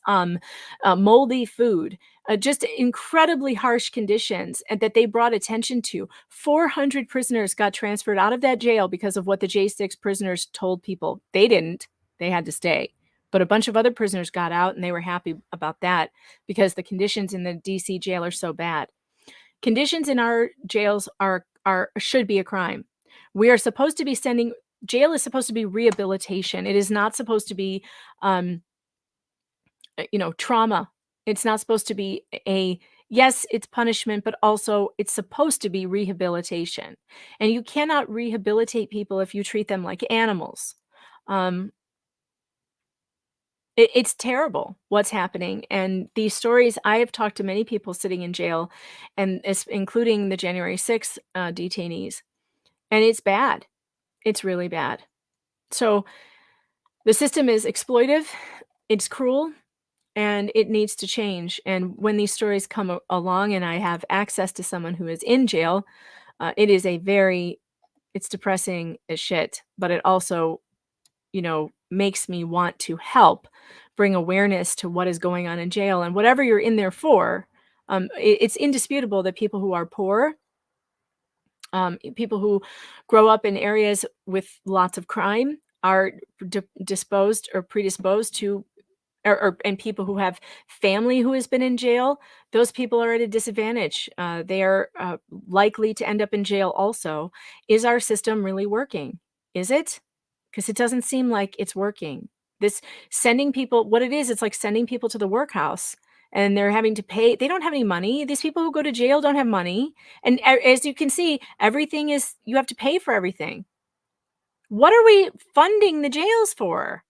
moldy food, just incredibly harsh conditions, and that they brought attention to. 400 prisoners got transferred out of that jail because of what the J6 prisoners told people. They didn't. They had to stay. But a bunch of other prisoners got out, and they were happy about that because the conditions in the DC jail are so bad. Conditions in our jails should be a crime. We are supposed to be jail is supposed to be rehabilitation. It is not supposed to be, trauma. It's not supposed to be yes, it's punishment, but also it's supposed to be rehabilitation. And you cannot rehabilitate people if you treat them like animals. It's terrible what's happening. And these stories, I have talked to many people sitting in jail, and including the January 6th detainees. And it's bad. It's really bad. So the system is exploitive. It's cruel, and it needs to change. And when these stories come along and I have access to someone who is in jail, it's depressing as shit, but it also, makes me want to help bring awareness to what is going on in jail. And whatever you're in there for, it's indisputable that people who are poor, people who grow up in areas with lots of crime are disposed or predisposed to, and people who have family who has been in jail, those people are at a disadvantage. They are likely to end up in jail also. Is our system really working? Is it? Because it doesn't seem like it's working. This sending people, what it is, it's like sending people to the workhouse and they're having to pay. They don't have any money. These people who go to jail don't have money. And as you can see, you have to pay for everything. What are we funding the jails for?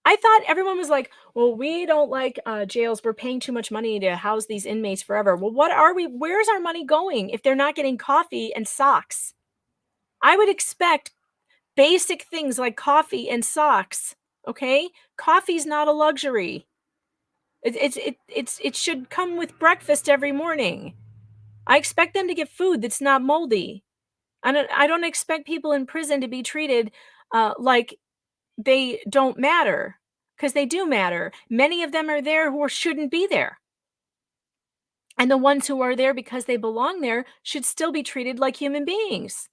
I thought everyone was like, well, we don't like jails. We're paying too much money to house these inmates forever. Well, where's our money going if they're not getting coffee and socks? I would expect basic things like coffee and socks. Okay, coffee's not a luxury. It should come with breakfast every morning. I expect them to get food that's not moldy. I don't expect people in prison to be treated like they don't matter, because they do matter. Many of them are there who shouldn't be there. And the ones who are there because they belong there should still be treated like human beings.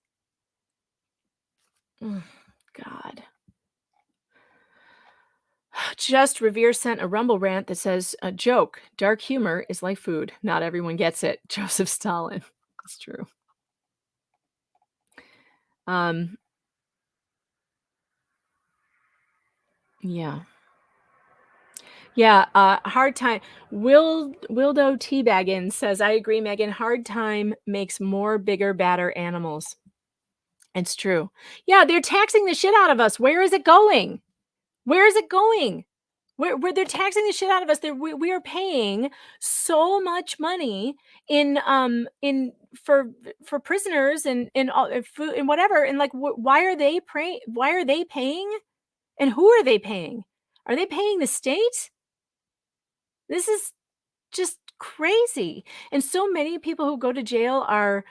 God. Just Revere sent a Rumble rant that says, a joke, dark humor is like food. Not everyone gets it. Joseph Stalin. That's true. Yeah. Yeah, hard time. Wildo Teabaggin says, I agree, Megan. Hard time makes more bigger, badder animals. It's true. Yeah, they're taxing the shit out of us. Where is it going? Where is it going? Where they're taxing the shit out of us. We are paying so much money in for prisoners and all food and whatever. And like, why are they paying? And who are they paying? Are they paying the state? This is just crazy. And so many people who go to jail are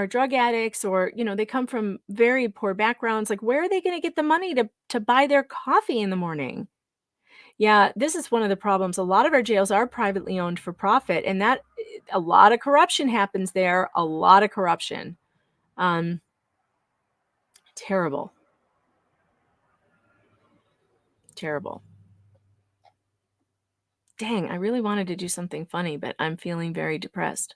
drug addicts, or, you know, they come from very poor backgrounds. Like, where are they going to get the money to buy their coffee in the morning? Yeah, this is one of the problems. A lot of our jails are privately owned for profit, and that a lot of corruption happens there. A lot of corruption. Terrible. Terrible. Dang, I really wanted to do something funny, but I'm feeling very depressed.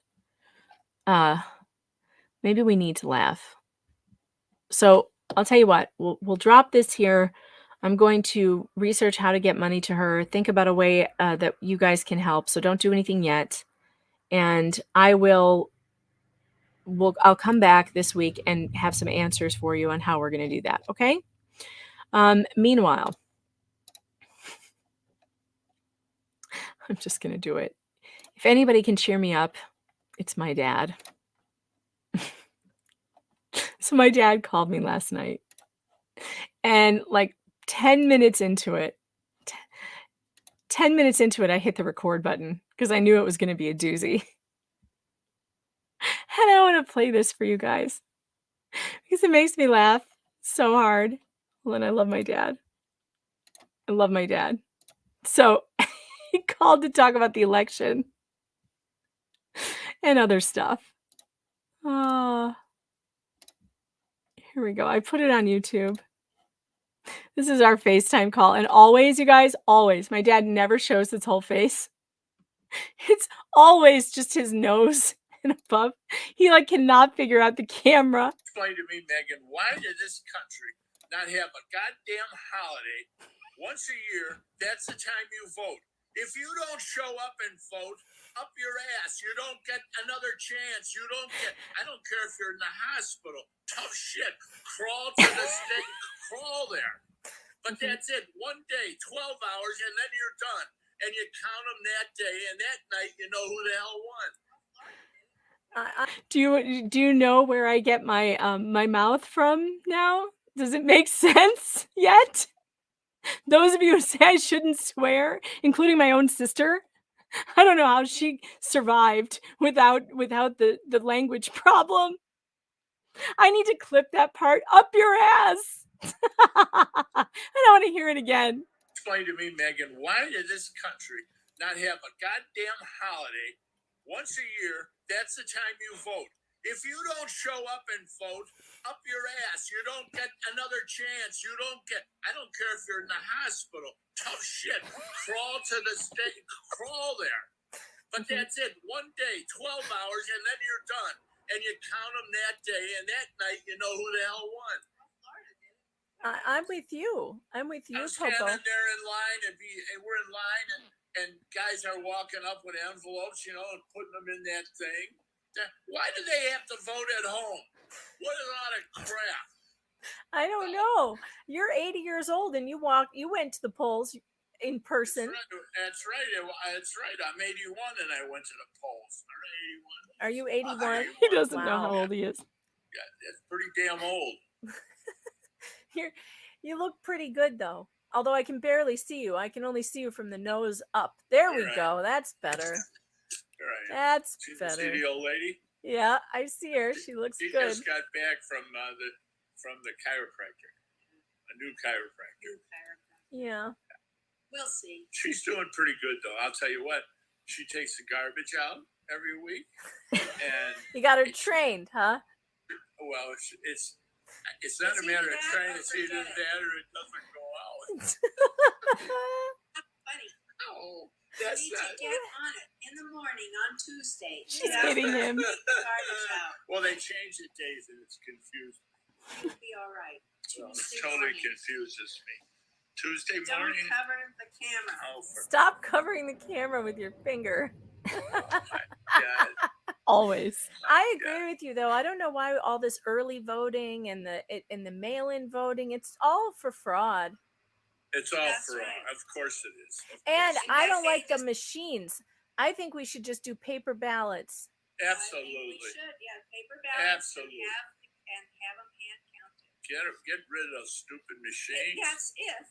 Maybe we need to laugh. So I'll tell you what, we'll drop this here. I'm going to research how to get money to her, think about a way that you guys can help. So don't do anything yet. And I'll come back this week and have some answers for you on how we're going to do that. Okay. Meanwhile, I'm just going to do it. If anybody can cheer me up, it's my dad. So my dad called me last night, and like 10 minutes into it, I hit the record button because I knew it was going to be a doozy. And I want to play this for you guys because it makes me laugh so hard. Well, and I love my dad. I love my dad. So he called to talk about the election and other stuff. Here we go. I put it on YouTube. This is our FaceTime call. And always, you guys, always, my dad never shows his whole face. It's always just his nose and above. He like cannot figure out the camera. Explain to me, Megan, why did this country not have a goddamn holiday once a year? That's the time you vote. If you don't show up and vote, up your ass. You don't get another chance. You don't get, I don't care if you're in the hospital. Tough shit. Crawl to the state. Crawl there. But that's it. One day, 12 hours, and then you're done. And you count them that day, and that night you know who the hell won. Do you know where I get my my mouth from now? Does it make sense yet? Those of you who say I shouldn't swear, including my own sister, I don't know how she survived without the language problem. I need to clip that part up your ass. I don't want to hear it again. Explain to me, Megan, why did this country not have a goddamn holiday once a year? That's the time you vote. If you don't show up and vote, up your ass. You don't get another chance. You don't get, I don't care if you're in the hospital. Tough shit. Crawl to the state. Crawl there. But that's it. One day, 12 hours, and then you're done. And you count them that day, and that night you know who the hell won. I'm with you. I'm with you, I'm Popo. standing there in line, and we're in line, and guys are walking up with envelopes, you know, and putting them in that thing. Why do they have to vote at home? What a lot of crap. I don't know. You're 80 years old, and you went to the polls in person. That's right. That's right. I'm 81, and I went to the polls. Are you 81? He doesn't know how old he is. Yeah, that's pretty damn old. You look pretty good, though. Although I can barely see you. I can only see you from the nose up. There we go. That's better. Right. That's better. See the old lady? Yeah, I see her. She looks good. She just got back from the chiropractor. A new chiropractor. Yeah. We'll see. She's doing pretty good, though. I'll tell you what. She takes the garbage out. every week, and You got her trained, huh? well, it's not a matter of trying to see this that or it doesn't go out. Funny. Oh, You that's need not. to get on it in the morning on Tuesday. She's hitting him. Garbage out. Well, they changed the days and it's confused. You'll be all right. So it Tuesday totally morning. confuses me. Tuesday Don't morning. cover the camera. Oh, for Stop covering the camera with your finger. God. Always. I agree with you, though. I don't know why all this early voting and the mail-in voting, it's all for fraud. It's all That's fraud. right. Of course it is. Of And course. I don't like the machines. I think we should just do paper ballots. Absolutely. We should, yeah, paper ballots Absolutely. and have them hand counted. Get rid of those stupid machines. That's if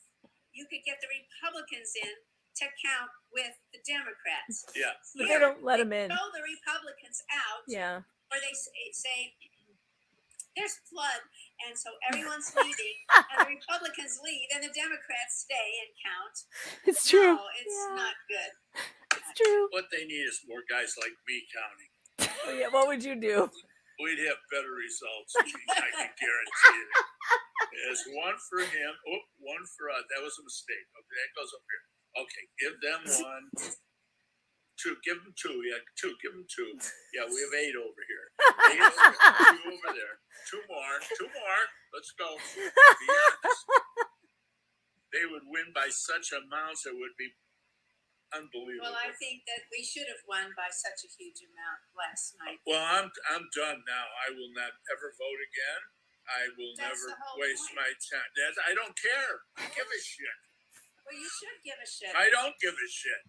you could get the Republicans in to count with the Democrats. Yeah. But they don't let them in. Throw the Republicans out, Yeah. or they say there's flood, and so everyone's leaving, and the Republicans leave, and the Democrats stay and count. It's true. No, it's Yeah. not good. It's true. What they need is more guys like me counting. Oh, yeah. What would you do? We'd have better results. I can guarantee it. There's one for him. Oh, one for us. That was a mistake. Okay, that goes up here. Okay, give them one. Two. Give them two. Yeah, two. Give them two. Yeah, we have 8 over here. 8 over here. 2 over there. 2 more. 2 more. Let's go. Be honest. They would win by such amounts it would be unbelievable. Well, I think that we should have won by such a huge amount last night. Well, I'm done now. I will not ever vote again. I will That's never the whole waste point. my time. I don't care. I give a shit. Well, you should give a shit. I don't give a shit.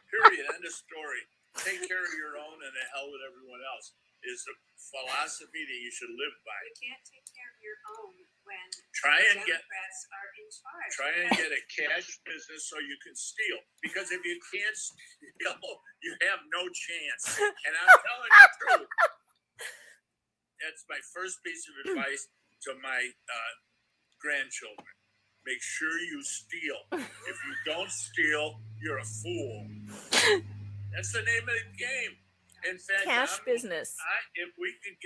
Period. End of story. Take care of your own and the hell with everyone else is the philosophy that you should live by. You can't take care of your own when Try and get Democrats are in charge. Try and get a cash business so you can steal. Because if you can't steal, you have no chance. And I'm telling you the truth. That's my first piece of advice to my grandchildren. Make sure you steal. If you don't steal, you're a fool. That's the name of the game. In fact, Cash business. If we could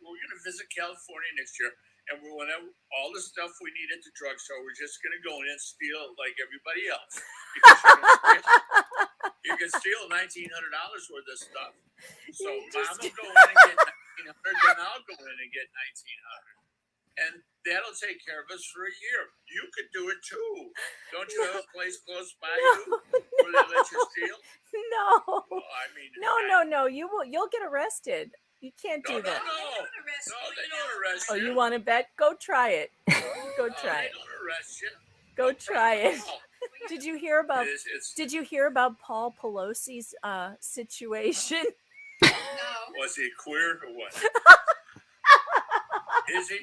we're going to visit California next year, and we're going to all the stuff we need at the drugstore. We're just going to go in and steal like everybody else. Because you can steal $1,900 worth of stuff. So Mom will go in and get $1,900, then I'll go in and get $1,900. And that'll take care of us for a year. You could do it too. Don't you have a place close by you where they let you steal? No. Well, I mean, No. You'll get arrested. You can't do that. No, they don't arrest Oh, you. you want to bet? Go try it. Go try They it. don't arrest you. Go try it. No. Did you hear about? It's- Did you hear about Paul Pelosi's situation? No. Was he queer or what? Is he?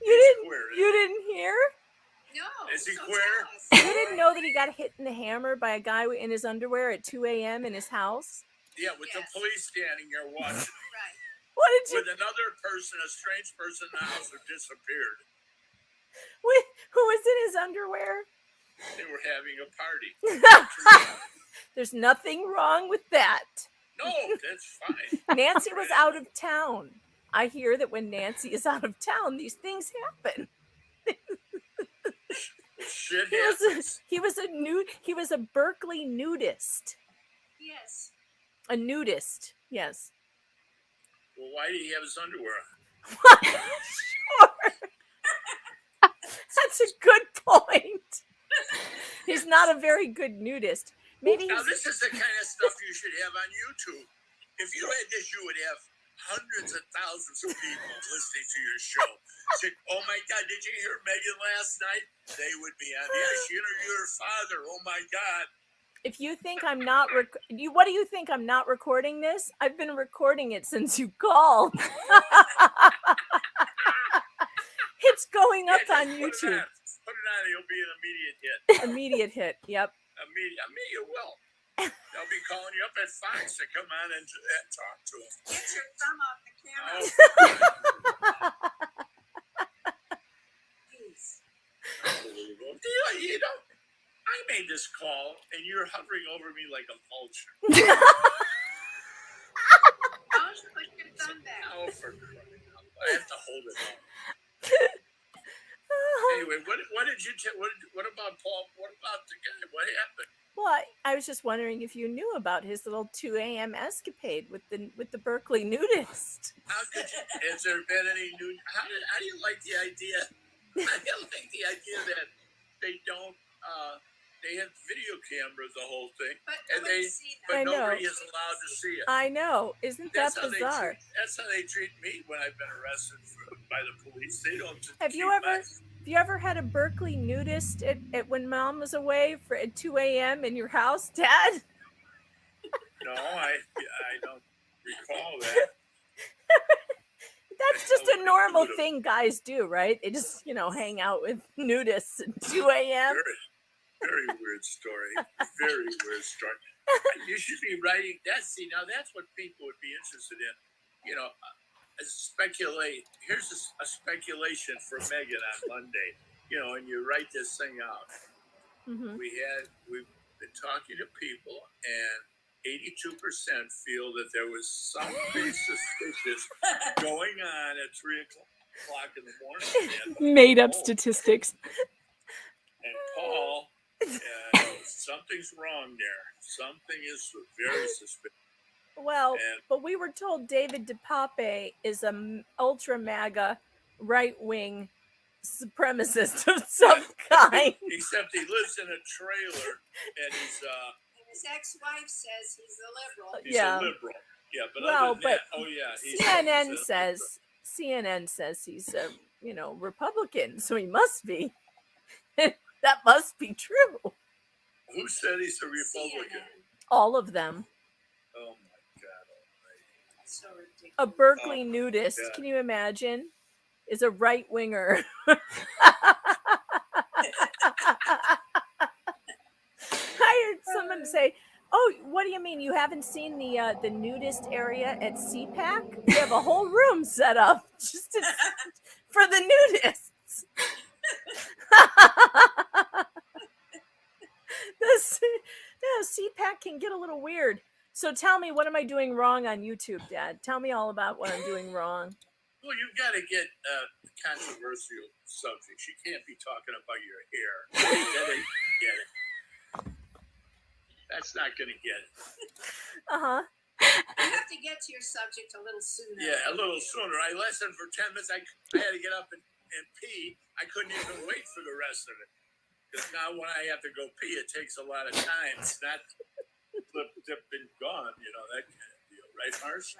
You didn't hear? No. Is he so queer? tell us. You didn't know that he got hit in the hammer by a guy in his underwear at 2 a.m. in his house? Yeah, with the Yes. police standing there watching. Right. What did you? With another person, a strange person in the house who disappeared. Who was in his underwear? They were having a party. There's nothing wrong with that. No, that's fine. Nancy was out of town. I hear that when Nancy is out of town, these things happen. Shit He happens. was a Berkeley nudist. Yes. A nudist. Yes. Well, why did he have his underwear on? Sure. That's a good point. He's not a very good nudist. Maybe Now, he's, this is the kind of stuff you should have on YouTube. If you had this, you would have hundreds of thousands of people listening to your show. Say, oh my God, did you hear Megan last night? They would be on. Yeah, she interviewed her father. Oh my God. if you think I'm not what do you think, I'm not recording this? I've been recording it since you called. It's going up Yeah, on just YouTube. Put it on, it'll be an immediate hit. Immediate hit. Yep. It will. They'll be calling you up at Fox to come on and talk to them. Get your thumb off the camera. Please. Unbelievable. You know, I made this call and you're hovering over me like a vulture. I have to hold it out. Anyway, what did you what about Paul? What about the guy? What happened? Well, I was just wondering if you knew about his little 2 a.m. escapade with the Berkeley nudist. How could you, has there been any new? How do you like the idea? I like the idea that they don't. They have video cameras, the whole thing, but nobody is allowed to see it. I know, isn't that That's how bizarre? that's how they treat me when I've been arrested by the police. They don't. Have you ever had a Berkeley nudist at when Mom was away at 2 a.m. in your house, Dad? No, I don't recall that. That's just a normal thing guys do, right? They just, hang out with nudists at 2 a.m. Very weird story. Very weird story. You should be writing that. See, now that's what people would be interested in. Speculate. Here's a speculation for Megan on Monday. And you write this thing out. Mm-hmm. We've been talking to people, and 82% feel that there was something suspicious going on at 3 o'clock in the morning. Made up statistics. And Paul, something's wrong there. Something is very suspicious. Well, but we were told David DePape is a ultra MAGA right-wing supremacist of some kind. Except he lives in a trailer, and his ex-wife says he's a liberal. He's a liberal. Yeah, but other than that, CNN says he's a Republican, so he must be. That must be true. Who said he's a Republican? CNN. All of them. Oh my God! So ridiculous. A Berkeley nudist. Can you imagine? Is a right winger. I heard someone say, "Oh, what do you mean you haven't seen the nudist area at CPAC? We have a whole room set up just for the nudists." CPAC can get a little weird. So tell me, what am I doing wrong on YouTube, Dad? Tell me all about what I'm doing wrong. Well, you've got to get controversial subjects. You can't be talking about your hair. That ain't get it. That's not going to get it. Uh-huh. You have to get to your subject a little sooner. Yeah, a little sooner. I listened for 10 minutes. I had to get up and pee. I couldn't even wait for the rest of it. Because now when I have to go pee, it takes a lot of time. It's not flip, dip, and gone. That kind of deal. Right, Marsh?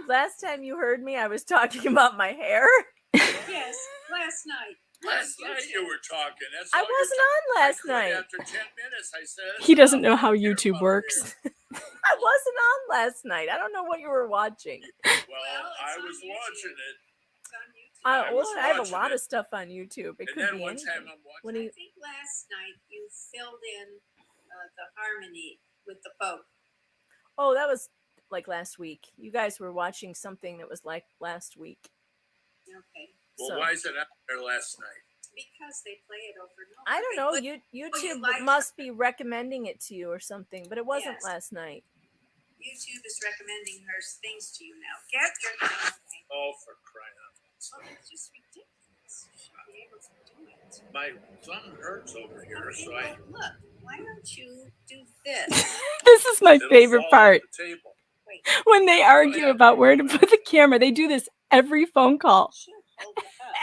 Last time you heard me, I was talking about my hair. Yes, last night. Last night you were talking. I wasn't on last night. After 10 minutes, I said... He doesn't know how YouTube works. I wasn't on last night. I don't know what you were watching. Well I was watching it. It's on YouTube. I have a lot of stuff on YouTube. It could be one time anything. I'm watching. I think last night you filled in the harmony with the folk. Oh, that was like last week. You guys were watching something that was like last week. Okay. Well, why is it out there last night? Because they play it over and over. I don't know. YouTube must be recommending it to you or something, but it wasn't last night. YouTube is recommending her things to you now. Get your thing. Oh, for crying out loud. Well, it's just ridiculous. She should be able to do it. My thumb hurts over here, Okay, so look, why don't you do this? This is my favorite part. Wait. When they argue about where to put the camera, they do this every phone call.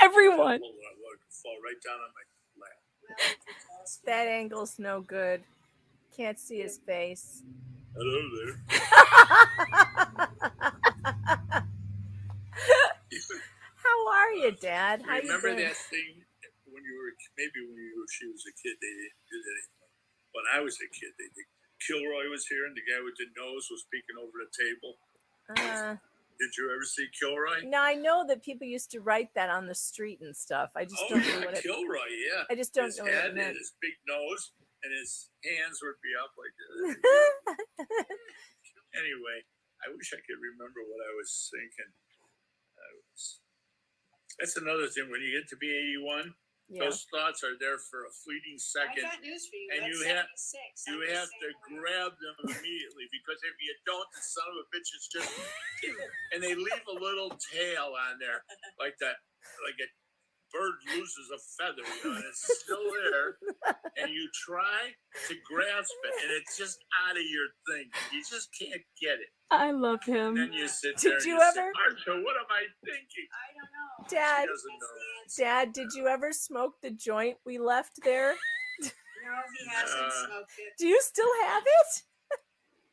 Everyone. Fall right down on my lap. That angle's no good. Can't see his face. Hello there. How are you, Dad? How Remember you doing? that thing when she was a kid, they didn't do that anymore. When I was a kid, they did. Kilroy was here, and the guy with the nose was peeking over the table. Did you ever see Kilroy? No, I know that people used to write that on the street and stuff. I just don't know what it. Kilroy, yeah. I just don't his know what head it meant. and his big nose, and his hands would be up like this. Anyway, I wish I could remember what I was thinking. That's another thing. When you get to be 81, Yeah. Those thoughts are there for a fleeting second. I got news for you. And That's you have 76. you I'm the have same to way. grab them immediately, because if you don't, the son of a bitch is just, and they leave a little tail on there, like a bird loses a feather, and it's still there, and you try to grasp it, and it's just out of your thing. You just can't get it. I love him. And then you sit Did there and you you say, ever- Marcia, what am I thinking? I don't know. Dad, She doesn't know. Dad, did you ever smoke the joint we left there? No, he hasn't smoked it. Do you still have it?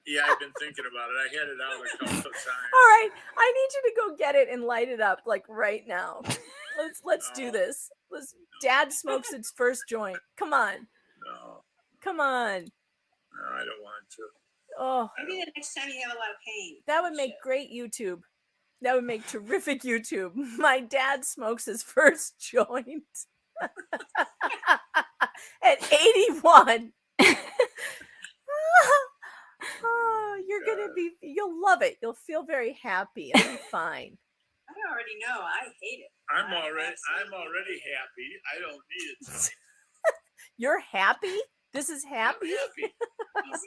Yeah, I've been thinking about it. I had it out a couple of times. All right, I need you to go get it and light it up like right now. Let's do this. Dad smokes its first joint. Come on. No, Come on. I don't want to. Oh, Maybe the next time you have a lot of pain. that would make great YouTube. That would make terrific YouTube. My dad smokes his first joint at 81. Oh, you'll love it. You'll feel very happy. It'll be fine. I already know. I hate it. I'm already happy. I don't need it. You're happy? This is happy? I'm happy.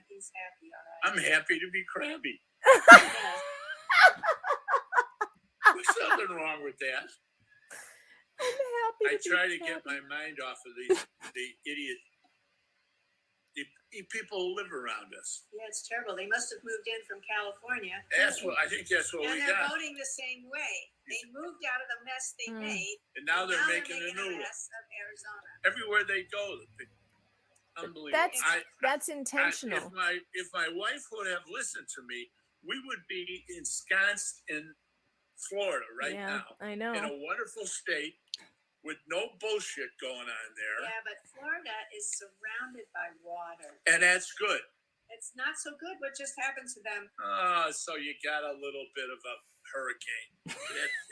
He's happy, all right. I'm happy to be crabby. There's nothing wrong with that. I'm happy I to try be to get happy. my mind off of the idiot people who live around us. Yeah, it's terrible. They must have moved in from California. I think that's what And we they're got. voting the same way. They moved out of the mess they made. And now they're making a new one. mess of Arizona. Everywhere they go, unbelievable. That's intentional. If my wife would have listened to me, we would be ensconced in Florida right now. I know. In a wonderful state with no bullshit going on there. Yeah, but Florida is surrounded by water. And that's good. It's not so good what just happened to them. So you got a little bit of a hurricane.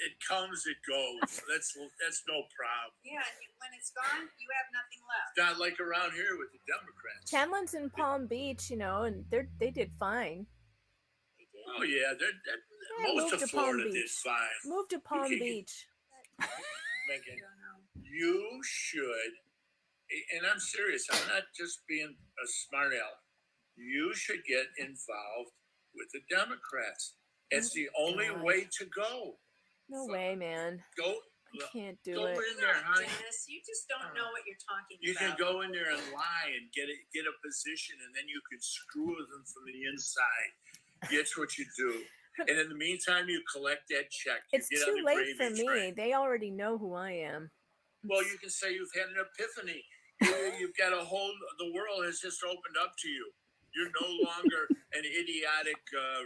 It comes, it goes. That's no problem. Yeah, and when it's gone, you have nothing left. Not like around here with the Democrats. Kenland's in Palm Beach, and they did fine. They did. Oh yeah, most of Florida did fine. Move to Palm Beach. Megan, you should, and I'm serious, I'm not just being a smart aleck. You should get involved with the Democrats. It's the only way to go. No way, man. I can't do go it. in there, honey. Dennis, you just don't know what you're talking You about. can go in there and lie and get a position, and then you can screw them from the inside. That's what you do. And in the meantime, you collect that check. You It's get too on the late for gravy me. train. They already know who I am. Well, you can say you've had an epiphany. You've got the world has just opened up to you. You're no longer an idiotic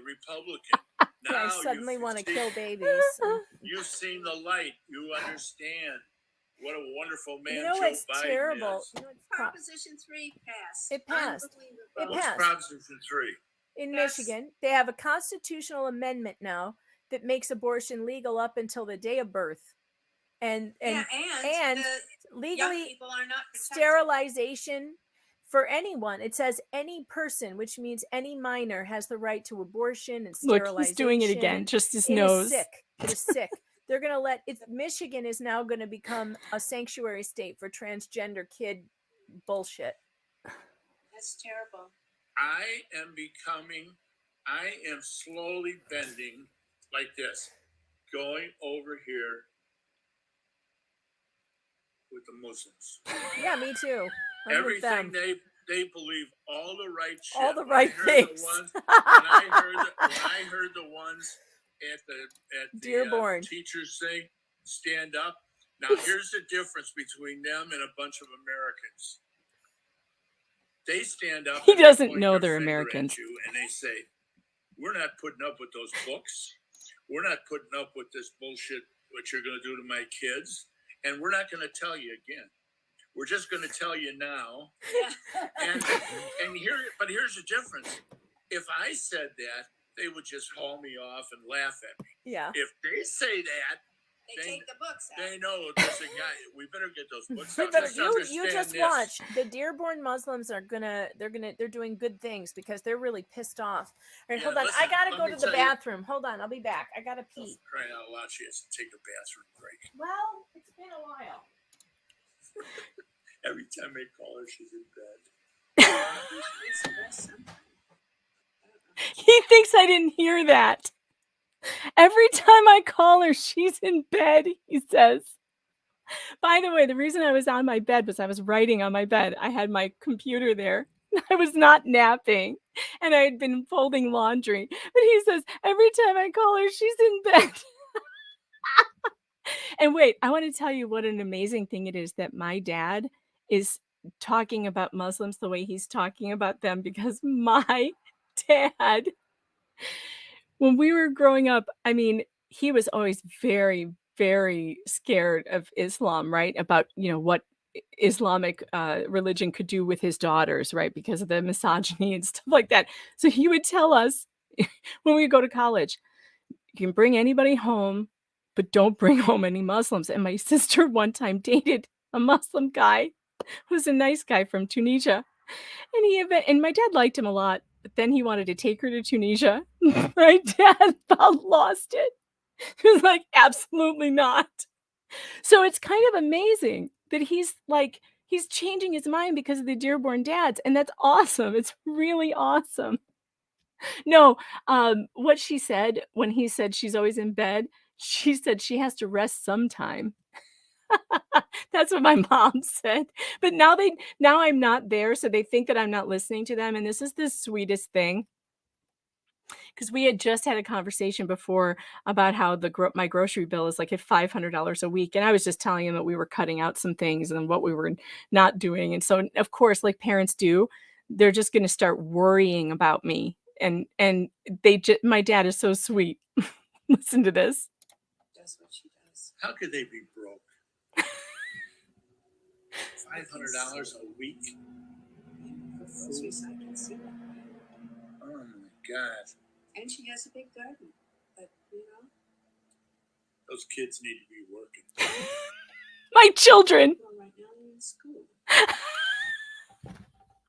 Republican. Now I suddenly want to kill babies. You've seen the light. You understand what a wonderful man You know Joe what's Biden terrible? is. You know what's Proposition 3 passed. It passed. Unbelievable. It What's passed. Proposition 3? In Yes. Michigan, they have a constitutional amendment now that makes abortion legal up until the day of birth, and and the young legally people are not protected. sterilization for anyone. It says any person, which means any minor, has the right to abortion and Look, sterilization. he's doing it again. Just his It nose. is sick. It is sick. They're gonna Michigan is now going to become a sanctuary state for transgender kid bullshit. That's terrible. I am slowly bending like this, going over here with the Muslims. Yeah, me too. I'm with Everything them. they believe all the right shit. All the When I right heard things. when I heard the ones at the Dearborn. teachers say stand up. Now here's the difference between them and a bunch of Americans. They stand up. He and they doesn't point know their they're finger at Americans. you and they say, "We're not putting up with those books. We're not putting up with this bullshit. What you're going to do to my kids, and we're not going to tell you again. We're just going to tell you now." And here's the difference. If I said that, they would just haul me off and laugh at me. Yeah. If they say that, They take the books out. They know there's a guy. We better get those books But out. Just you understand just this. watch. The Dearborn Muslims are they're doing good things because they're really pissed off. All right, Yeah, hold on. listen, I gotta let go me to the tell you- bathroom. Hold on, I'll be back. I gotta pee. Crying out loud, she has to take a bathroom break. Well, it's been a while. Every time I call her, she's in bed. He thinks I didn't hear that. Every time I call her, she's in bed, he says. By the way, the reason I was on my bed was I was writing on my bed. I had my computer there. I was not napping, and I had been folding laundry. But he says, every time I call her, she's in bed. And wait, I want to tell you what an amazing thing it is that my dad is talking about Muslims the way he's talking about them, because my dad, when we were growing up, I mean, he was always very, very scared of Islam, right? About, what Islamic religion could do with his daughters, right? Because of the misogyny and stuff like that. So he would tell us when we go to college, you can bring anybody home, but don't bring home any Muslims. And my sister one time dated a Muslim guy who's a nice guy from Tunisia. And my dad liked him a lot, but then he wanted to take her to Tunisia. My dad about lost it. He was like, absolutely not. So it's kind of amazing that he's changing his mind because of the Dearborn dads. And that's awesome. It's really awesome. No, what she said when he said she's always in bed, she said she has to rest sometime. That's what my mom said. But now I'm not there, so they think that I'm not listening to them, and this is the sweetest thing. Because we had just had a conversation before about how my grocery bill is like at $500 a week, and I was just telling him that we were cutting out some things and what we were not doing. And so, of course, like parents do, they're just going to start worrying about me. And my dad is so sweet. Listen to this. That's what she does. How could they be broke? $500 a week? Groceries, I can see that. Oh my God. And she has a big garden. But, those kids need to be working. My children. well, right now they're in school.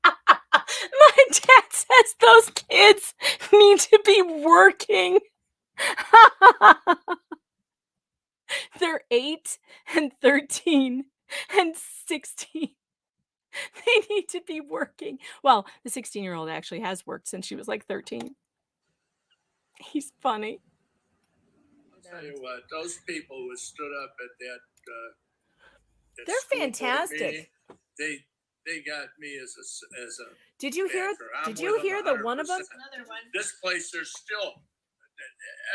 My dad says those kids need to be working. They're 8 and 13 and 16. They need to be working. Well, the 16-year-old actually has worked since she was like 13. He's funny. I'll tell you what, those people who stood up at that They're school board fantastic. meeting, they got me as a Did you hear? backer. I'm Did you with hear them the one of them? 100%. Another one. This place, they're still.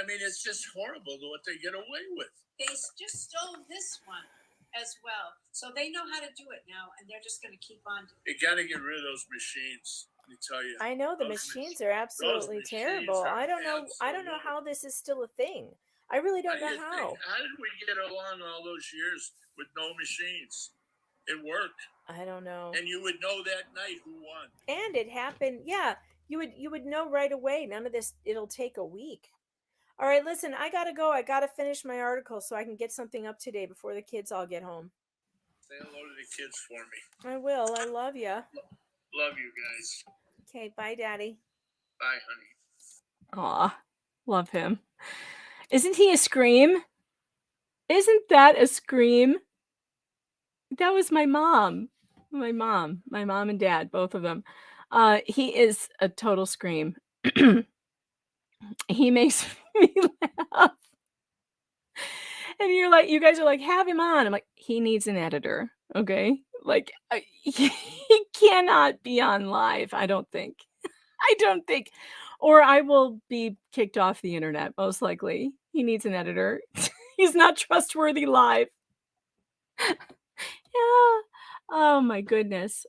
I mean, it's just horrible what they get away with. They just stole this one as well. So they know how to do it now, and they're just going to keep on doing it. You got to get rid of those machines. Let me tell you. I know the Those machines are absolutely machines terrible. are I don't know absolutely- how this is still a thing. I really don't know how. How did we get along all those years with no machines? It worked, I don't know. and you would know that night who won. And it happened. Yeah, you would know right away. None of this. It'll take a week. All right, listen. I gotta go. I gotta finish my article so I can get something up today before the kids all get home. Say hello to the kids for me. I will. I love you. Love you guys. Okay, bye, Daddy. Bye, honey. Aw, love him. Isn't he a scream? Isn't that a scream? That was my mom. My mom and dad, both of them. He is a total scream. He makes me laugh. And you guys are like, have him on. I'm like, he needs an editor. Okay. Like, he cannot be on live. I don't think. Or I will be kicked off the internet, most likely. He needs an editor. He's not trustworthy live. Yeah. Oh my goodness.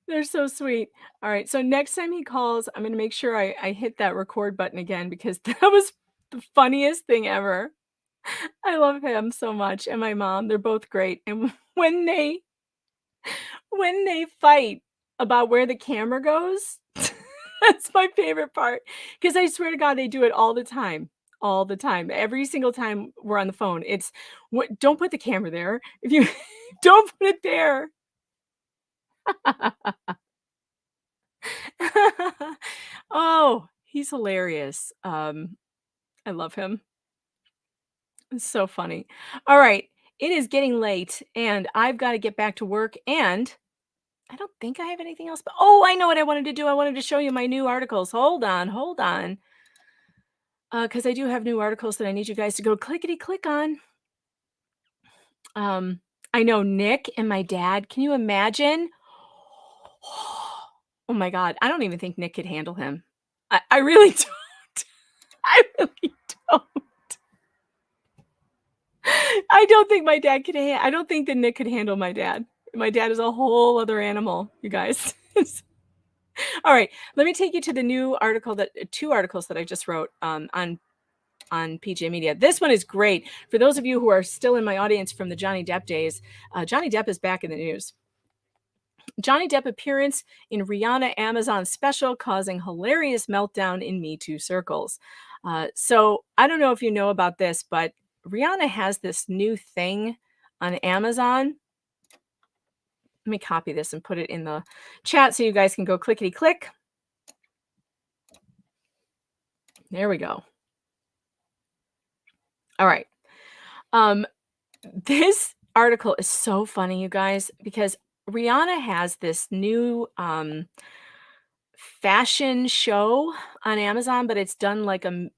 They're so sweet. All right. So next time he calls, I'm going to make sure I hit that record button again, because that was the funniest thing ever. I love him so much. And my mom, they're both great. And when they fight about where the camera goes, that's my favorite part. Because I swear to God, they do it all the time. all the time. Every single time we're on the phone, it's don't put the camera there. If you don't put it there. Oh, he's hilarious. I love him. It's so funny. All right, it is getting late and I've got to get back to work, and I don't think I have anything else, but oh, I know what I wanted to do. I wanted to show you my new articles. Hold on. Because I do have new articles that I need you guys to go clickety-click on. I know Nick and my dad. Can you imagine? Oh my God. I don't even think Nick could handle him. I really don't. I really don't. I don't think my dad could I don't think that Nick could handle my dad. My dad is a whole other animal, you guys. All right, let me take you to the new article two articles that I just wrote on PJ Media. This one is great. For those of you who are still in my audience from the Johnny Depp days, Johnny Depp is back in the news. Johnny Depp appearance in Rihanna Amazon special causing hilarious meltdown in Me Too circles. So I don't know if you know about this, but Rihanna has this new thing on Amazon. Let me copy this and put it in the chat so you guys can go clickety click. There we go. All right. This article is so funny, you guys, because Rihanna has this new fashion show on Amazon, but it's done like an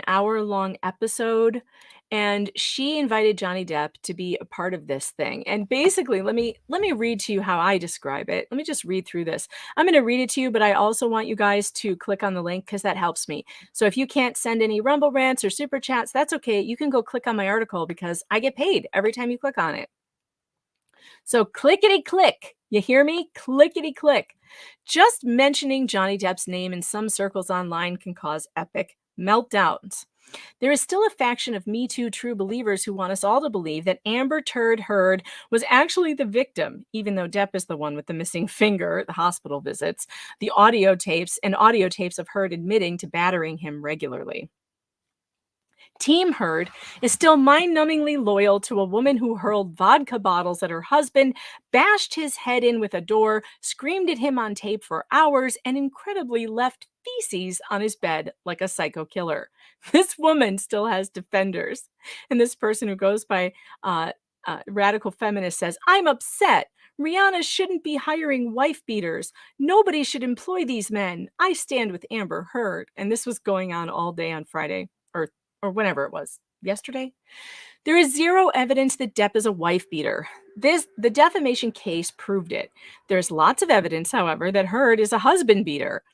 hour-long episode. And she invited Johnny Depp to be a part of this thing. And basically, let me read to you how I describe it. Let me just read through this. I'm going to read it to you, but I also want you guys to click on the link because that helps me. So if you can't send any Rumble rants or super chats, that's okay. You can go click on my article because I get paid every time you click on it. So clickety click. You hear me? Clickety click. Just mentioning Johnny Depp's name in some circles online can cause epic meltdowns. There is still a faction of Me Too true believers who want us all to believe that Amber Turd Heard was actually the victim, even though Depp is the one with the missing finger, the hospital visits, the audio tapes of Heard admitting to battering him regularly. Team Heard is still mind-numbingly loyal to a woman who hurled vodka bottles at her husband, bashed his head in with a door, screamed at him on tape for hours, and incredibly left feces on his bed like a psycho killer. This woman still has defenders. And this person who goes by radical feminist says, I'm upset. Rihanna shouldn't be hiring wife beaters. Nobody should employ these men. I stand with Amber Heard. And this was going on all day on Friday or whenever it was, yesterday. There is zero evidence that Depp is a wife beater. The defamation case proved it. There's lots of evidence, however, that Heard is a husband beater.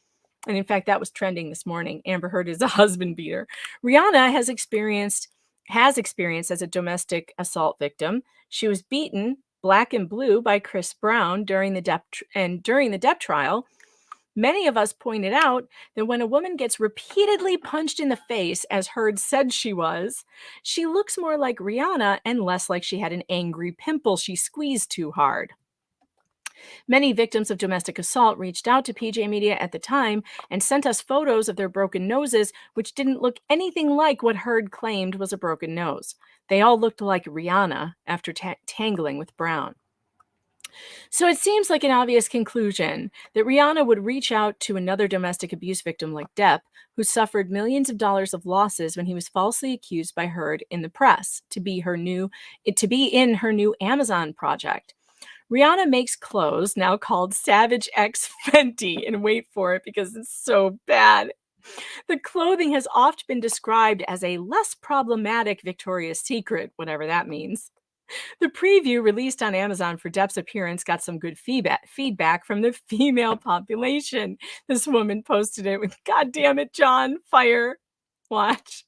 And in fact, that was trending this morning. Amber Heard is a husband beater. Rihanna has experience as a domestic assault victim. She was beaten black and blue by Chris Brown during the Depp trial. Many of us pointed out that when a woman gets repeatedly punched in the face, as Heard said she was, she looks more like Rihanna and less like she had an angry pimple she squeezed too hard. Many victims of domestic assault reached out to PJ Media at the time and sent us photos of their broken noses, which didn't look anything like what Heard claimed was a broken nose. They all looked like Rihanna after tangling with Brown. So it seems like an obvious conclusion that Rihanna would reach out to another domestic abuse victim like Depp, who suffered millions of dollars of losses when he was falsely accused by Heard in the press to be in her new Amazon project. Rihanna makes clothes now called Savage X Fenty, and wait for it because it's so bad. The clothing has oft been described as a less problematic Victoria's Secret, whatever that means. The preview released on Amazon for Depp's appearance got some good feedback from the female population. This woman posted it with, God damn it, John, fire. Watch.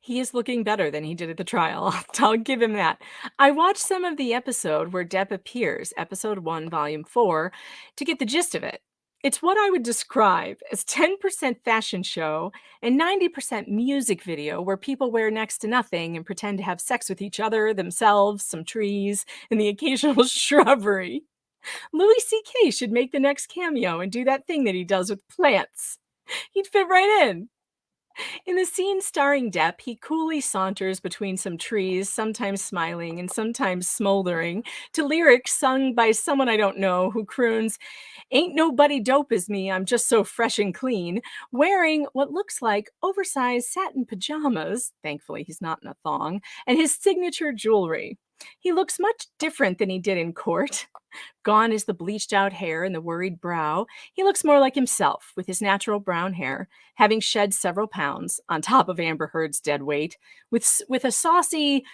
He is looking better than he did at the trial. I'll give him that. I watched some of the episode where Depp appears, episode 1, volume 4, to get the gist of it. It's what I would describe as 10% fashion show and 90% music video where people wear next to nothing and pretend to have sex with each other, themselves, some trees, and the occasional shrubbery. Louis C.K. should make the next cameo and do that thing that he does with plants. He'd fit right in. In the scene starring Depp, he coolly saunters between some trees, sometimes smiling and sometimes smoldering, to lyrics sung by someone I don't know who croons, "Ain't nobody dope as me, I'm just so fresh and clean," wearing what looks like oversized satin pajamas, thankfully he's not in a thong, and his signature jewelry. He looks much different than he did in court. Gone is the bleached out hair and the worried brow. He looks more like himself, with his natural brown hair, having shed several pounds on top of Amber Heard's dead weight, with a saucy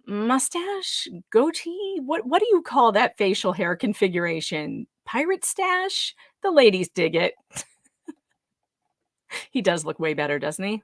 mustache, goatee. What do you call that facial hair configuration? Pirate stash? The ladies dig it. He does look way better, doesn't he?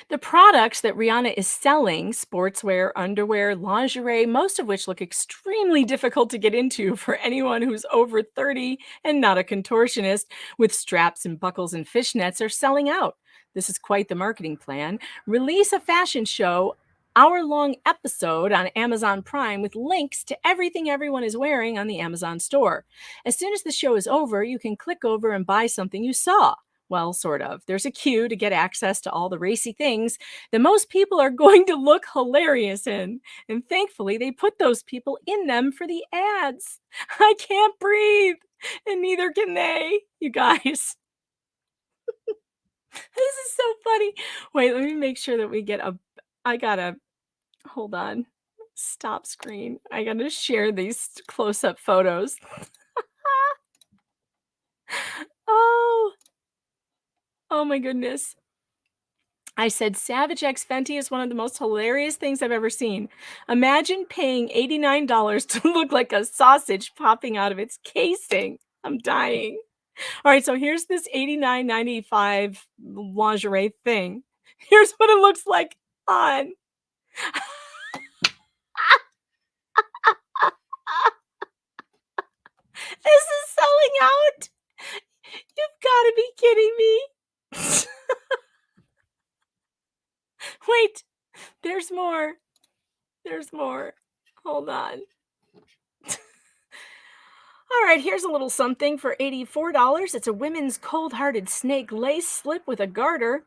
The products that Rihanna is selling, sportswear, underwear, lingerie, most of which look extremely difficult to get into for anyone who's over 30 and not a contortionist, with straps and buckles and fishnets, are selling out. This is quite the marketing plan. Release a fashion show hour-long episode on Amazon Prime with links to everything everyone is wearing on the Amazon store. As soon as the show is over, you can click over and buy something you saw. Well, sort of. There's a queue to get access to all the racy things that most people are going to look hilarious in. And thankfully, they put those people in them for the ads. I can't breathe, and neither can they, you guys. This is so funny. Wait, let me make sure that we get hold on. Stop screen. I gotta share these close-up photos. Oh my goodness. I said Savage X Fenty is one of the most hilarious things I've ever seen. Imagine paying $89 to look like a sausage popping out of its casing. I'm dying. All right, so here's this $89.95 lingerie thing. Here's what it looks like on. This is selling out. You've got to be kidding me. Wait, there's more. There's more. Hold on. All right, here's a little something for $84. It's a women's cold-hearted snake lace slip with a garter.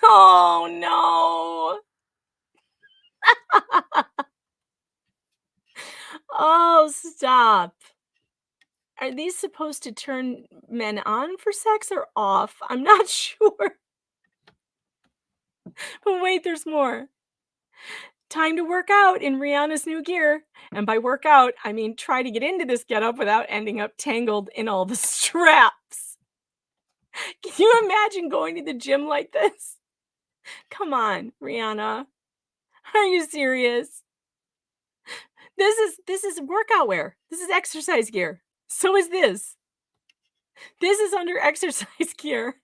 Oh, no. Oh, stop. Are these supposed to turn men on for sex or off? I'm not sure. But wait, there's more. Time to work out in Rihanna's new gear. And by work out, I mean try to get into this getup without ending up tangled in all the straps. Can you imagine going to the gym like this? Come on, Rihanna. Are you serious? This is workout wear. This is exercise gear. So is this. This is under exercise gear.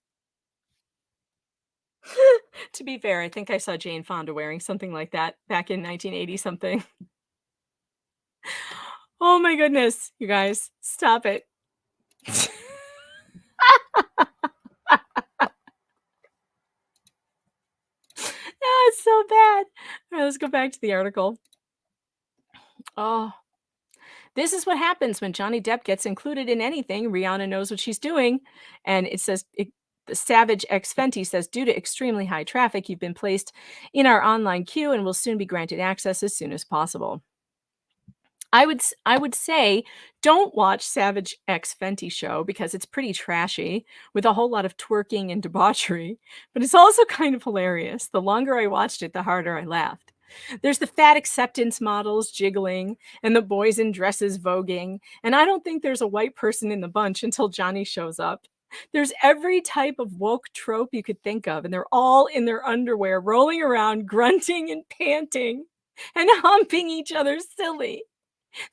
To be fair, I think I saw Jane Fonda wearing something like that back in 1980 something. Oh my goodness, you guys, stop it. Oh, it's so bad. All right, let's go back to the article. Oh, this is what happens when Johnny Depp gets included in anything. Rihanna knows what she's doing. And it says, the Savage X Fenty says, due to extremely high traffic, you've been placed in our online queue and will soon be granted access as soon as possible. I would say don't watch Savage X Fenty show because it's pretty trashy with a whole lot of twerking and debauchery, but it's also kind of hilarious. The longer I watched it, the harder I laughed. There's the fat acceptance models jiggling and the boys in dresses voguing, and I don't think there's a white person in the bunch until Johnny shows up. There's every type of woke trope you could think of, and they're all in their underwear, rolling around, grunting and panting, and humping each other silly.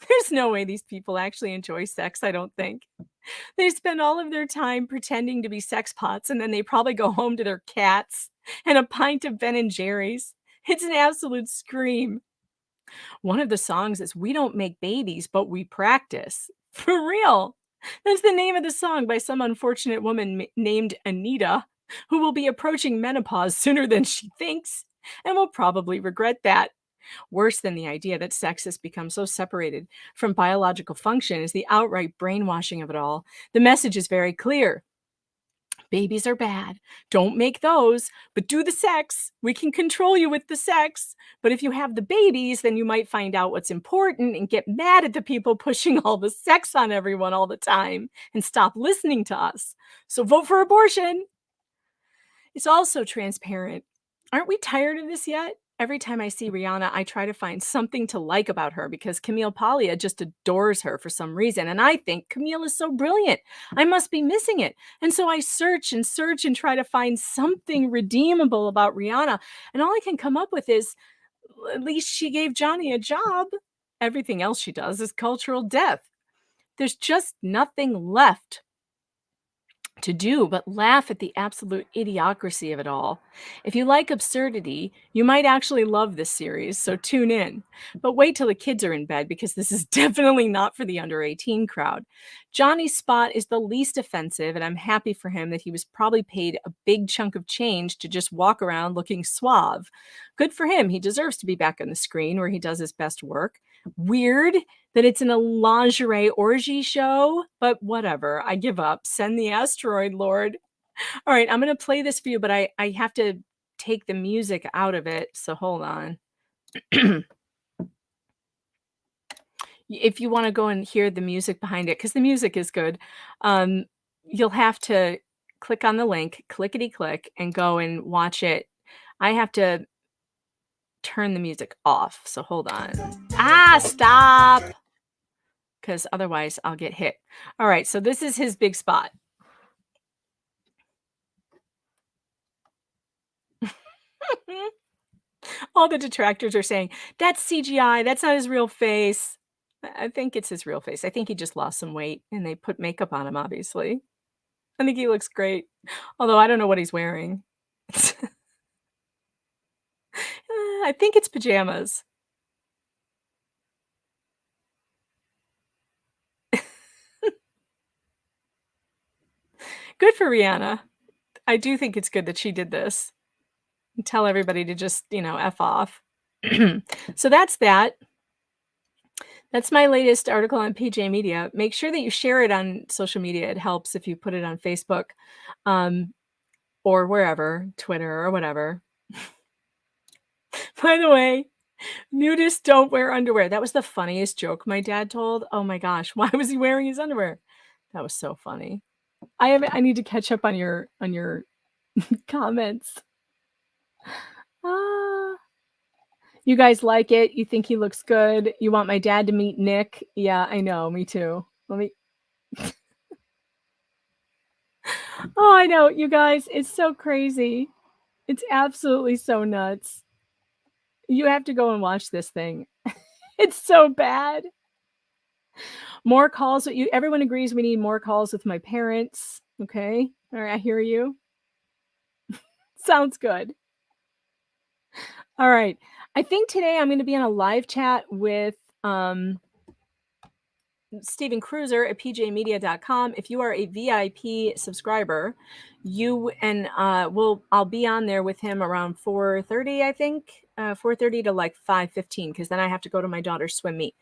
There's no way these people actually enjoy sex, I don't think. They spend all of their time pretending to be sex pots, and then they probably go home to their cats and a pint of Ben and Jerry's. It's an absolute scream. One of the songs is "We don't make babies, but we practice." For real. That's the name of the song by some unfortunate woman named Anita, who will be approaching menopause sooner than she thinks and will probably regret that. Worse than the idea that sex has become so separated from biological function is the outright brainwashing of it all. The message is very clear. Babies are bad. Don't make those, but do the sex. We can control you with the sex. But if you have the babies, then you might find out what's important and get mad at the people pushing all the sex on everyone all the time and stop listening to us. So vote for abortion. It's also transparent. Aren't we tired of this yet? Every time I see Rihanna, I try to find something to like about her because Camille Paglia just adores her for some reason. And I think Camille is so brilliant. I must be missing it. And so I search and try to find something redeemable about Rihanna. And all I can come up with is, at least she gave Johnny a job. Everything else she does is cultural death. There's just nothing left to do but laugh at the absolute idiocracy of it all. If you like absurdity, you might actually love this series, so tune in. But wait till the kids are in bed because this is definitely not for the under 18 crowd. Johnny's spot is the least offensive, and I'm happy for him that he was probably paid a big chunk of change to just walk around looking suave. Good for him. He deserves to be back on the screen where he does his best work. Weird that it's in a lingerie orgy show, but whatever. I give up. Send the asteroid, Lord. All right, I'm going to play this for you, but I have to take the music out of it, so hold on. If you want to go and hear the music behind it, because the music is good, you'll have to click on the link, clickety-click, and go and watch it. I have to turn the music off, so hold on. Stop! Because otherwise I'll get hit. All right, so this is his big spot. All the detractors are saying, that's CGI, that's not his real face. I think it's his real face. I think he just lost some weight and they put makeup on him, obviously. I think he looks great. Although I don't know what he's wearing. I think it's pajamas. Good for Rihanna. I do think it's good that she did this. And tell everybody to just, F off. So that's that. That's my latest article on PJ Media. Make sure that you share it on social media. It helps if you put it on Facebook or wherever, Twitter or whatever. By the way, nudists don't wear underwear. That was the funniest joke my dad told. Oh my gosh, why was he wearing his underwear? That was so funny. I need to catch up on your comments. You guys like it? You think he looks good? You want my dad to meet Nick? Yeah, I know. Me too. Let me. Oh, I know. You guys, it's so crazy. It's absolutely so nuts. You have to go and watch this thing. It's so bad. More calls with you. Everyone agrees we need more calls with my parents. Okay. All right. I hear you. Sounds good. All right. I think today I'm going to be on a live chat with Stephen Cruiser at pjmedia.com. If you are a VIP subscriber, I'll be on there with him around 4:30, I think, 4:30 to like 5:15, because then I have to go to my daughter's swim meet.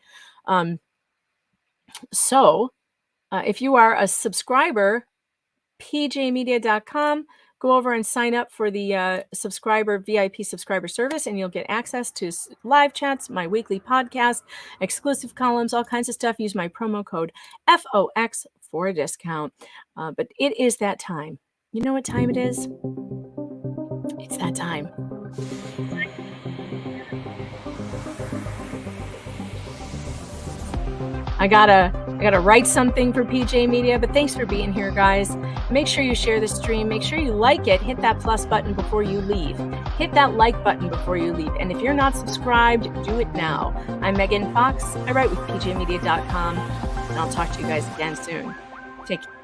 So if you are a subscriber, pjmedia.com, go over and sign up for the VIP subscriber service, and you'll get access to live chats, my weekly podcast, exclusive columns, all kinds of stuff. Use my promo code FOX for a discount. But it is that time. You know what time it is? It's that time. I gotta write something for PJ Media, but thanks for being here, guys. Make sure you share the stream. Make sure you like it. Hit that plus button before you leave. Hit that like button before you leave. And if you're not subscribed, do it now. I'm Megan Fox. I write with pjmedia.com, and I'll talk to you guys again soon. Take care.